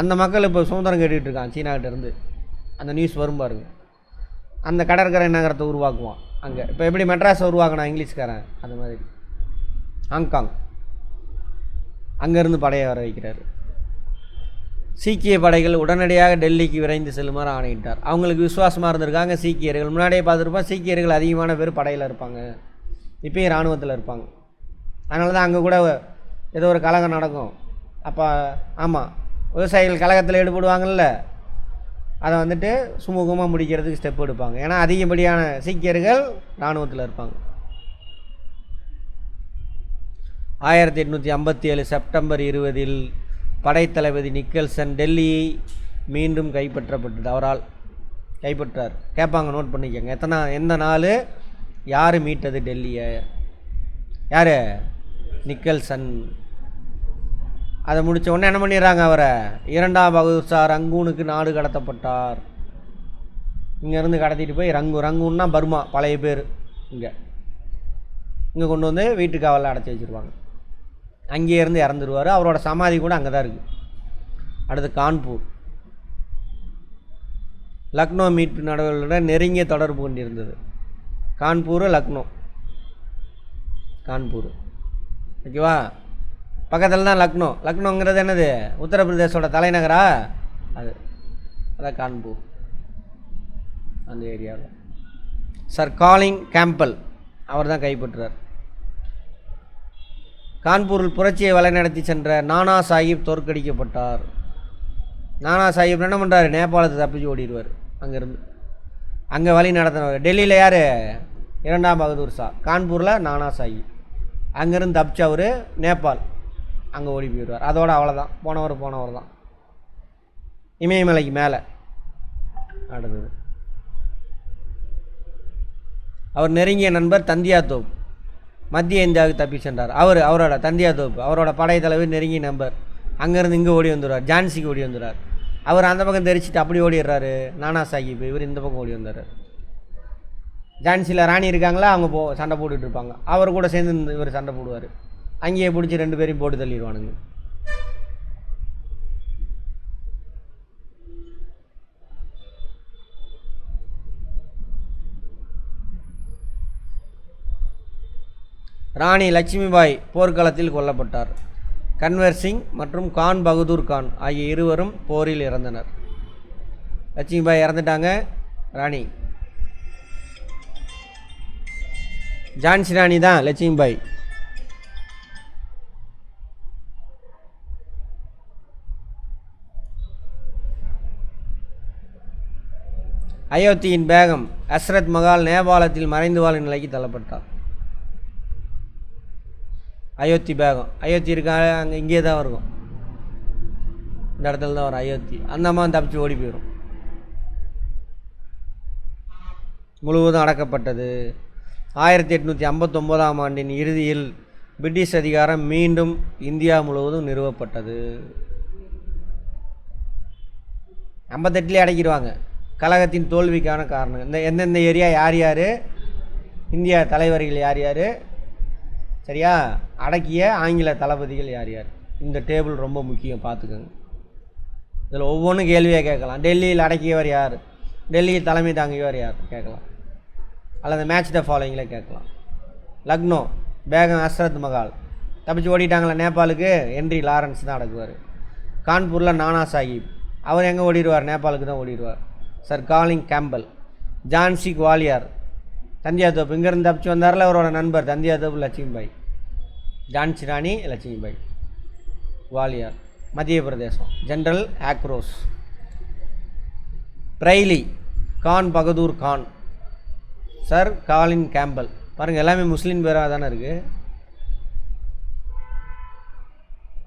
அந்த மக்கள் இப்போ சுதந்திரம் கேட்டுக்கிட்டு இருக்கான் சீனாக்கிட்டேருந்து. அந்த நியூஸ் வரும் பாருங்க. அந்த கடற்கரை நகரத்தை உருவாக்குவான் அங்கே. இப்போ எப்படி மெட்ராஸை உருவாக்கினா இங்கிலீஷ்காரன், அந்த மாதிரி ஹாங்காங் அங்கேருந்து படையை வர வைக்கிறார். சீக்கிய படைகள் உடனடியாக டெல்லிக்கு விரைந்து செல்லுமாறு ஆணையிட்டார். அவங்களுக்கு விசுவாசமாக இருந்திருக்காங்க சீக்கியர்கள். முன்னாடியே பார்த்துருப்போம், சீக்கியர்கள் அதிகமான பேர் படையில் இருப்பாங்க, இப்போயும் இராணுவத்தில் இருப்பாங்க. அதனால தான் அங்கே கூட ஏதோ ஒரு கலகம் நடக்கும். அப்போ ஆமாம், விவசாயிகள் கலகத்தில் ஈடுபடுவாங்கள்ல, அதை வந்துட்டு சுமூகமாக முடிக்கிறதுக்கு ஸ்டெப் எடுப்பாங்க. ஏன்னா அதிகப்படியான சீக்கியர்கள் இராணுவத்தில் இருப்பாங்க. 1857 செப்டம்பர் 20 படைத்தளபதி நிக்கல்சன் டெல்லியை மீண்டும் கைப்பற்றப்பட்டது. அவரால் கைப்பற்றார். கேட்பாங்க, நோட் பண்ணிக்கோங்க. எந்த நாள் யார் மீட்டது டெல்லியை? யார்? நிக்கல்சன். அதை முடித்த உடனே என்ன பண்ணிடுறாங்க அவரை? இரண்டாம் பகதூர் ஷா ரங்கூனுக்கு நாடு கடத்தப்பட்டார். இங்கேருந்து கடத்திட்டு போய் ரங்கூன்னா பர்மா, பழைய பேர். இங்கே கொண்டு வந்து வீட்டு காவலில் அடைச்சி வச்சுருவாங்க. அங்கேயே இருந்து இறந்துருவார். அவரோட சமாதி கூட அங்கே தான் இருக்குது. அடுத்து கான்பூர். லக்னோ மீட்பு நடவடிக்கையுடன் நெருங்கிய தொடர்பு கொண்டிருந்தது. கான்பூர், லக்னோ. கான்பூர் ஓகேவா? பக்கத்தில் தான் லக்னோ. லக்னோங்கிறது என்னது? உத்தரப்பிரதேசோட தலைநகரா? அதான் கான்பூர், அந்த ஏரியாவில். சர் காலிங் கேம்பல் அவர் தான் கைப்பற்றார். கான்பூரில் புரட்சியை வழிநடத்தி சென்ற நானா சாஹிப் தோற்கடிக்கப்பட்டார். நானா சாஹிப் என்ன பண்ணுறாரு? நேபாளத்தை தப்பிச்சு ஓடிடுவார். அங்கேருந்து அங்கே வழி நடத்தினவர். டெல்லியில் யார்? இரண்டாம் பகதூர் ஷா. கான்பூரில் நானா சாஹிப். அங்கேருந்து தப்பிச்சு அவர் நேபாள், அங்கே ஓடி போயிடுவார். அதோட அவ்வளோதான். போனவர் தான். இமயமலைக்கு மேலே. அடுத்தது அவர் நெருங்கிய நண்பர் தந்தியா தோப் மத்திய இந்தியாவுக்கு தப்பி சென்றார். அவரோட தந்தியா தோப் அவரோட படைத்தலைவர் நெருங்கிய நண்பர். அங்கேருந்து இங்கே ஓடி வந்துடுவார். ஜான்சிக்கு ஓடி வந்துடுறார். அவர் அந்த பக்கம் தெரிச்சுட்டு அப்படி ஓடிடுறாரு நானா சாஹிப். இவர் இந்த பக்கம் ஓடி வந்துடுறார். ஜான்சியில் ராணி இருக்காங்களா, அவங்க சண்டை போட்டுட்டு இருப்பாங்க. அவர் கூட சேர்ந்து இவர் சண்டை போடுவார். அங்கேயே பிடிச்சி 2 பேரையும் போட்டு தள்ளிடுவானுங்க. ராணி லட்சுமிபாய் போர்க்களத்தில் கொல்லப்பட்டார். கன்வர் சிங் மற்றும் கான் பகதூர் கான் ஆகிய இருவரும் போரில் இறந்தனர். லட்சுமிபாய் இறந்துட்டாங்க. ராணி ஜான்சி ராணி தான் லட்சுமிபாய். அயோத்தியின் பேகம் ஹஸ்ரத் மகால் நேபாளத்தில் மறைந்து வாழும் நிலைக்கு தள்ளப்பட்டார். அயோத்தி பேகம். அயோத்தி இருக்கா? அங்கே இங்கே தான் இருக்கும். இந்த இடத்துல தான் வரும் அயோத்தி. அந்த அம்மா தப்பிச்சு ஓடி போயிடும். முழுவதும் அடக்கப்பட்டது. 1859ஆம் ஆண்டின் இறுதியில் பிரிட்டிஷ் அதிகாரம் மீண்டும் இந்தியா முழுவதும் நிறுவப்பட்டது. 58 அடக்கிடுவாங்க. கழகத்தின் தோல்விக்கான காரணம் இந்த எந்தெந்த ஏரியா, யார் இந்தியா தலைவர்கள் யார், சரியா, அடக்கிய ஆங்கில தளபதிகள் யார். இந்த டேபிள் ரொம்ப முக்கியம், பார்த்துக்கோங்க. இதில் ஒவ்வொன்றும் கேள்வியாக கேட்கலாம். டெல்லியில் அடக்கியவர் யார், டெல்லியில் தலைமை தாங்கியவர் யார் கேட்கலாம். அல்லது மேட்ச் த ஃபாலோயிங்கில் கேட்கலாம். லக்னோ பேகம் ஹஸ்ரத் மகால் தப்பிச்சு ஓடிட்டாங்களா நேபாளுக்கு? ஹென்றி லாரன்ஸ் தான் அடக்குவார். கான்பூரில் நானா சாஹிப் அவர் எங்கே ஓடிடுவார்? நேபாளுக்கு தான் ஓடிடுவார். Sir Colin Campbell. Jhansi Gwalior Tantia Tope இங்கேருந்து தப்பிச்சு வந்தார்ல அவரோட நண்பர் தந்தியா தோப்பு லட்சுமிபாய். ஜான்சி ராணி லட்சுமிபாய். குவாலியார் மத்திய பிரதேசம். ஜென்ரல் ஆக்ரோஸ். பிரைலி Khan Bahadur Khan. Sir Colin Campbell. பாருங்கள் எல்லாமே முஸ்லீம் பேராக தானே இருக்குது.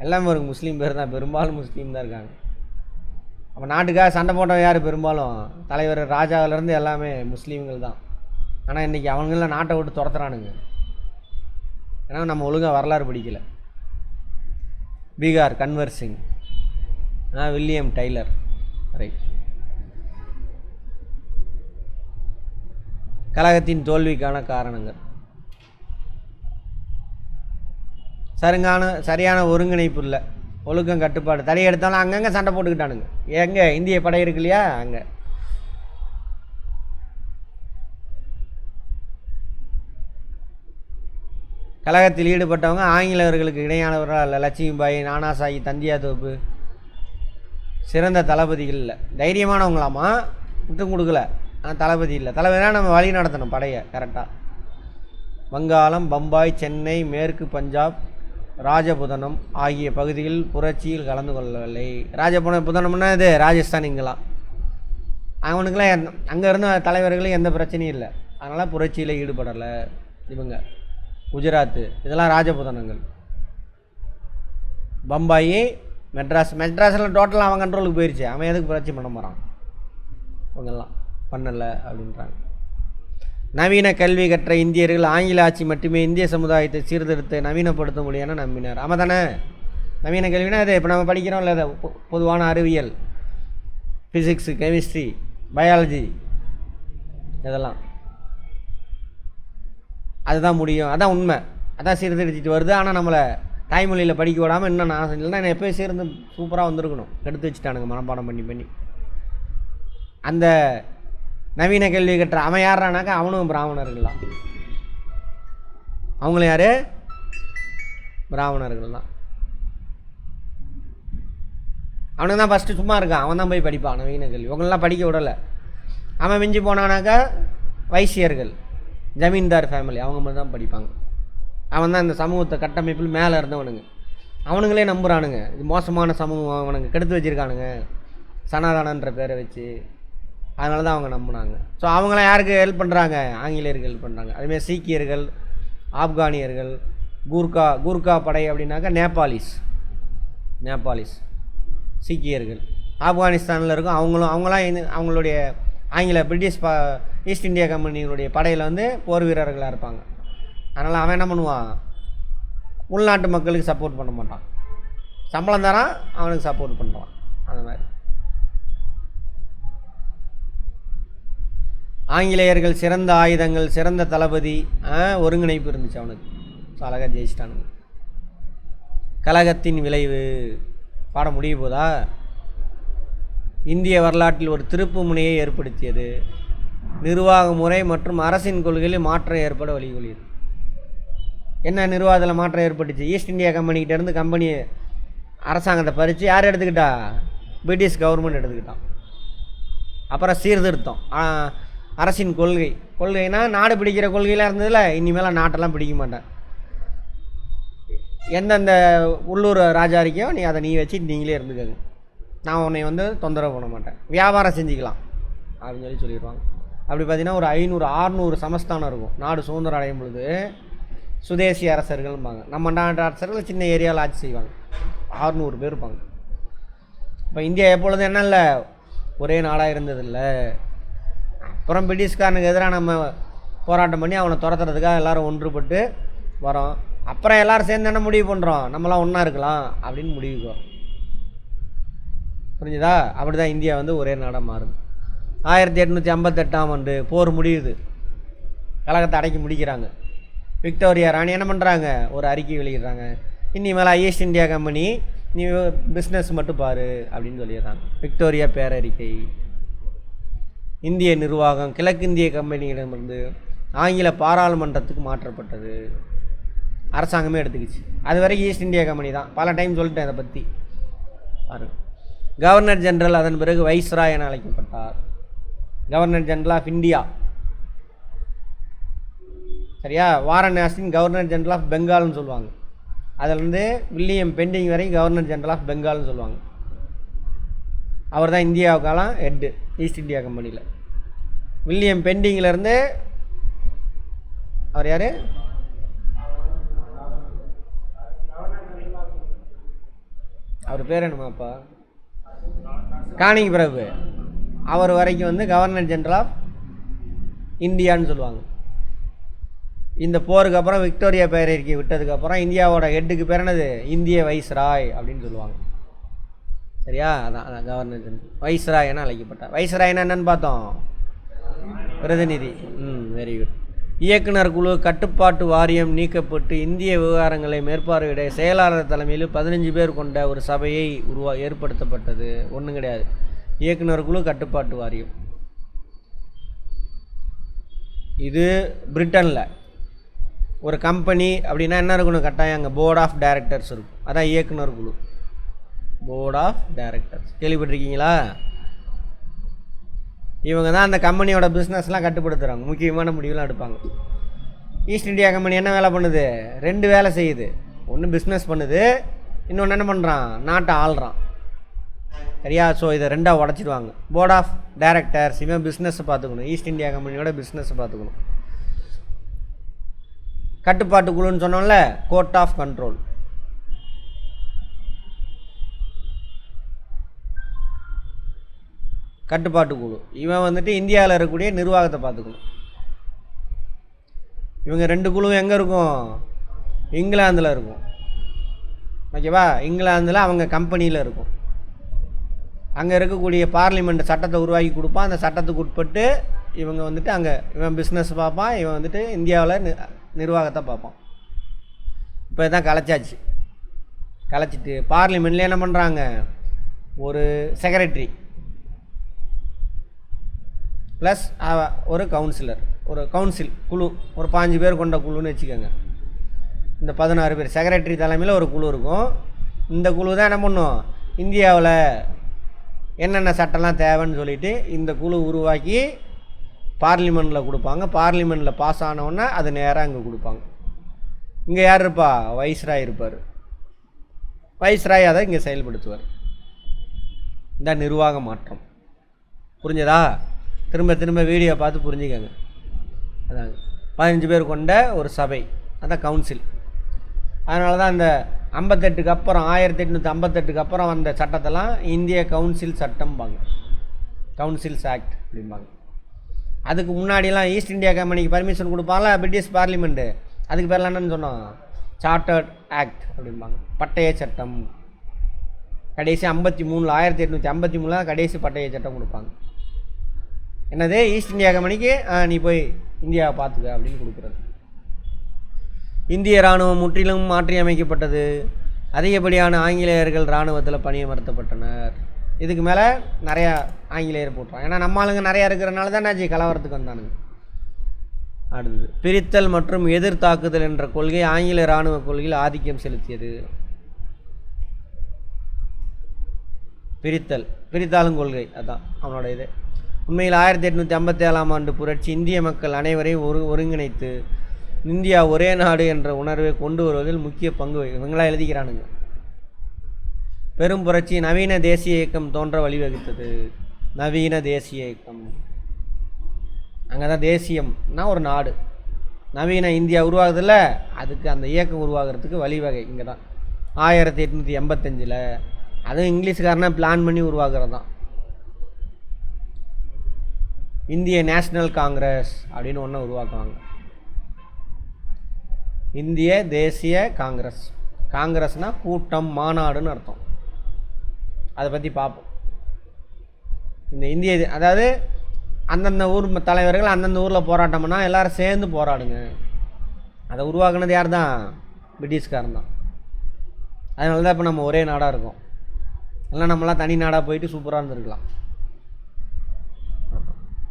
எல்லாமே ஒரு முஸ்லீம் பேர் தான், பெரும்பாலும் முஸ்லீம் தான் இருக்காங்க. அப்போ நாட்டுக்காக சண்டை போட்டவன் யார்? பெரும்பாலும் தலைவர் ராஜாவிலேருந்து எல்லாமே முஸ்லீம்கள் தான். ஆனால் இன்றைக்கி அவங்கள நாட்டை விட்டு துரத்துறானுங்க. ஏன்னா நம்ம ஒழுங்காக வரலாறு படிக்கலை. Bihar Kunwar Singh. William Tyler. Right. கழகத்தின் தோல்விக்கான காரணங்கள். சரியான ஒருங்கிணைப்பு இல்லை, ஒழுக்கம் கட்டுப்பாடு. தடை எடுத்தாலும் அங்கங்கே சண்டை போட்டுக்கிட்டானுங்க. எங்கே இந்திய படை இருக்கு இல்லையா, அங்கே. கழகத்தில் ஈடுபட்டவங்க ஆங்கிலேயர்களுக்கு இணையானவர்கள் அல்ல. லட்சுமிபாய், நானாசாஹி, தந்தியா தோப்பு சிறந்த தளபதிகள் இல்லை. தைரியமானவங்களாமா, விட்டு கொடுக்கல. ஆனால் தளபதி இல்லை. தளபதினா நம்ம வழி நடத்தணும் படையை கரெக்டாக. வங்காளம், பம்பாய், சென்னை, மேற்கு பஞ்சாப், ராஜபுதனம் ஆகிய பகுதிகளில் புரட்சியில் கலந்து கொள்ளவில்லை. ராஜபுதனம்னா இது ராஜஸ்தான். இங்கெல்லாம் அவனுக்கெல்லாம் அங்கே இருந்த தலைவர்களும் எந்த பிரச்சனையும் இல்லை. அதனால் புரட்சியில் ஈடுபடலை இவங்க. குஜராத்து இதெல்லாம் ராஜபுதனங்கள். பம்பாய், மெட்ராஸில் டோட்டலாக அவன் கண்ட்ரோலுக்கு போயிடுச்சு. அவன் எதுக்கு புரட்சி பண்ண போகிறான்? இவங்கெல்லாம் பண்ணலை அப்படின்றாங்க. நவீன கல்வி கற்ற இந்தியர்கள் ஆங்கில ஆட்சி மட்டுமே இந்திய சமுதாயத்தை சீர்திருத்த நவீனப்படுத்த முடியும்னு நம்பினார். ஆமாம் தானே? நவீன கல்வினா அது இப்போ நம்ம படிக்கிறோம்ல, அது பொதுவான அறிவியல், ஃபிசிக்ஸு, கெமிஸ்ட்ரி, பயாலஜி, இதெல்லாம் அதுதான் முடியும், அதான் உண்மை, அதான் சீர்திருத்திட்டு வருது. ஆனால் நம்மளை தாய்மொழியில் படிக்க விடாமல் இன்னும் நான் இல்லைன்னா நான் எப்போயும் சேர்ந்து சூப்பராக வந்திருக்கணும். எடுத்து வச்சுட்டானுங்க மனப்பாடம் பண்ணி. அந்த நவீன கல்வி கற்ற அவன் யாரானாக்கா அவனும் பிராமணர்கள்லாம். அவங்களும் யார்? பிராமணர்கள் தான். அவனுக்கு தான் ஃபஸ்ட்டு சும்மா இருக்கான், அவன் தான் போய் படிப்பான் நவீன கல்வி. இவங்களெலாம் படிக்க விடலை. அவன் மிஞ்சி போனானாக்கா வைசியர்கள், ஜமீன்தார் ஃபேமிலி, அவங்க மட்டும் தான் படிப்பாங்க. அவன் தான் இந்த சமூகத்தை கட்டமைப்பில் மேலே இருந்தவனுங்க. அவனுங்களே நம்புகிறானுங்க இது மோசமான சமூகம், அவனுங்க கெடுத்து வச்சுருக்கானுங்க சனாதானன்ற பேரை வச்சு. அதனால தான் அவங்க நம்பினாங்க. ஸோ அவங்களாம் யாருக்கு ஹெல்ப் பண்ணுறாங்க? ஆங்கிலேயர்கள் ஹெல்ப் பண்ணுறாங்க. அதுமாதிரி சீக்கியர்கள், ஆப்கானியர்கள், கூர்கா படை அப்படின்னாக்கா நேபாளிஸ் சீக்கியர்கள் ஆப்கானிஸ்தானில் இருக்கும். அவங்களாம் அவங்களுடைய பிரிட்டிஷ் ஈஸ்ட் இந்தியா கம்பெனியினுடைய படையில் வந்து போர் வீரர்களாக இருப்பாங்க. அதனால் அவன் என்ன பண்ணுவான்? உள்நாட்டு மக்களுக்கு சப்போர்ட் பண்ண மாட்டான், சம்பளம் தரான், அவனுக்கு சப்போர்ட் பண்ணுறான். அந்த மாதிரி ஆங்கிலேயர்கள் சிறந்த ஆயுதங்கள், சிறந்த தளபதி, ஒருங்கிணைப்பு இருந்துச்சு அவனுக்கு. அழகாக ஜெயிச்சிட்டானுங்க. கலகத்தின் விளைவு பாட முடிய போதா? இந்திய வரலாற்றில் ஒரு திருப்பு முனையை ஏற்படுத்தியது. நிர்வாக முறை மற்றும் அரசின் கொள்கையில் மாற்றம் ஏற்பட வழிகொலியது. என்ன நிர்வாகத்தில் மாற்றம் ஏற்பட்டுச்சு? ஈஸ்ட் இந்தியா கம்பெனிக்கிட்டேருந்து கம்பெனி அரசாங்கத்தை பறித்து யார் எடுத்துக்கிட்டா? பிரிட்டிஷ் கவர்மெண்ட் எடுத்துக்கிட்டான். அப்புறம் சீர்திருத்தம், அரசின் கொள்கைனா நாடு பிடிக்கிற கொள்கையெலாம் இருந்ததில்ல. இனிமேல் நாட்டெல்லாம் பிடிக்க மாட்டேன், எந்தெந்த உள்ளூர் ராஜா இருக்கியோ நீ அதை வச்சு நீங்களே இருந்துக்கங்க, நான் உன்னை வந்து தொந்தரவு பண்ண மாட்டேன், வியாபாரம் செஞ்சுக்கலாம் அப்படின்னு சொல்லிடுவாங்க. அப்படி பார்த்தீங்கன்னா ஒரு 500-600 சமஸ்தானம் இருக்கும். நாடு சுதந்திரம் அடையும் பொழுது சுதேசி அரசர்கள்பாங்க. நம்ம நாட்டு அரசர்கள் சின்ன ஏரியாவில் ஆட்சி செய்வாங்க. 600 பேர் இருப்பாங்க. இப்போ இந்தியா எப்பொழுதும் என்ன இல்லை, ஒரே நாடாக இருந்ததில்லை. அப்புறம் பிரிட்டிஷ்காரனுக்கு எதிராக நம்ம போராட்டம் பண்ணி அவனை துரத்துறதுக்காக எல்லோரும் ஒன்றுபட்டு வரோம். அப்புறம் எல்லோரும் சேர்ந்து என்ன முடிவு பண்ணுறோம்? நம்மளாம் ஒன்றா இருக்கலாம் அப்படின்னு முடிவுக்கு வரோம். புரிஞ்சுதா? அப்படி தான் இந்தியா வந்து ஒரே நாடாக மாறுது. 1858ஆம் ஆண்டு போர் முடியுது, கழகத்தை அடக்கி முடிக்கிறாங்க. விக்டோரியா ராணி என்ன பண்ணுறாங்க? ஒரு அறிக்கை வெளியிடுறாங்க, இனிமேல் ஈஸ்ட் இந்தியா கம்பெனி நீ பிஸ்னஸ் மட்டும் பாரு அப்படின்னு சொல்லிடுறாங்க. விக்டோரியா பேரறிக்கை. இந்திய நிர்வாகம் கிழக்கிந்திய கம்பெனியிடமிருந்து ஆங்கில பாராளுமன்றத்துக்கு மாற்றப்பட்டது. அரசாங்கமே எடுத்துக்கிச்சு. அது வரைக்கும் ஈஸ்ட் இந்தியா கம்பெனி தான். பல டைம் சொல்லிட்டேன் அதை பற்றி பாருங்க. கவர்னர் ஜெனரல் அதன் பிறகு வைஸ்ராய் என அழைக்கப்பட்டார். கவர்னர் ஜெனரல் ஆஃப் இந்தியா, சரியா? வாரணாசியின் கவர்னர் ஜெனரல் ஆஃப் பெங்கால்னு சொல்லுவாங்க. அதிலிருந்து வில்லியம் பெண்டிங் வரைக்கும் கவர்னர் ஜெனரல் ஆஃப் பெங்கால்னு சொல்லுவாங்க. அவர் தான் இந்தியாவுக்காலாம் ஹெட்டு ஈஸ்ட் இந்தியா கம்பெனியில். வில்லியம் பெண்டிங்கிலேருந்து அவர் யார்? அவர் பேர் என்னமாப்பா? காணிங் பிரபு. அவர் வரைக்கும் வந்து கவர்னர் ஜெனரல் ஆஃப் இந்தியான்னு சொல்லுவாங்க. இந்த போருக்கு அப்புறம் விக்டோரியா பேரறிக்கை விட்டதுக்கப்புறம் இந்தியாவோட ஹெட்டுக்கு பேர் என்னது? இந்திய வைஸ்ராய் அப்படின்னு சொல்லுவாங்க. சரியா? அதான் கவர்னர் ஜெனரல் வைஸ்ராய் என அழைக்கப்பட்டார். வைஸ்ராய்னா என்னன்னு பார்த்தோம்? பிரதிநிதி. Very good. இயக்குனர் குழு கட்டுப்பாட்டு வாரியம் நீக்கப்பட்டு இந்திய விவகாரங்களை மேற்பார்வையிட செயலாளர் தலைமையில் 15 பேர் கொண்ட ஒரு சபையை ஏற்படுத்தப்பட்டது. ஒன்றும் கிடையாது, இயக்குனர் குழு கட்டுப்பாட்டு வாரியம். இது பிரிட்டனில் ஒரு கம்பெனி அப்படின்னா என்ன இருக்கணும்? கட்டாயம் அங்கே போர்ட் ஆஃப் டைரக்டர்ஸ் இருக்கும். அதான் இயக்குனர் குழு, போர்ட் ஆஃப் டைரக்டர்ஸ். கேள்விப்பட்டிருக்கீங்களா? இவங்க தான் அந்த கம்பெனியோட பிஸ்னஸ்லாம் கட்டுப்படுத்துகிறாங்க, முக்கியமான முடிவுலாம் எடுப்பாங்க. ஈஸ்ட் இந்தியா கம்பெனி என்ன வேலை பண்ணுது? 2 வேலை செய்யுது. ஒன்று பிஸ்னஸ் பண்ணுது, இன்னொன்று என்ன பண்ணுறான்? நாட்டை ஆள்றான். சரியா? ஸோ இதை 2ஆக உடச்சிடுவாங்க. போர்ட் ஆஃப் டைரக்டர்ஸ் இவன் பிஸ்னஸை பார்த்துக்கணும், ஈஸ்ட் இந்தியா கம்பெனியோட பிஸ்னஸை பார்த்துக்கணும். கட்டுப்பாட்டு குழுன்னு சொன்னோம்ல, கோர்ட் ஆஃப் கண்ட்ரோல். கட்டுப்பாட்டு குழு. இவன் வந்துட்டு இந்தியாவில் இருக்கக்கூடிய நிர்வாகத்தை பார்த்துக்கணும். இவங்க 2 குழுவும் எங்கே இருக்கும்? இங்கிலாந்தில் இருக்கும். ஓகேவா? இங்கிலாந்தில் அவங்க கம்பெனியில் இருக்கும். அங்கே இருக்கக்கூடிய பார்லிமெண்ட் சட்டத்தை உருவாக்கி கொடுப்பான். அந்த சட்டத்துக்கு உட்பட்டு இவங்க வந்துட்டு அங்கே இவன் பிஸ்னஸ் பார்ப்பான், இவன் வந்துட்டு இந்தியாவில் நிர்வாகத்தை பார்ப்பான். இப்போ இதான் கலைச்சாச்சு. கலைச்சிட்டு பார்லிமெண்ட்ல என்ன பண்ணுறாங்க, ஒரு செக்ரட்டரி ப்ளஸ் ஒரு கவுன்சிலர், ஒரு கவுன்சில் குழு, ஒரு 5 பேர் கொண்ட குழுன்னு வச்சுக்கோங்க. இந்த 16 பேர் செக்ரட்டரி தலைமையில் ஒரு குழு இருக்கும். இந்த குழு தான் என்ன பண்ணும், இந்தியாவில் என்னென்ன சட்டம்லாம் தேவைன்னு சொல்லிவிட்டு இந்த குழு உருவாக்கி பார்லிமெண்ட்டில் கொடுப்பாங்க. பார்லிமெண்ட்டில் பாஸ் ஆனவுடனே அது நேராக இங்கே கொடுப்பாங்க. இங்கே யார் இருப்பா? வைஸ்ராய் இருப்பார். வைஸ்ராய் அதை இங்கே செயல்படுத்துவார். இந்த நிர்வாக மாற்றம். புரிஞ்சதா? திரும்ப திரும்ப வீடியோ பார்த்து புரிஞ்சுக்கங்க. அதாங்க 15 பேர் கொண்ட ஒரு சபை, அதான் கவுன்சில். அதனால தான் அந்த 58க்கு அப்புறம் 1858க்கு அப்புறம் வந்த சட்டத்தெல்லாம் இந்திய கவுன்சில் சட்டம்பாங்க, கவுன்சில்ஸ் ஆக்ட் அப்படிம்பாங்க. அதுக்கு முன்னாடியெல்லாம் ஈஸ்ட் இந்தியா கம்பெனிக்கு பர்மிஷன் கொடுப்பாங்களா பிரிட்டிஷ் பார்லிமெண்ட்டு, அதுக்கு பேர்லாம் என்னன்னு சொன்னோம், சார்ட்டர்ட் ஆக்ட் அப்படிம்பாங்க, பட்டய சட்டம். கடைசி 53 1853 தான் கடைசி பட்டய சட்டம் கொடுப்பாங்க. என்னது, ஈஸ்ட் இந்தியா கம்பெனிக்கு நீ போய் இந்தியாவை பார்த்துக்க அப்படின்னு கொடுக்குறது. இந்திய இராணுவம் முற்றிலும் மாற்றி அமைக்கப்பட்டது. அதிகப்படியான ஆங்கிலேயர்கள் இராணுவத்தில் பணியமர்த்தப்பட்டனர். இதுக்கு மேலே நிறையா ஆங்கிலேயர் போட்டுறாங்க. ஏன்னா நம்ம ஆளுங்க நிறையா இருக்கிறனால தான் என்னாச்சு, கலவரத்துக்கு வந்தானுங்க. அடுத்தது பிரித்தல் மற்றும் எதிர்த்தாக்குதல் என்ற கொள்கை ஆங்கில இராணுவ கொள்கையில் ஆதிக்கம் செலுத்தியது. பிரித்தாளும் கொள்கை அதான் அவனோட இது. உண்மையில் 1857ஆம் ஆண்டு புரட்சி இந்திய மக்கள் அனைவரையும் ஒருங்கிணைத்து இந்தியா ஒரே நாடு என்ற உணர்வை கொண்டு வருவதில் முக்கிய பங்கு இவங்களாம் எழுதிக்கிறானுங்க. பெரும் புரட்சி நவீன தேசிய இயக்கம் தோன்ற வழிவகுத்தது. நவீன தேசிய இயக்கம், அங்கே தான் தேசியம்னா ஒரு நாடு, நவீன இந்தியா உருவாகுதில்ல, அதுக்கு அந்த இயக்கம் உருவாகிறதுக்கு வழிவகை இங்கே தான் 1885. அதுவும் இங்கிலீஷ்காரனா பிளான் பண்ணி உருவாகிறது தான். இந்திய நேஷ்னல் காங்கிரஸ் அப்படின்னு ஒன்று உருவாக்குவாங்க. இந்திய தேசிய காங்கிரஸ், காங்கிரஸ்னால் கூட்டம், மாநாடுன்னு அர்த்தம். அதை பற்றி பார்ப்போம். இந்த இந்திய அதாவது அந்தந்த ஊர் தலைவர்கள் அந்தந்த ஊரில் போராட்டம் பண்ணால் எல்லோரும் சேர்ந்து போராடுங்க. அதை உருவாக்குனது யார் தான்? பிரிட்டிஷ்காரன் தான். அதனால தான் இப்போ நம்ம ஒரே நாடாக இருக்கோம். எல்லாம் நம்மளாம் தனி நாடாக போயிட்டு சூப்பராக இருந்துருக்கலாம்.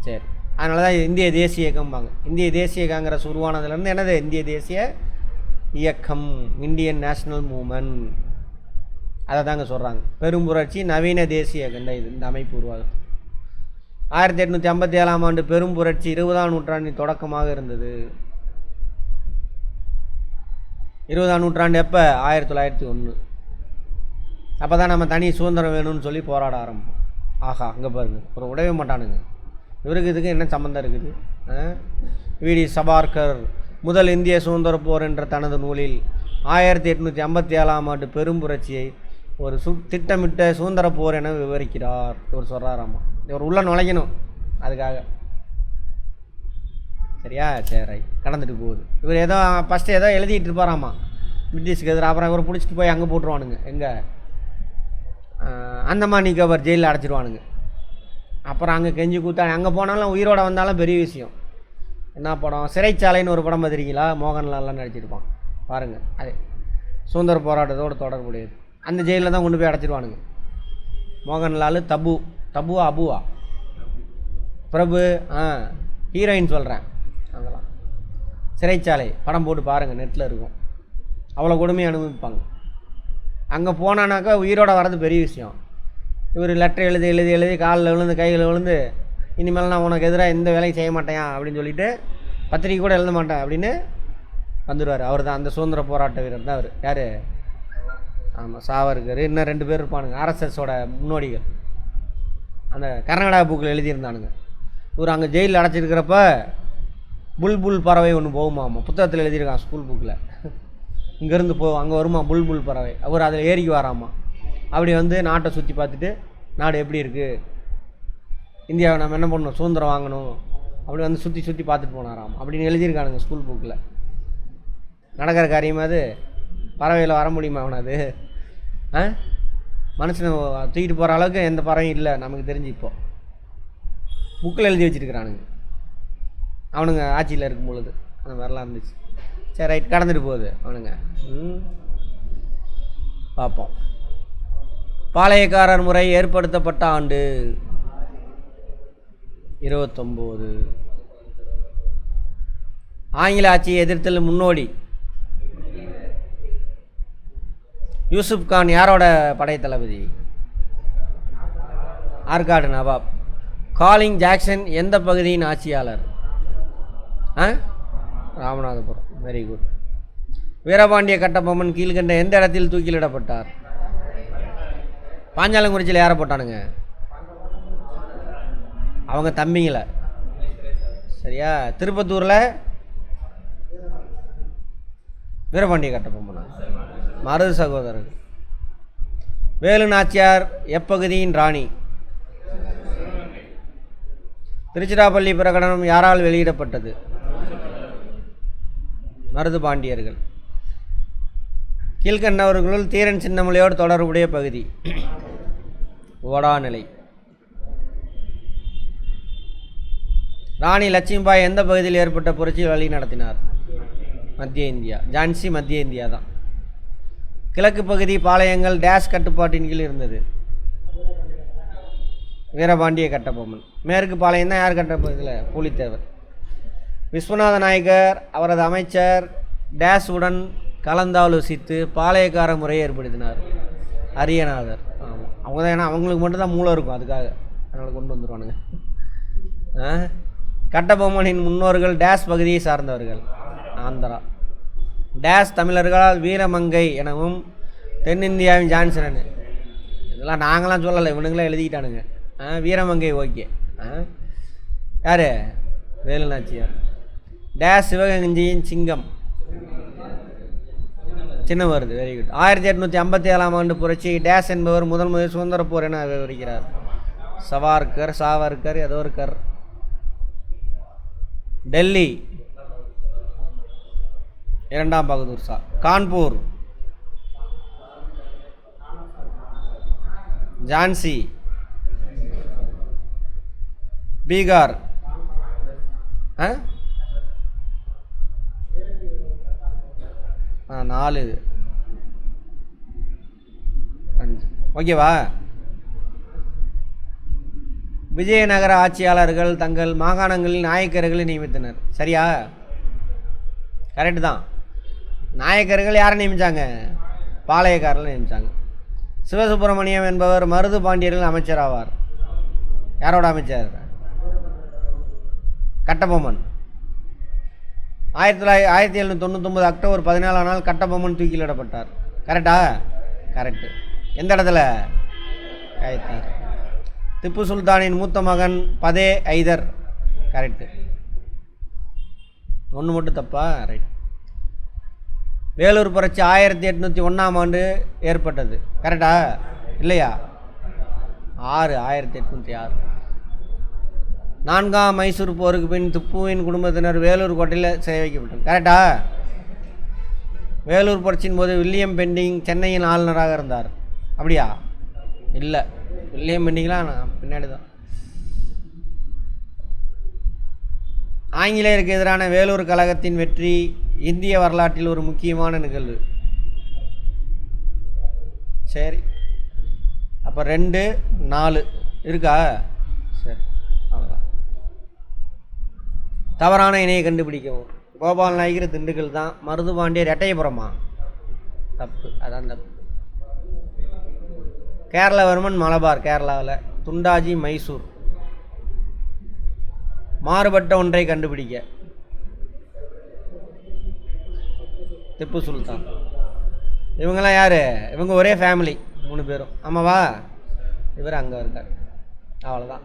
சரி, அதனால தான் இந்திய தேசிய இயக்கம்பாங்க. இந்திய தேசிய காங்கிரஸ் உருவானதுலேருந்து என்னது, இந்திய தேசிய இயக்கம், இந்தியன் நேஷ்னல் மூமெண்ட், அதை தாங்க சொல்கிறாங்க. பெரும் புரட்சி நவீன தேசிய இயக்கம் தான் இது, இந்த அமைப்பு உருவாகுது. 1857ஆம் ஆண்டு பெரும் புரட்சி 20ஆம் நூற்றாண்டின் தொடக்கமாக இருந்தது. 20ஆம் நூற்றாண்டு எப்போ? 1901. அப்போ தான் நம்ம தனி சுதந்திரம் வேணும்னு சொல்லி போராட ஆரம்பிப்போம். ஆஹா, அங்கே பாருங்கள், ஒரு உடவே மாட்டானுங்க. இவருக்கு இதுக்கு என்ன சம்மந்தம் இருக்குது? வி.டி. சபார்கர் முதல் இந்திய சுதந்திர போர் என்ற தனது நூலில் 1857ஆம் ஆண்டு பெரும் புரட்சியை ஒரு திட்டமிட்ட சுதந்திர போர் என விவரிக்கிறார். இவர் சொல்கிறாராம்மா, இவர் உள்ள நுழைக்கணும் அதுக்காக. சரியா? சரி, கடந்துட்டு போகுது. இவர் ஏதோ ஃபஸ்ட்டு ஏதோ எழுதிட்டு இருப்பாராம்மா பிரிட்டிஷ்க்கு எதிராக. அப்புறம் இவரை பிடிச்சிட்டு போய் அங்கே போட்டுருவானுங்க. எங்கே? அந்தமான் நிக்கோபார் ஜெயிலில் அடைச்சிடுவானுங்க. அப்புறம் அங்கே கெஞ்சி கூத்தாடி அங்கே போனாலும் உயிரோட வந்தாலும் பெரிய விஷயம். என்ன படம்? சிறைச்சாலைன்னு ஒரு படம் பார்த்துருக்கீங்களா? மோகன்லால்லாம் நடிச்சிருப்பான் பாருங்கள். அது சுதந்திர போராட்டத்தோடு தொடர்புடையது. அந்த ஜெயிலில் தான் கொண்டு போய் அடைச்சிடுவானுங்க. மோகன்லால், அபுவா பிரபு, ஹீரோயின் சொல்கிறேன், அதெல்லாம் சிறைச்சாலை படம் போட்டு பாருங்கள், நெட்டில் இருக்கும். அவ்வளோ கொடுமையை அனுபவிப்பாங்க. அங்கே போனானாக்கா உயிரோட வர்றது பெரிய விஷயம். இவர் லெட்டர் எழுதி காலில் விழுந்து கையில் விழுந்து இனிமேல் நான் உனக்கு எதிராக எந்த வேலையும் செய்ய மாட்டேன் அப்படின்னு சொல்லிவிட்டு பத்திரிக்கை கூட எழுத மாட்டேன் அப்படின்னு வந்துடுவார். அவர் தான் அந்த சுதந்திர போராட்ட வீரர் தான் அவர். யார்? ஆமாம், சாவர்கர். இன்னும் 2 பேர் இருப்பானுங்க, ஆர்எஸ்எஸோட முன்னோடிகள். அந்த கர்நாடகா புக்கில் எழுதியிருந்தானுங்க. இவர் அங்கே ஜெயிலில் அடைச்சிருக்கிறப்ப புல்புல் பறவை ஒன்று போகுமாம்மா, புத்தகத்தில் எழுதியிருக்கான் ஸ்கூல் புக்கில். இங்கேருந்து அங்கே வருமா புல்புல் பறவை. அவர் அதில் ஏறிக்கு வராமா. அப்படி வந்து நாட்டை சுற்றி பார்த்துட்டு நாடு எப்படி இருக்குது, இந்தியாவை நம்ம என்ன பண்ணணும், சுதந்திரம் வாங்கணும், அப்படி வந்து சுற்றி சுற்றி பார்த்துட்டு போனாராம் அப்படின்னு எழுதியிருக்கானுங்க ஸ்கூல் புக்கில். நடக்கிற காரியமா அது? பறவையில் வர முடியுமா அவனது? மனுஷனை தூக்கிட்டு போகிற அளவுக்கு எந்த பறவையும் இல்லை நமக்கு தெரிஞ்சு. இப்போது புக்கில் எழுதி வச்சுருக்கிறானுங்க அவனுங்க ஆட்சியில் இருக்கும் பொழுது அந்த மாதிரிலாம் இருந்துச்சு. சரி, ரைட், கடந்துட்டு போகுது அவனுங்க. பார்ப்போம். பாளையக்காரர் முறை ஏற்படுத்தப்பட்ட ஆண்டு 29. ஆங்கில ஆட்சியை எதிர்த்தல் முன்னோடி யூசுப் கான் யாரோட படை தளபதி? ஆற்காடு நவாப். காலிங் ஜாக்சன் எந்த பகுதியின் ஆட்சியாளர்? ராமநாதபுரம். Very good. வீரபாண்டிய கட்டபொம்மன் கீழ்கண்ட எந்த இடத்தில் தூக்கிலிடப்பட்டார்? பாஞ்சாலங்குறிச்சியில் யாரை போட்டானுங்க? அவங்க தம்பிங்கள. சரியா? திருப்பத்தூரில் வீரபாண்டிய கட்டபொம்மனா? மருது சகோதரர். வேலு நாச்சியார் எப்பகுதியின் ராணி? திருச்சிராப்பள்ளி பிரகடனம் யாரால் வெளியிடப்பட்டது? மருது பாண்டியர்கள். கீழ்கண்டவர்களுள் தீரன் சின்னமலையோடு தொடர்புடைய பகுதி? ஓடாநிலை. ராணி லட்சுமிபாய் எந்த பகுதியில் ஏற்பட்ட புரட்சியில் வழி நடத்தினார்? மத்திய இந்தியா. ஜான்சி மத்திய இந்தியா தான். கிழக்கு பகுதி பாளையங்கள் டேஷ் கட்டுப்பாட்டின் கீழ் இருந்தது? வீரபாண்டிய கட்டபொம்மன். மேற்கு பாளையம் தான் யார் கட்டப்பகுதியில்? பூலித்தேவர். விஸ்வநாத நாயக்கர் அவரது அமைச்சர் டேஷ் உடன் கலந்தாலோசித்து பாளையக்கார முறையை ஏற்படுத்தினார்? அரியநாதர். ஆமாம், அவங்க தான். ஏன்னா அவங்களுக்கு மட்டும்தான் மூளை இருக்கும், அதுக்காக அதனால் கொண்டு வந்துடுவானுங்க. கட்டபொம்மனின் முன்னோர்கள் டேஷ் பகுதியை சார்ந்தவர்கள்? ஆந்திரா. டேஷ் தமிழர்களால் வீரமங்கை எனவும் தென்னிந்தியாவின் ஜான்சன். இதெல்லாம் நாங்களாம் சொல்லலை, இவனுங்களாம் எழுதிக்கிட்டானுங்க. வீரமங்கை ஓகே. யார்? வேலு நாச்சியார். டேஷ் சிவகங்கையின் சிங்கம்? சின்ன வருது. Very good. 1857ஆம் ஆண்டு புரட்சி டேஷ் என்பவர் முதல் சுதந்திர போர் என விவரிக்கிறார்? சாவர்கர் ஏதோ இருக்கார். டெல்லி இரண்டாம் பகதூர் ஷா. கான்பூர் ஜான்சி. பீகார் 4 5. ஓகேவா? விஜயநகர ஆட்சியாளர்கள் தங்கள் மாகாணங்களில் நாயக்கர்களை நியமித்தனர். சரியா? கரெக்டு தான். நாயக்கர்கள் யாரை நியமித்தாங்க? பாளையக்காரர்கள் நியமித்தாங்க. சிவசுப்பிரமணியம் என்பவர் மருது பாண்டியர்கள் அமைச்சர் ஆவார். யாரோட அமைச்சர்? கட்டபொம்மன். 1799 அக்டோபர் 14ஆம் நாள் கட்டபொம்மன் தூக்கிலிடப்பட்டார். கரெக்டா? கரெக்டு. எந்த இடத்துல? காயத்தார். திப்பு சுல்தானின் மூத்த மகன் பதே ஐதர். கரெக்டு. ஒன்று மட்டும் தப்பா? ரைட். வேலூர் புரட்சி 1801ஆம் ஆண்டு ஏற்பட்டது. கரெக்டா இல்லையா? 1806. 4ஆம் மைசூர் போருக்கு பின் திப்புவின் குடும்பத்தினர் வேலூர் கோட்டையில் சிறை வைக்கப்பட்டது. கரெக்டா? வேலூர் புரட்சியின் போது வில்லியம் பெண்டிங் சென்னையின் ஆளுநராக இருந்தார். அப்படியா? இல்லை, வில்லியம் பெண்டிங்லாம் பின்னாடி தான். ஆங்கிலேயருக்கு எதிரான வேலூர் கழகத்தின் வெற்றி இந்திய வரலாற்றில் ஒரு முக்கியமான நிகழ்வு. சரி, அப்போ 2 4 இருக்கா? சரி, அவ்வளோதான். தவறான இணையை கண்டுபிடிக்கவும். கோபால் நாயகர் திண்டுக்கல் தான். மருது பாண்டியர் எட்டயபுரமா? தப்பு, அதான் தப்பு. கேரளவர்மன் மலபார் கேரளாவில். துண்டாஜி மைசூர். மாறுபட்ட ஒன்றை கண்டுபிடிக்க. திப்பு சுல்தான். இவங்கெல்லாம் யார்? இவங்க ஒரே ஃபேமிலி, 3 பேரும். ஆமாவா? இவர் அங்கே இருக்கார். அவ்வளோதான்.